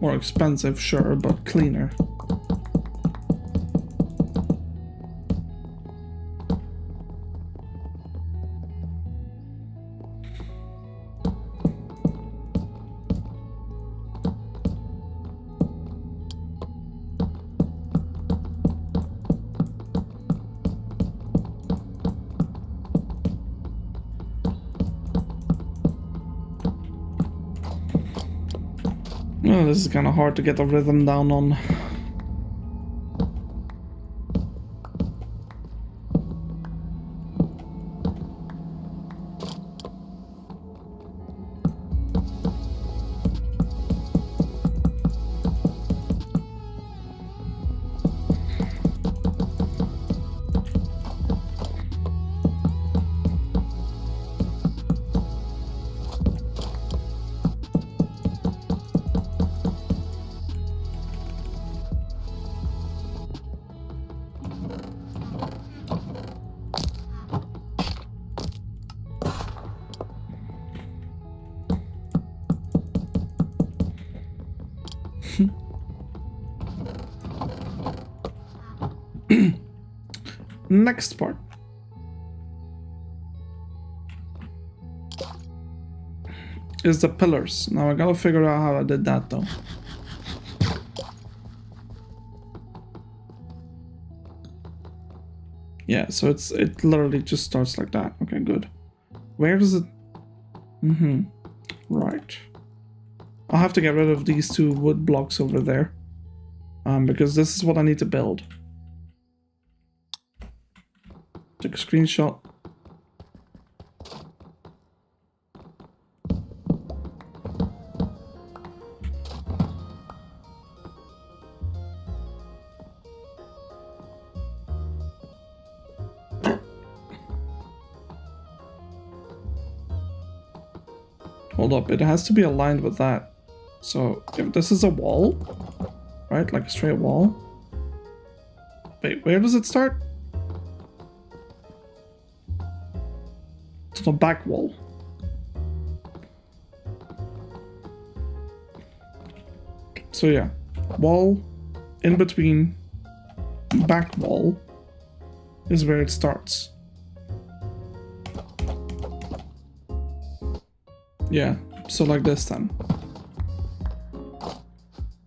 More expensive, sure, but cleaner. Oh, this is kind of hard to get the rhythm down on. Next part. Is the pillars. Now I gotta figure out how I did that though. Yeah, so it literally just starts like that. Okay, good. Where does it... Right. I'll have to get rid of these two wood blocks over there. Because this is what I need to build. Take a screenshot. Hold up, it has to be aligned with that. So if this is a wall, right, like a straight wall. Wait, where does it start? To the back wall. So yeah, wall in between back wall is where it starts. Yeah, so like this then.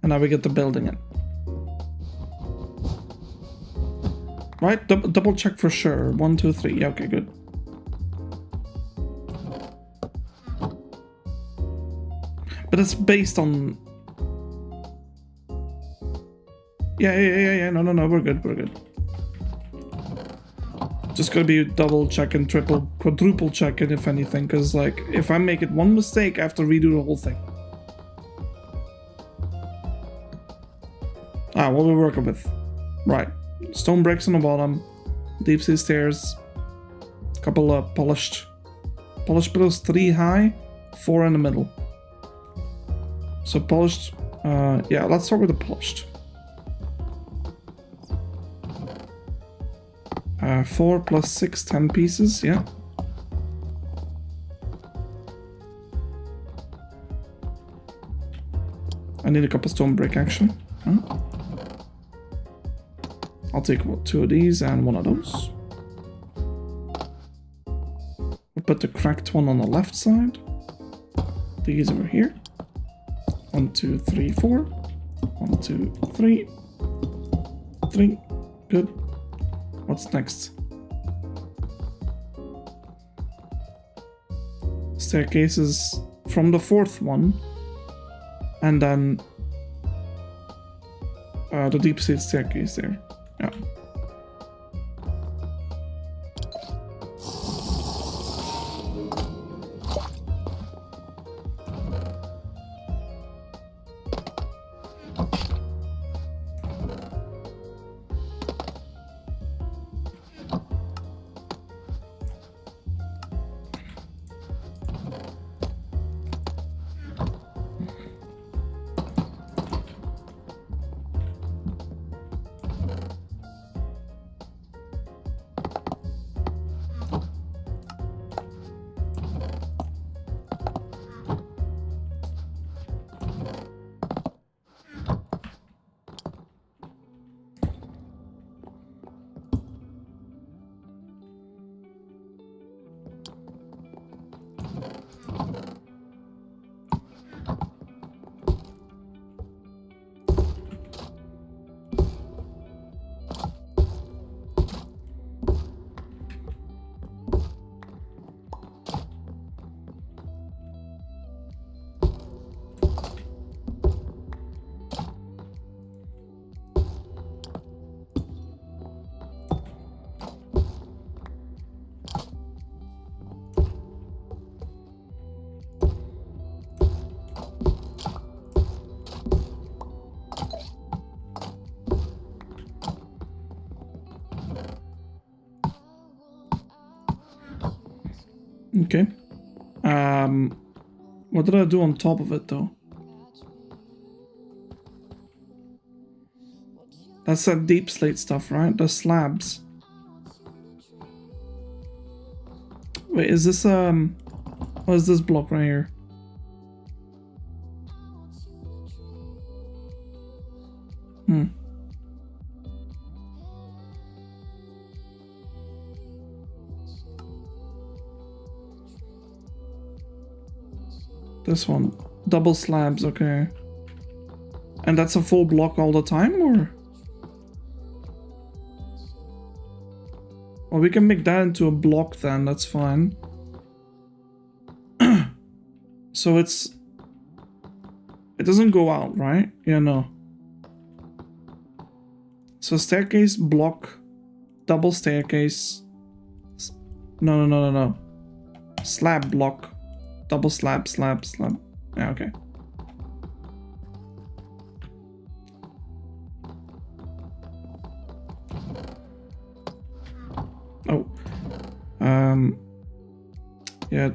And now we get to building it. Right, double check for sure. 1, 2, 3. Yeah, okay, good. But it's based on... Yeah, no, we're good. Just gotta be double checking, triple, quadruple checking if anything, because like, if I make it one mistake, I have to redo the whole thing. Ah, what we're working with. Right. Stone bricks on the bottom, deep sea stairs, a couple of polished pillars, 3 high, 4 in the middle. So polished, yeah, let's start with the polished. 4 plus 6, 10 pieces, yeah. I need a couple stone brick actually. Huh? I'll take 2 of these and 1 of those. We'll put the cracked one on the left side. These over here. 1, 2, 3, 4. 1, 2, 3. 3. Good. What's next? Staircases from the 4th one. And then the deep sea staircase there. Yeah. Okay. What did I do on top of it though? That's that deep slate stuff, right? The slabs. Wait, is this what is this block right here? This one. Double slabs, okay. And that's a full block all the time, or? Well, we can make that into a block then, that's fine. So it doesn't go out, right? Yeah, no. So staircase, block, double staircase. No. Slab, block. Double slab, slab, slab. Yeah, okay. Oh. Yeah,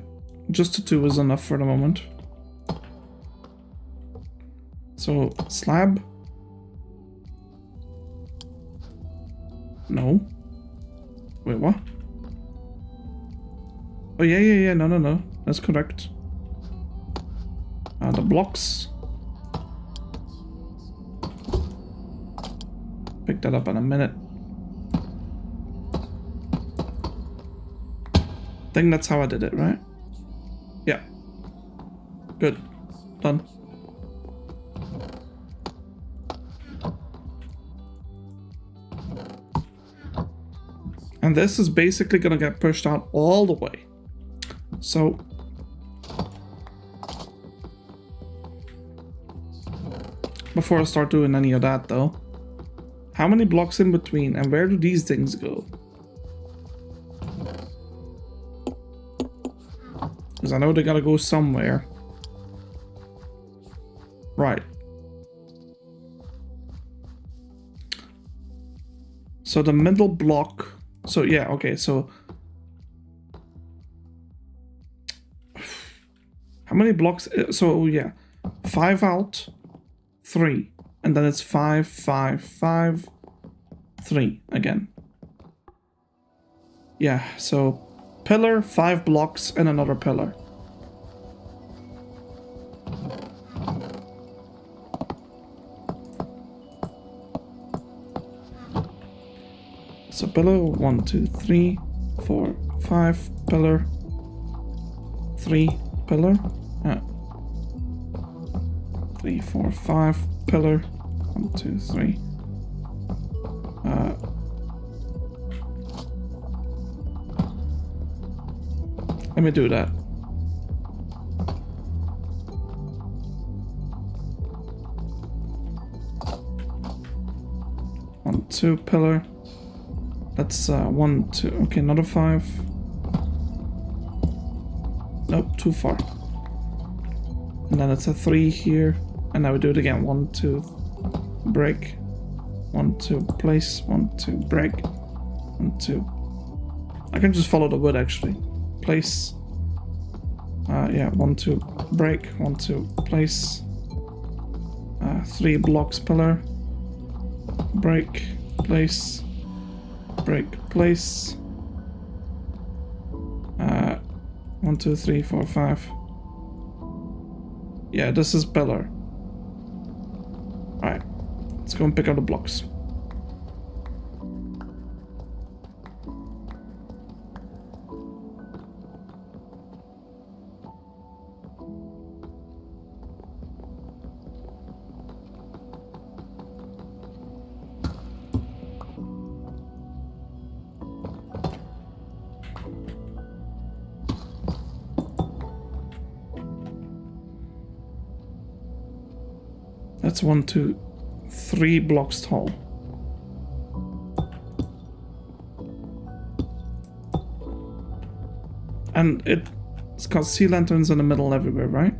just the 2 is enough for the moment. So, slab. No. Wait, what? Oh, yeah. No. That's correct. The blocks. Pick that up in a minute. I think that's how I did it, right? Yeah. Good. Done. And this is basically gonna get pushed out all the way. So before I start doing any of that though, how many blocks in between and where do these things go? Because I know they gotta go somewhere. Right. So the middle block. So yeah, okay, so how many blocks? So yeah, 5 out, 3, and then it's 5, 5, 5, 3 again. Yeah, so pillar, 5 blocks, and another pillar. So pillar, 1, 2, 3, 4, 5, pillar, 3, pillar, 3, 4, 5, pillar, 1, 2, 3. Let me do that. One, 2, pillar. That's 1, 2. Okay, another 5. Nope, too far. And then it's a 3 here. And now we do it again. 1, 2, break. 1, 2, place. 1, 2, break. 1, 2. I can just follow the wood actually. Place. Yeah, 1, 2, break. 1, 2, place. 3 blocks pillar. Break. Place. Break, place. 1, 2, 3, 4, 5. Yeah, this is pillar. Alright, let's go and pick up the blocks. That's 1, 2, 3 blocks tall. And it's got sea lanterns in the middle everywhere, right?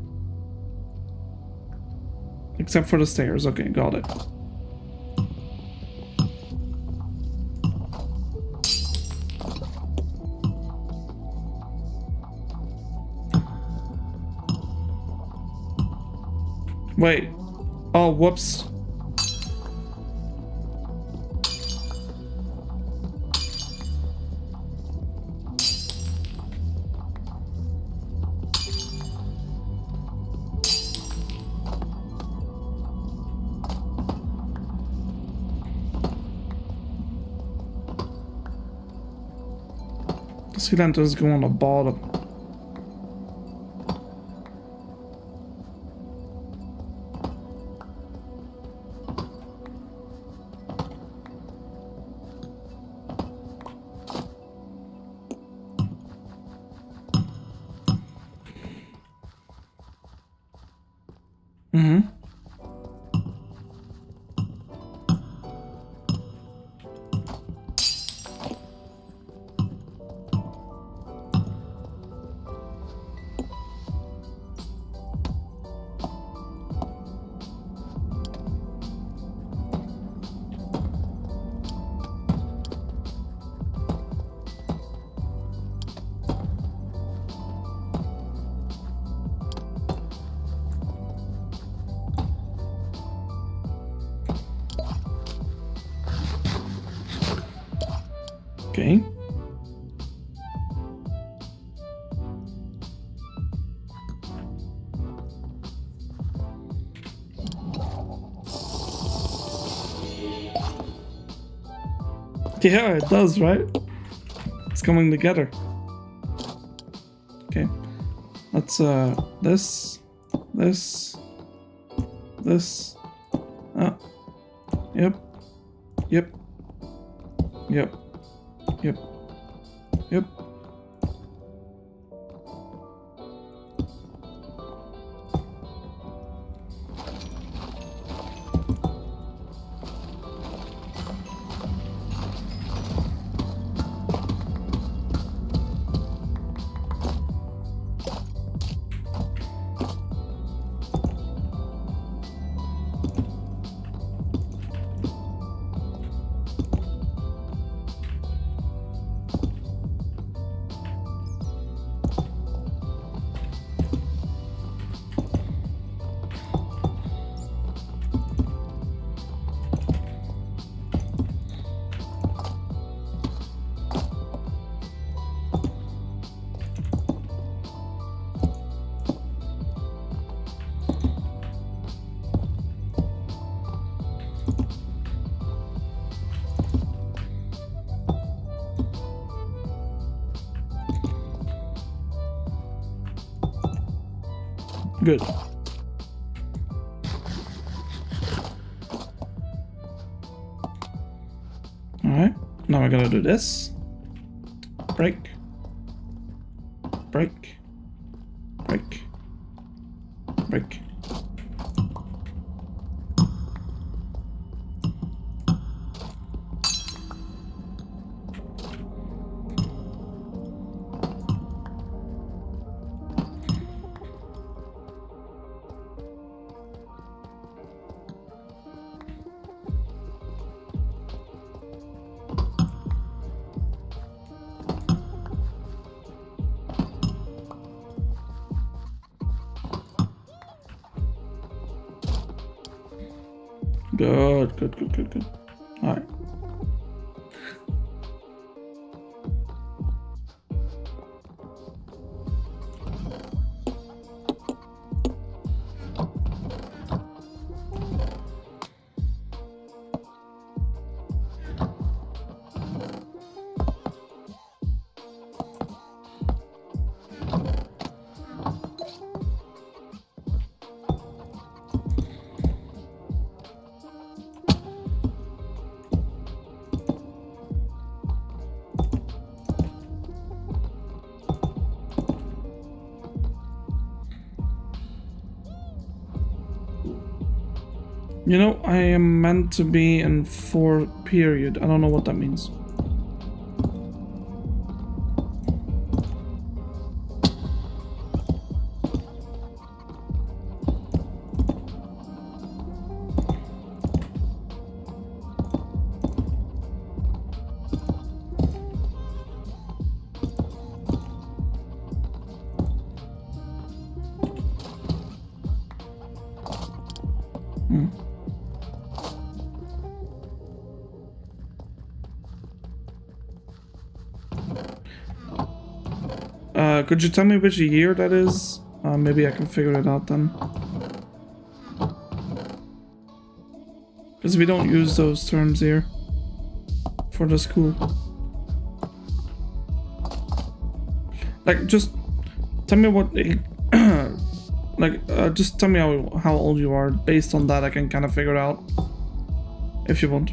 Except for the stairs. Okay, got it. Wait. Oh, whoops. The sea lanterns go on the bottom. Mm-hmm. Okay. Yeah, it does, right? It's coming together. Okay. Let's this. Yep. Yep. Yep. Yep. Yep. Good. Alright, now I gotta do this. Break. Break. Break. Break. Good. All right. You know, I am meant to be in 4 period. I don't know what that means. Could you tell me which year that is? Maybe I can figure it out then. Because we don't use those terms here for the school. Like, just tell me what, just tell me how old you are. Based on that, I can kind of figure it out, if you want.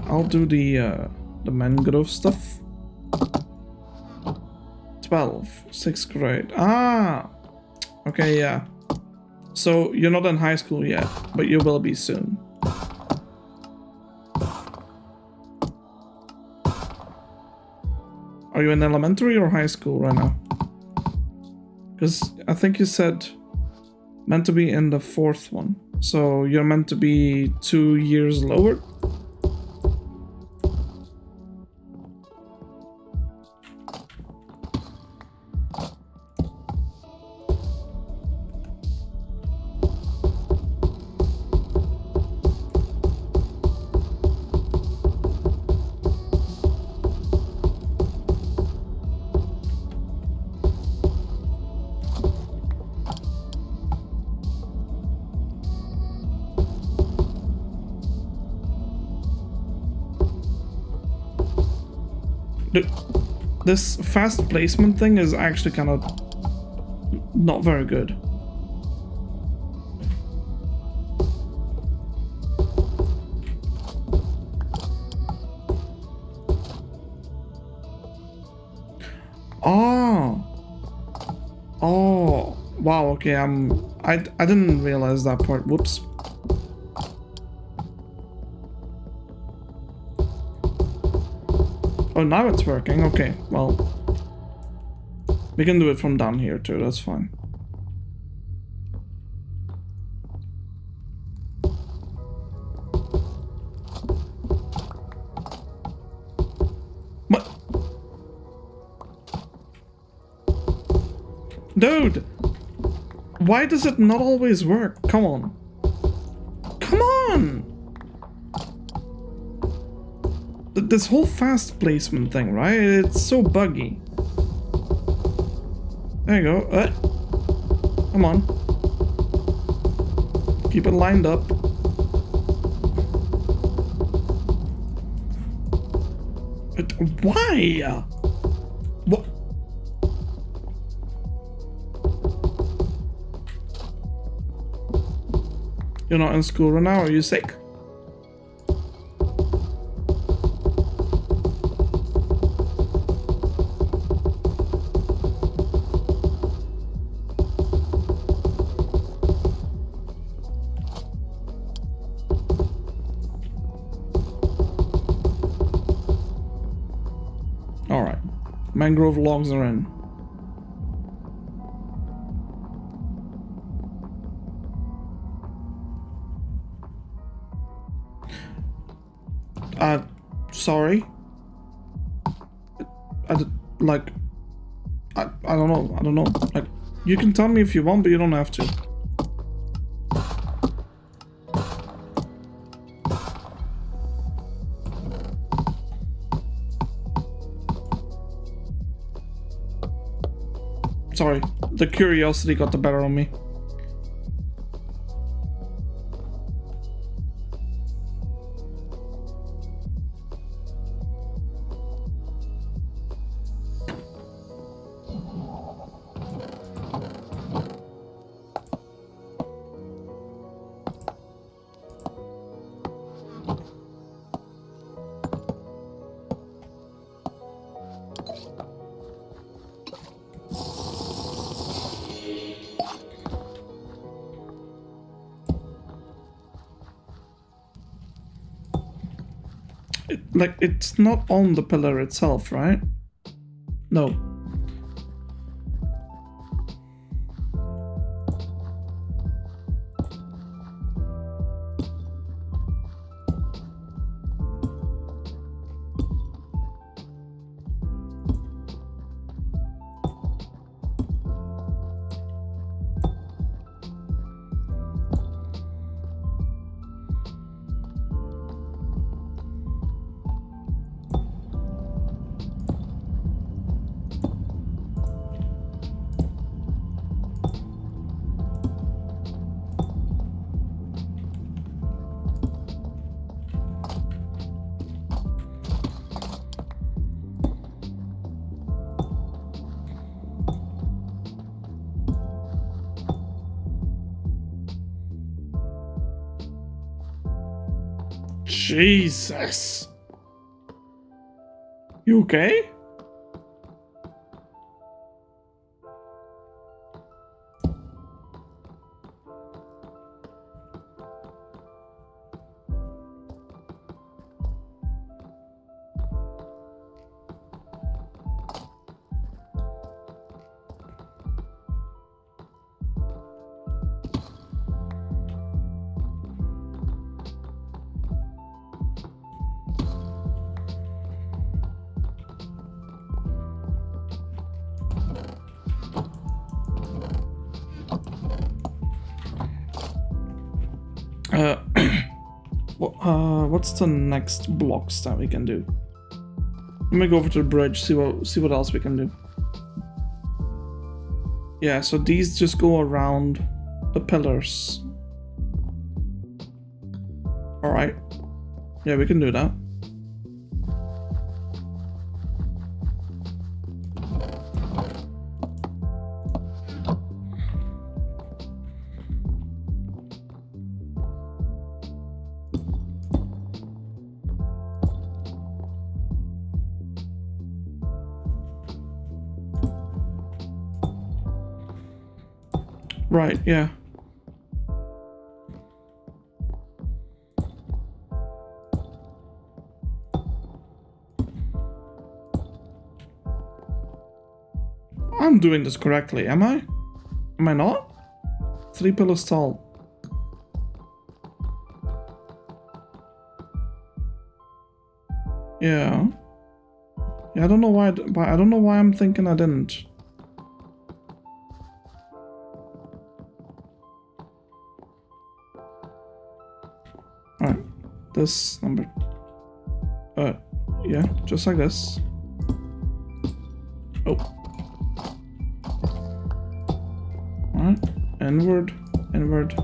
I'll do the mangrove stuff. 12, 6th grade. Ah, okay, yeah. So you're not in high school yet, but you will be soon. Are you in elementary or high school right now? Because I think you said meant to be in the 4th one. So you're meant to be 2 years lower? This fast placement thing is actually kind of not very good. Oh. Oh. Wow, okay, I didn't realize that part. Whoops. Oh, now it's working. Okay, well, we can do it from down here too. That's fine. What? Dude, why does it not always work? Come on. Come on! This whole fast placement thing, right? It's so buggy. There you go. Come on. Keep it lined up. Why? What? You're not in school right now? Are you sick? Mangrove logs are in. Sorry. I don't know. Like, you can tell me if you want, but you don't have to. Sorry, the curiosity got the better of me. Like, it's not on the pillar itself, right? No. Jesus. You okay? What's the next blocks that we can do? Let me go over to the bridge, see what else we can do. Yeah, so these just go around the pillars. Alright. Yeah, we can do that. Right, yeah. I'm doing this correctly, am I? Am I not? 3 pillars tall. Yeah. Yeah, I don't know why I'm thinking I didn't. Alright. This number. Yeah, just like this. Oh. Alright. Inward, inward.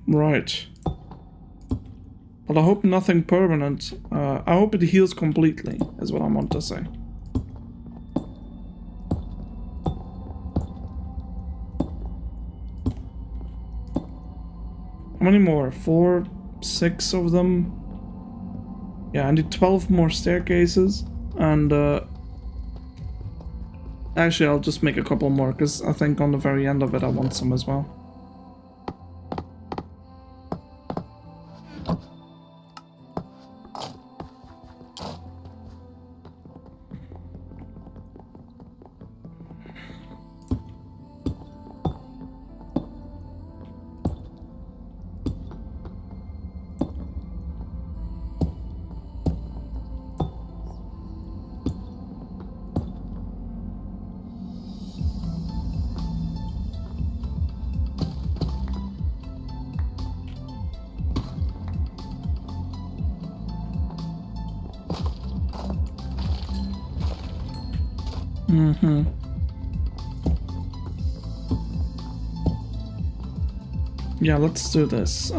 Right. But I hope nothing permanent. I hope it heals completely, is what I want to say. How many more? 4, 6 of them? Yeah, I need 12 more staircases. And, actually, I'll just make a couple more, because I think on the very end of it I want some as well. Yeah, let's do this.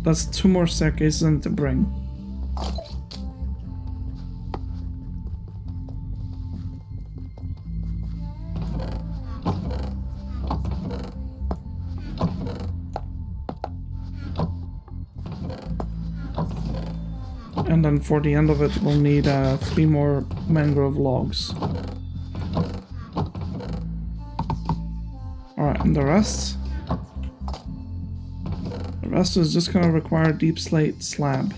That's 2 more staircases I need to bring. And then for the end of it, we'll need 3 more mangrove logs. Alright, and the rest? The rest is just gonna require deep slate slab.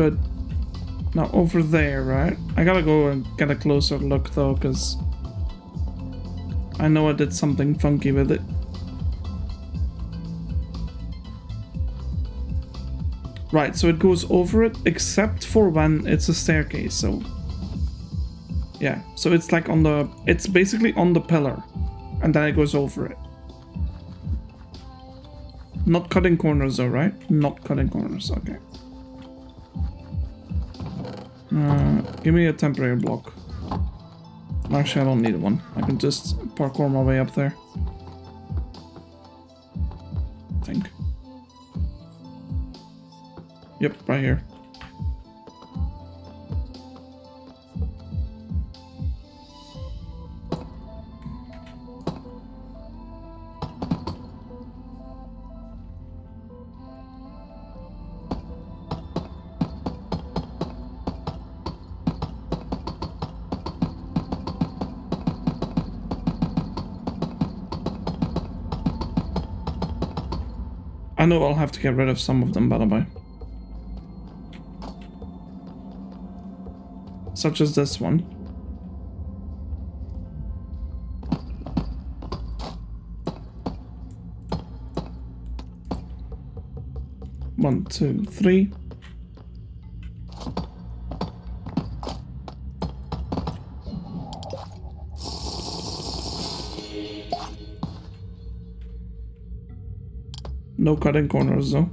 good. Now over there, right? I gotta go and get a closer look though, because I know I did something funky with it. Right, so it goes over it, except for when it's a staircase, so... Yeah, so it's like on the... It's basically on the pillar, and then it goes over it. Not cutting corners though, right? Not cutting corners, okay. Give me a temporary block. Actually, I don't need one. I can just parkour my way up there. I think. Yep, right here. I know I'll have to get rid of some of them, by the way. Such as this one. One, two, three. No cutting corners though.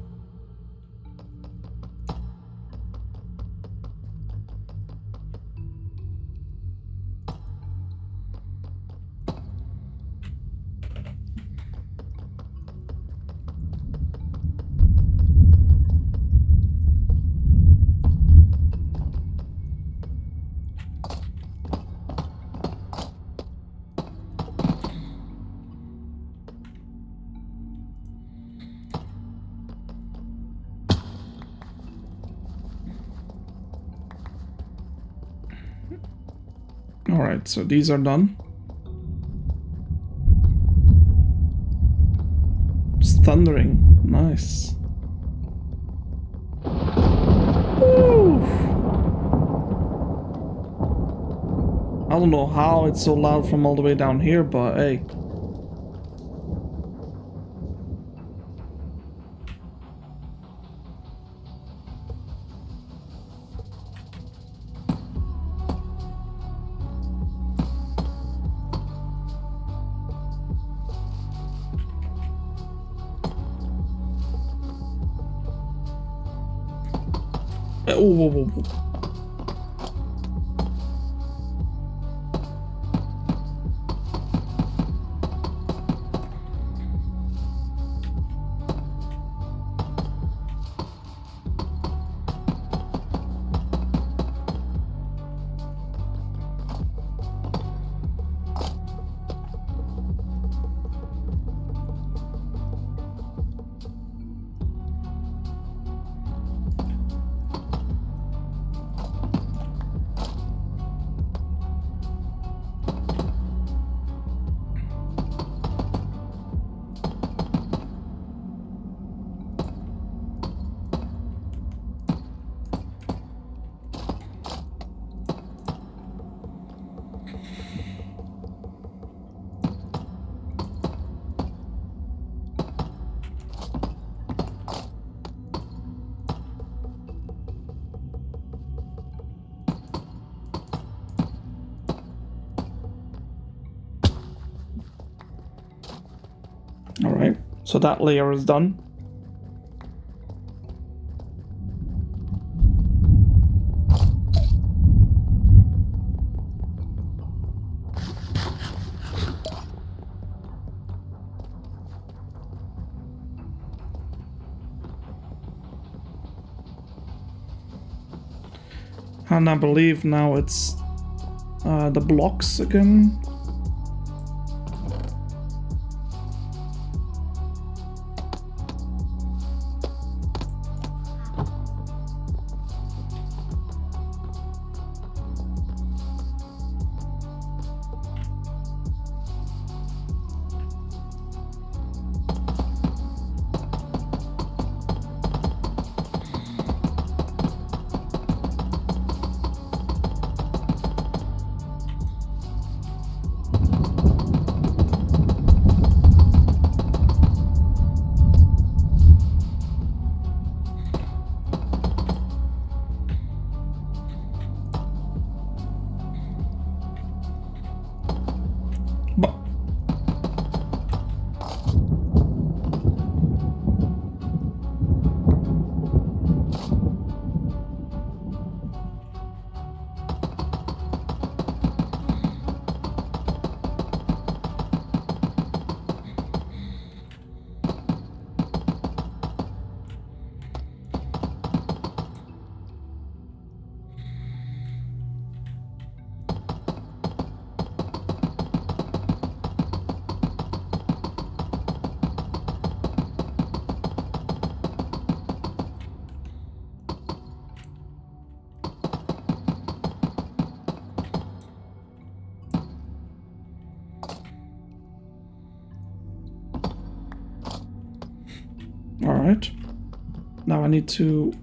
Alright, so these are done. It's thundering. Nice. Woo! I don't know how it's so loud from all the way down here, but hey. Oh, whoa, whoa, whoa. Alright, so that layer is done. And I believe now it's the blocks again. Alright. Now I need to...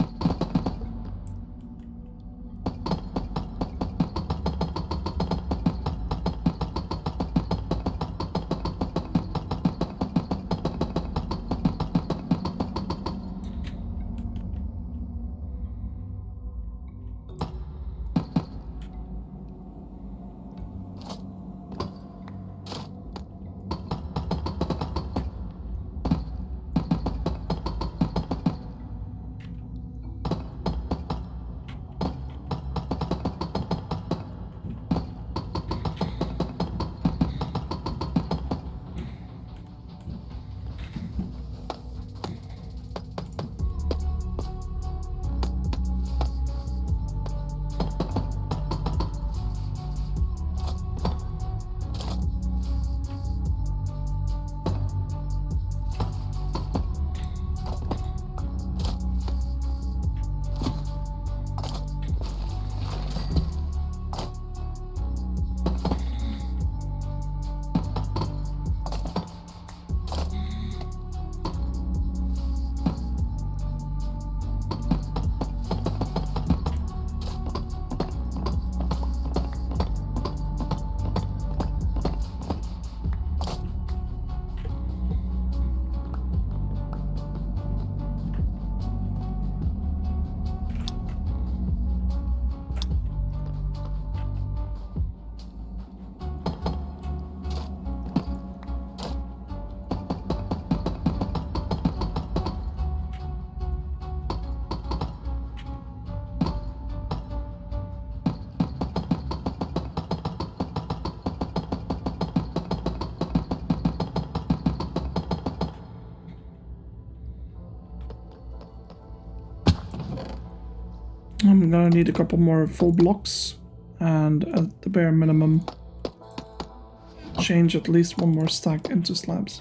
I'm gonna need a couple more full blocks, and at the bare minimum, change at least one more stack into slabs.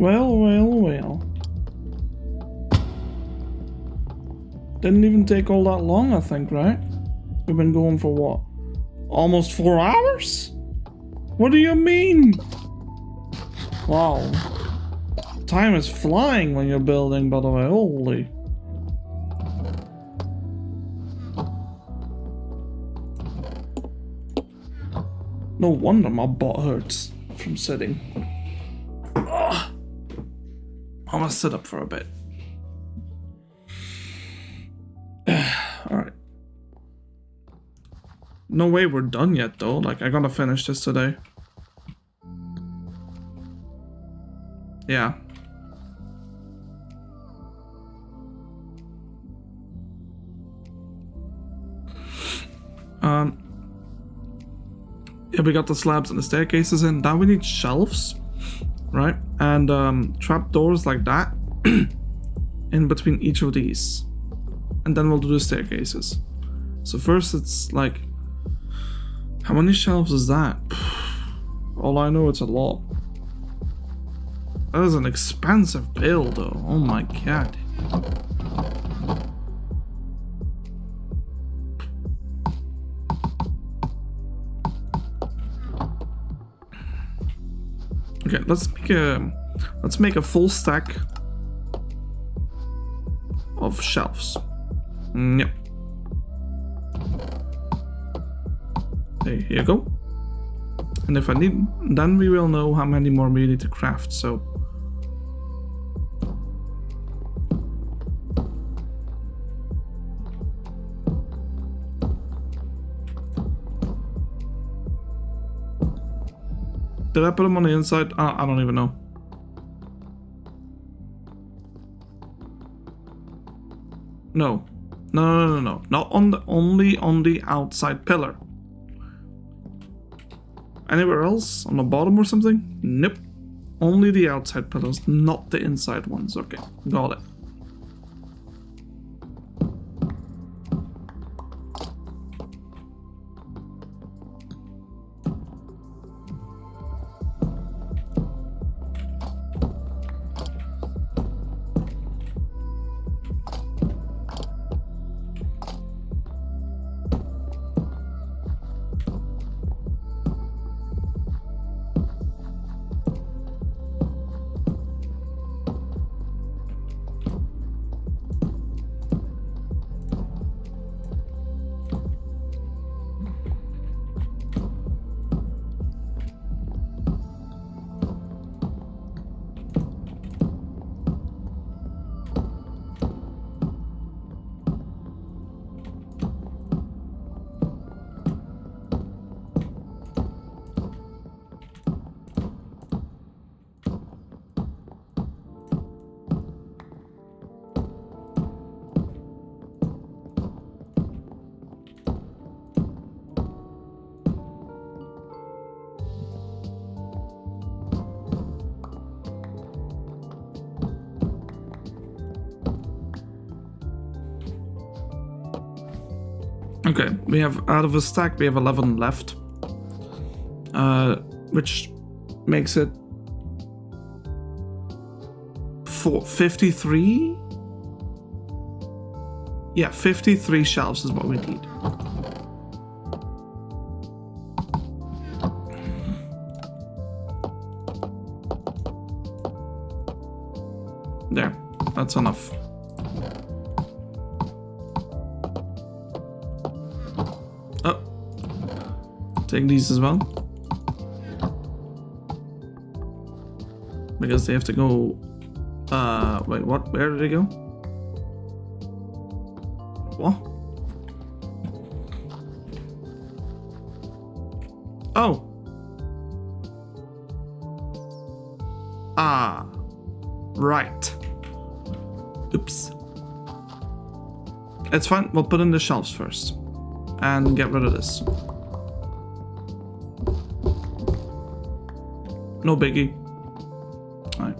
Well. Didn't even take all that long, I think, right? We've been going for what? Almost 4 hours? What do you mean? Wow. Time is flying when you're building, by the way. Holy. No wonder my butt hurts from sitting. Ugh. I'm gonna sit up for a bit. Alright. No way we're done yet though. Like, I gotta finish this today. Yeah. Yeah, we got the slabs and the staircases in. Now we need shelves, right? And trap doors like that in between each of these. And then we'll do the staircases. So first it's like, how many shelves is that? All I know, it's a lot. That is an expensive build though. Oh my god. Okay, let's make a full stack of shelves. Yep. There you go. And if I need, then we will know how many more we need to craft. So did I put them on the inside? I don't even know. No. Not on the, only on the outside pillar. Anywhere else? On the bottom or something? Nope. Only the outside pillars, not the inside ones. Okay, got it. Okay, we have, out of a stack, we have 11 left. Which makes it 53? Yeah, 53 shelves is what we need. There, that's enough. Take these as well. Because they have to go... wait, what? Where did they go? What? Oh! Ah. Right. Oops. It's fine, we'll put in the shelves first. And get rid of this. No biggie. Alright.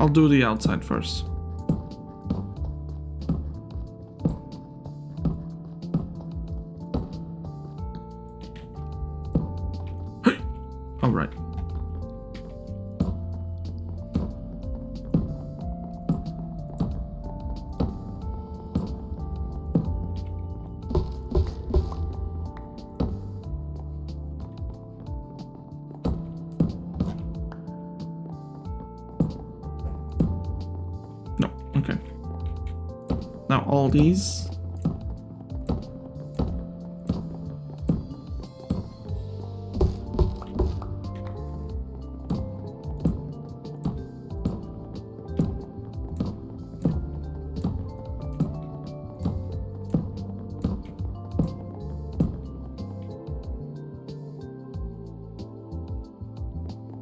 I'll do the outside first. Okay. Now all these.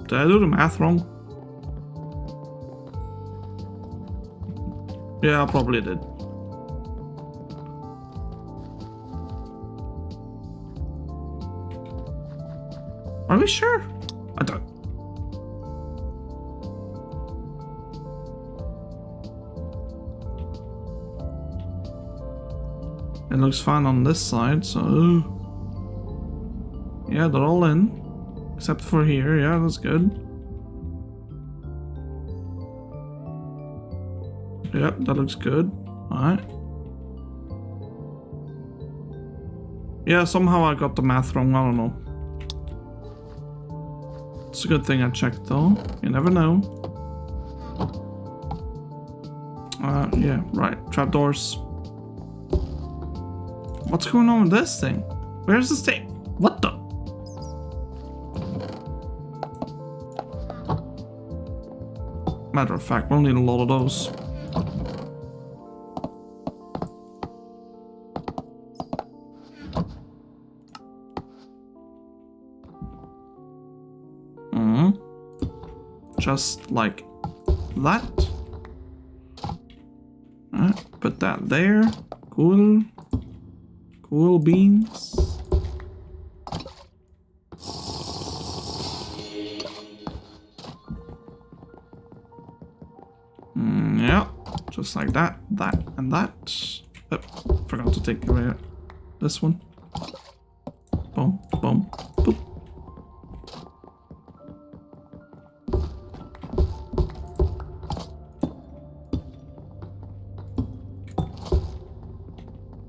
Did I do the math wrong? Yeah, I probably did. Are we sure? I don't. It looks fine on this side, so... Yeah, they're all in. Except for here, yeah, that's good. Yep, that looks good. Alright. Yeah, somehow I got the math wrong, I don't know. It's a good thing I checked though. You never know. Yeah, right. Trapdoors. What's going on with this thing? Where's the thing? What the? Matter of fact, we'll need a lot of those. Just like that. Alright, put that there. Cool. Cool beans. Yeah, just like that, that, and that. Oh, forgot to take away this one. Boom, boom, boop.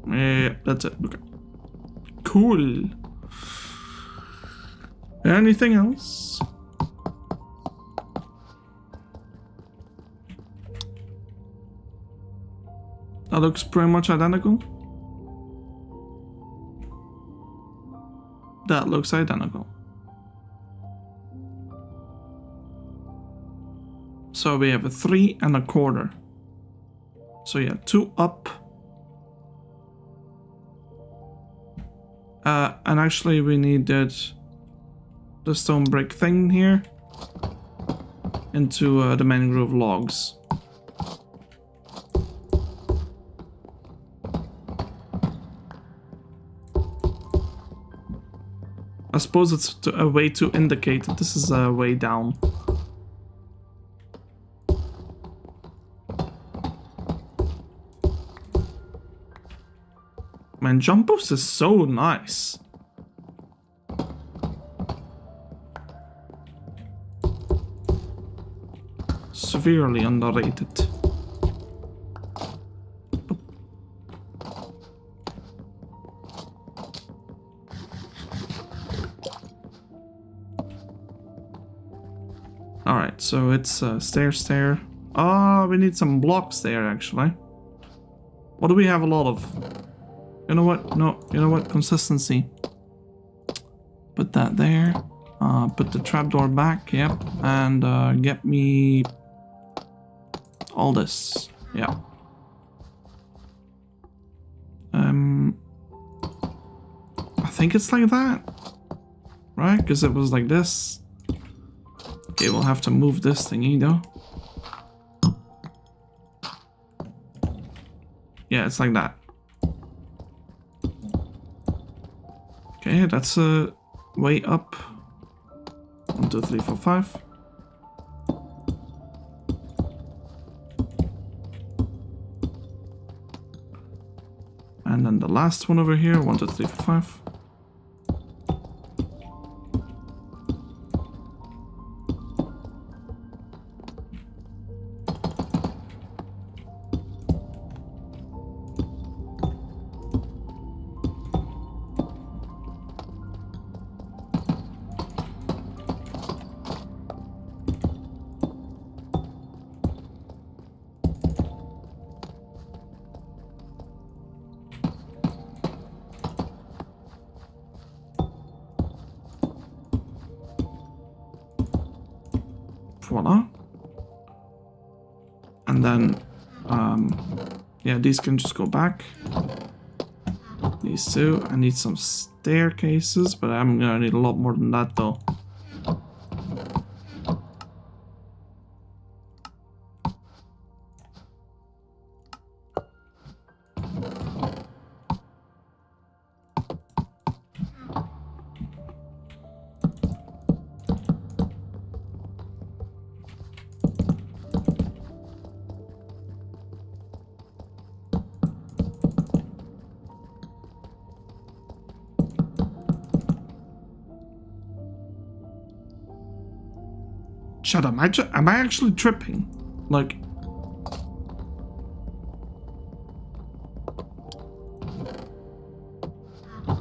Yeah, that's it. Okay. Cool. Anything else? That looks pretty much identical. That looks identical. So we have a 3 1/4. So yeah, 2 up. And actually we needed the stone brick thing here into the mangrove logs. I suppose it's a way to indicate that this is a way down. Man, jump boost is so nice. Severely underrated. Alright, so it's stair. Oh, we need some blocks there actually. What do we have a lot of? You know what? No, you know what? Consistency. Put that there. Put the trapdoor back, yep. And get me all this. Yeah. I think it's like that. Right? Because it was like this. Okay, we'll have to move this thingy though. Yeah, it's like that. Okay, that's a way up. 1, 2, 3, 4, 5. And then the last one over here. 1, 2, 3, 4, 5. Voila. And then, yeah, these can just go back. These two. I need some staircases, but I'm gonna need a lot more than that though. Shut up, am I actually tripping? Like... I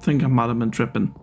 think I might have been tripping.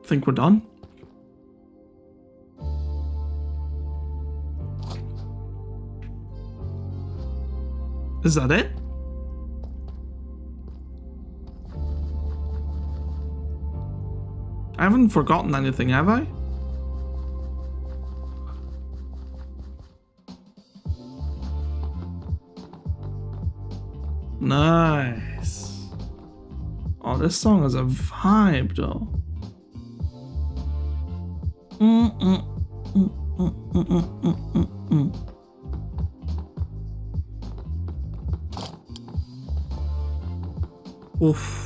Think we're done? Is that it? I haven't forgotten anything, have I? Nice. Oh, this song is a vibe though. Oof.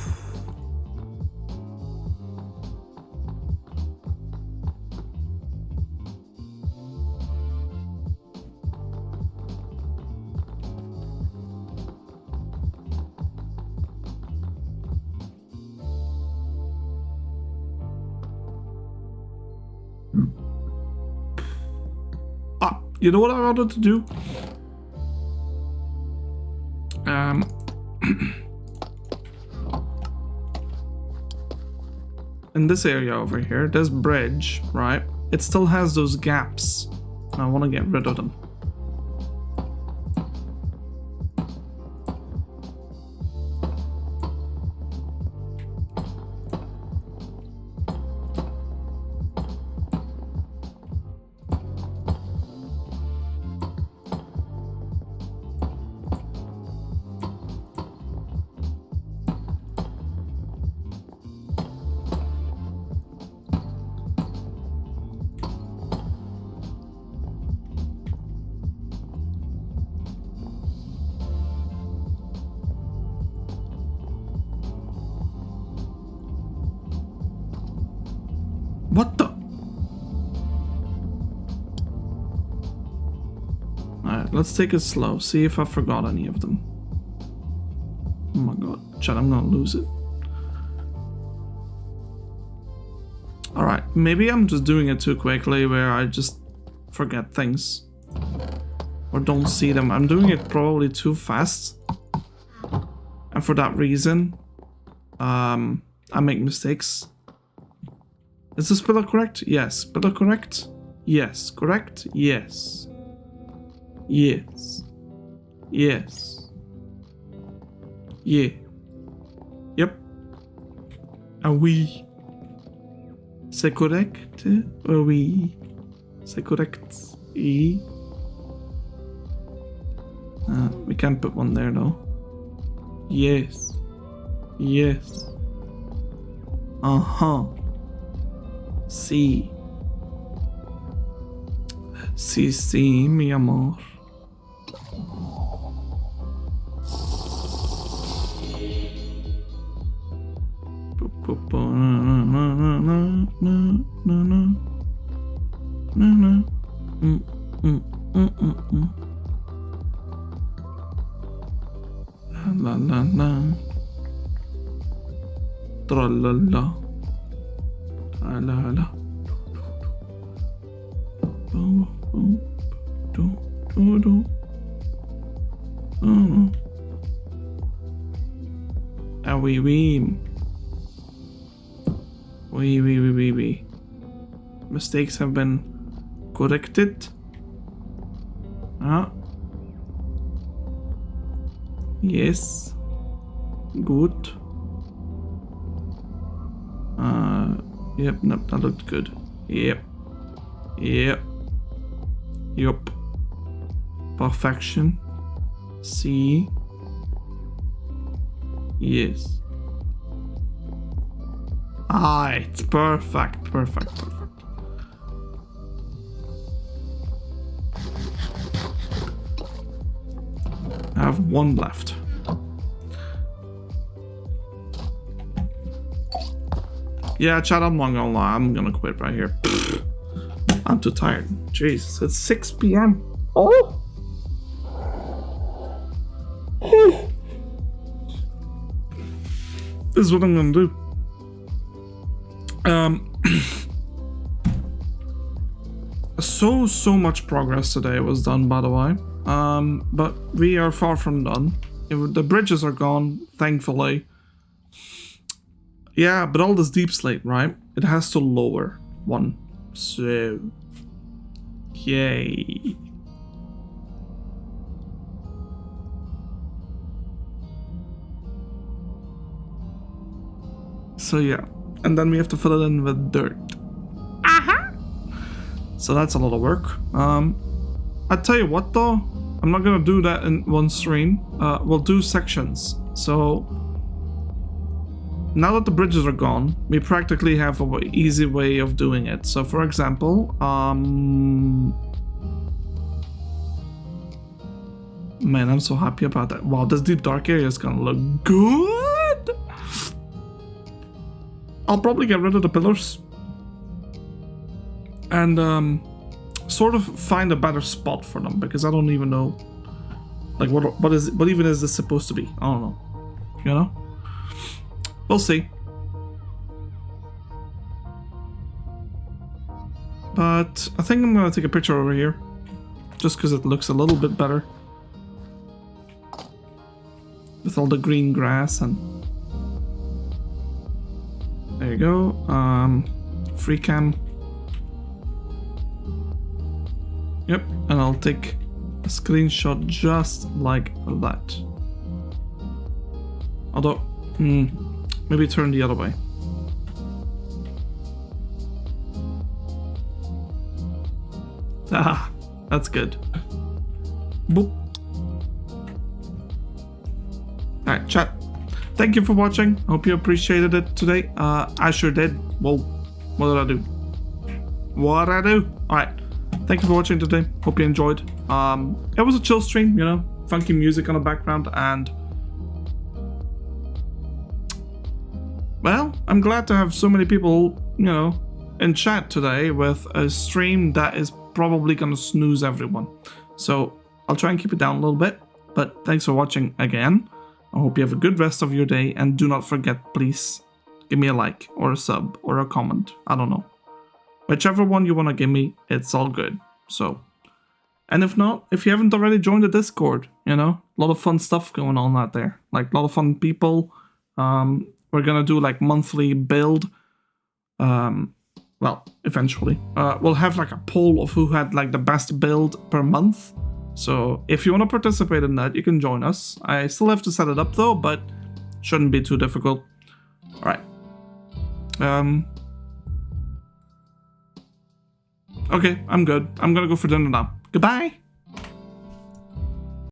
You know what I wanted to do? In this area over here, this bridge, right? It still has those gaps. And I want to get rid of them. What the? Alright, let's take it slow. See if I forgot any of them. Oh my god. Chat, I'm gonna lose it. Alright, maybe I'm just doing it too quickly where I just forget things. Or don't see them. I'm doing it probably too fast. And for that reason, I make mistakes. Is this pillar correct? Yes. Pillar correct? Yes. Correct? Yes. Yes. Yes. Yeah. Yep. Are we? C'est correct? Oui. C'est correct? Oui. We can't put one there though. Yes. Yes. Uh-huh. Sí. Sí, sí, mi amor. La la la. Tra la la. La la la. Do do do do. Oh. Ah oui oui. Oui. Mistakes have been corrected. Ah. Yes. Good. Yep, nope, that looked good. Yep. Perfection. C. Yes. Ah, it's perfect. I have one left. Yeah, chat, I'm not gonna lie. I'm gonna quit right here. I'm too tired. Jesus, it's 6 p.m. Oh! This is what I'm gonna do. So much progress today was done, by the way. But we are far from done. The bridges are gone, thankfully. Yeah, but all this deep slate, right? It has to lower one. So, yay. So yeah, and then we have to fill it in with dirt. So that's a lot of work. I tell you what though, I'm not gonna do that in one stream. We'll do sections. So now that the bridges are gone, we practically have an easy way of doing it. So for example, man, I'm so happy about that. Wow, this deep dark area is gonna look good. I'll probably get rid of the pillars and sort of find a better spot for them, because I don't even know, like, what even is this supposed to be? I don't know, you know. We'll see. But I think I'm gonna take a picture over here, just because it looks a little bit better with all the green grass. And there you go. Free cam. Yep, and I'll take a screenshot just like that. Although, maybe turn the other way. Ah, that's good. Boop. Alright, chat. Thank you for watching. Hope you appreciated it today. I sure did. Whoa. What did I do? What did I do? Alright. Thank you for watching today. Hope you enjoyed. It was a chill stream, you know, funky music on the background, and well, I'm glad to have so many people, you know, in chat today with a stream that is probably gonna snooze everyone. So I'll try and keep it down a little bit, but thanks for watching again. I hope you have a good rest of your day, and do not forget, please, give me a like or a sub or a comment. I don't know. Whichever one you want to give me, it's all good. So, and if not, if you haven't already joined the Discord, you know, a lot of fun stuff going on out there. Like, a lot of fun people. We're gonna do like monthly build. Well, eventually. We'll have like a poll of who had like the best build per month. So if you want to participate in that, you can join us. I still have to set it up though, but shouldn't be too difficult. All right. Okay, I'm good. I'm gonna go for dinner now. Goodbye.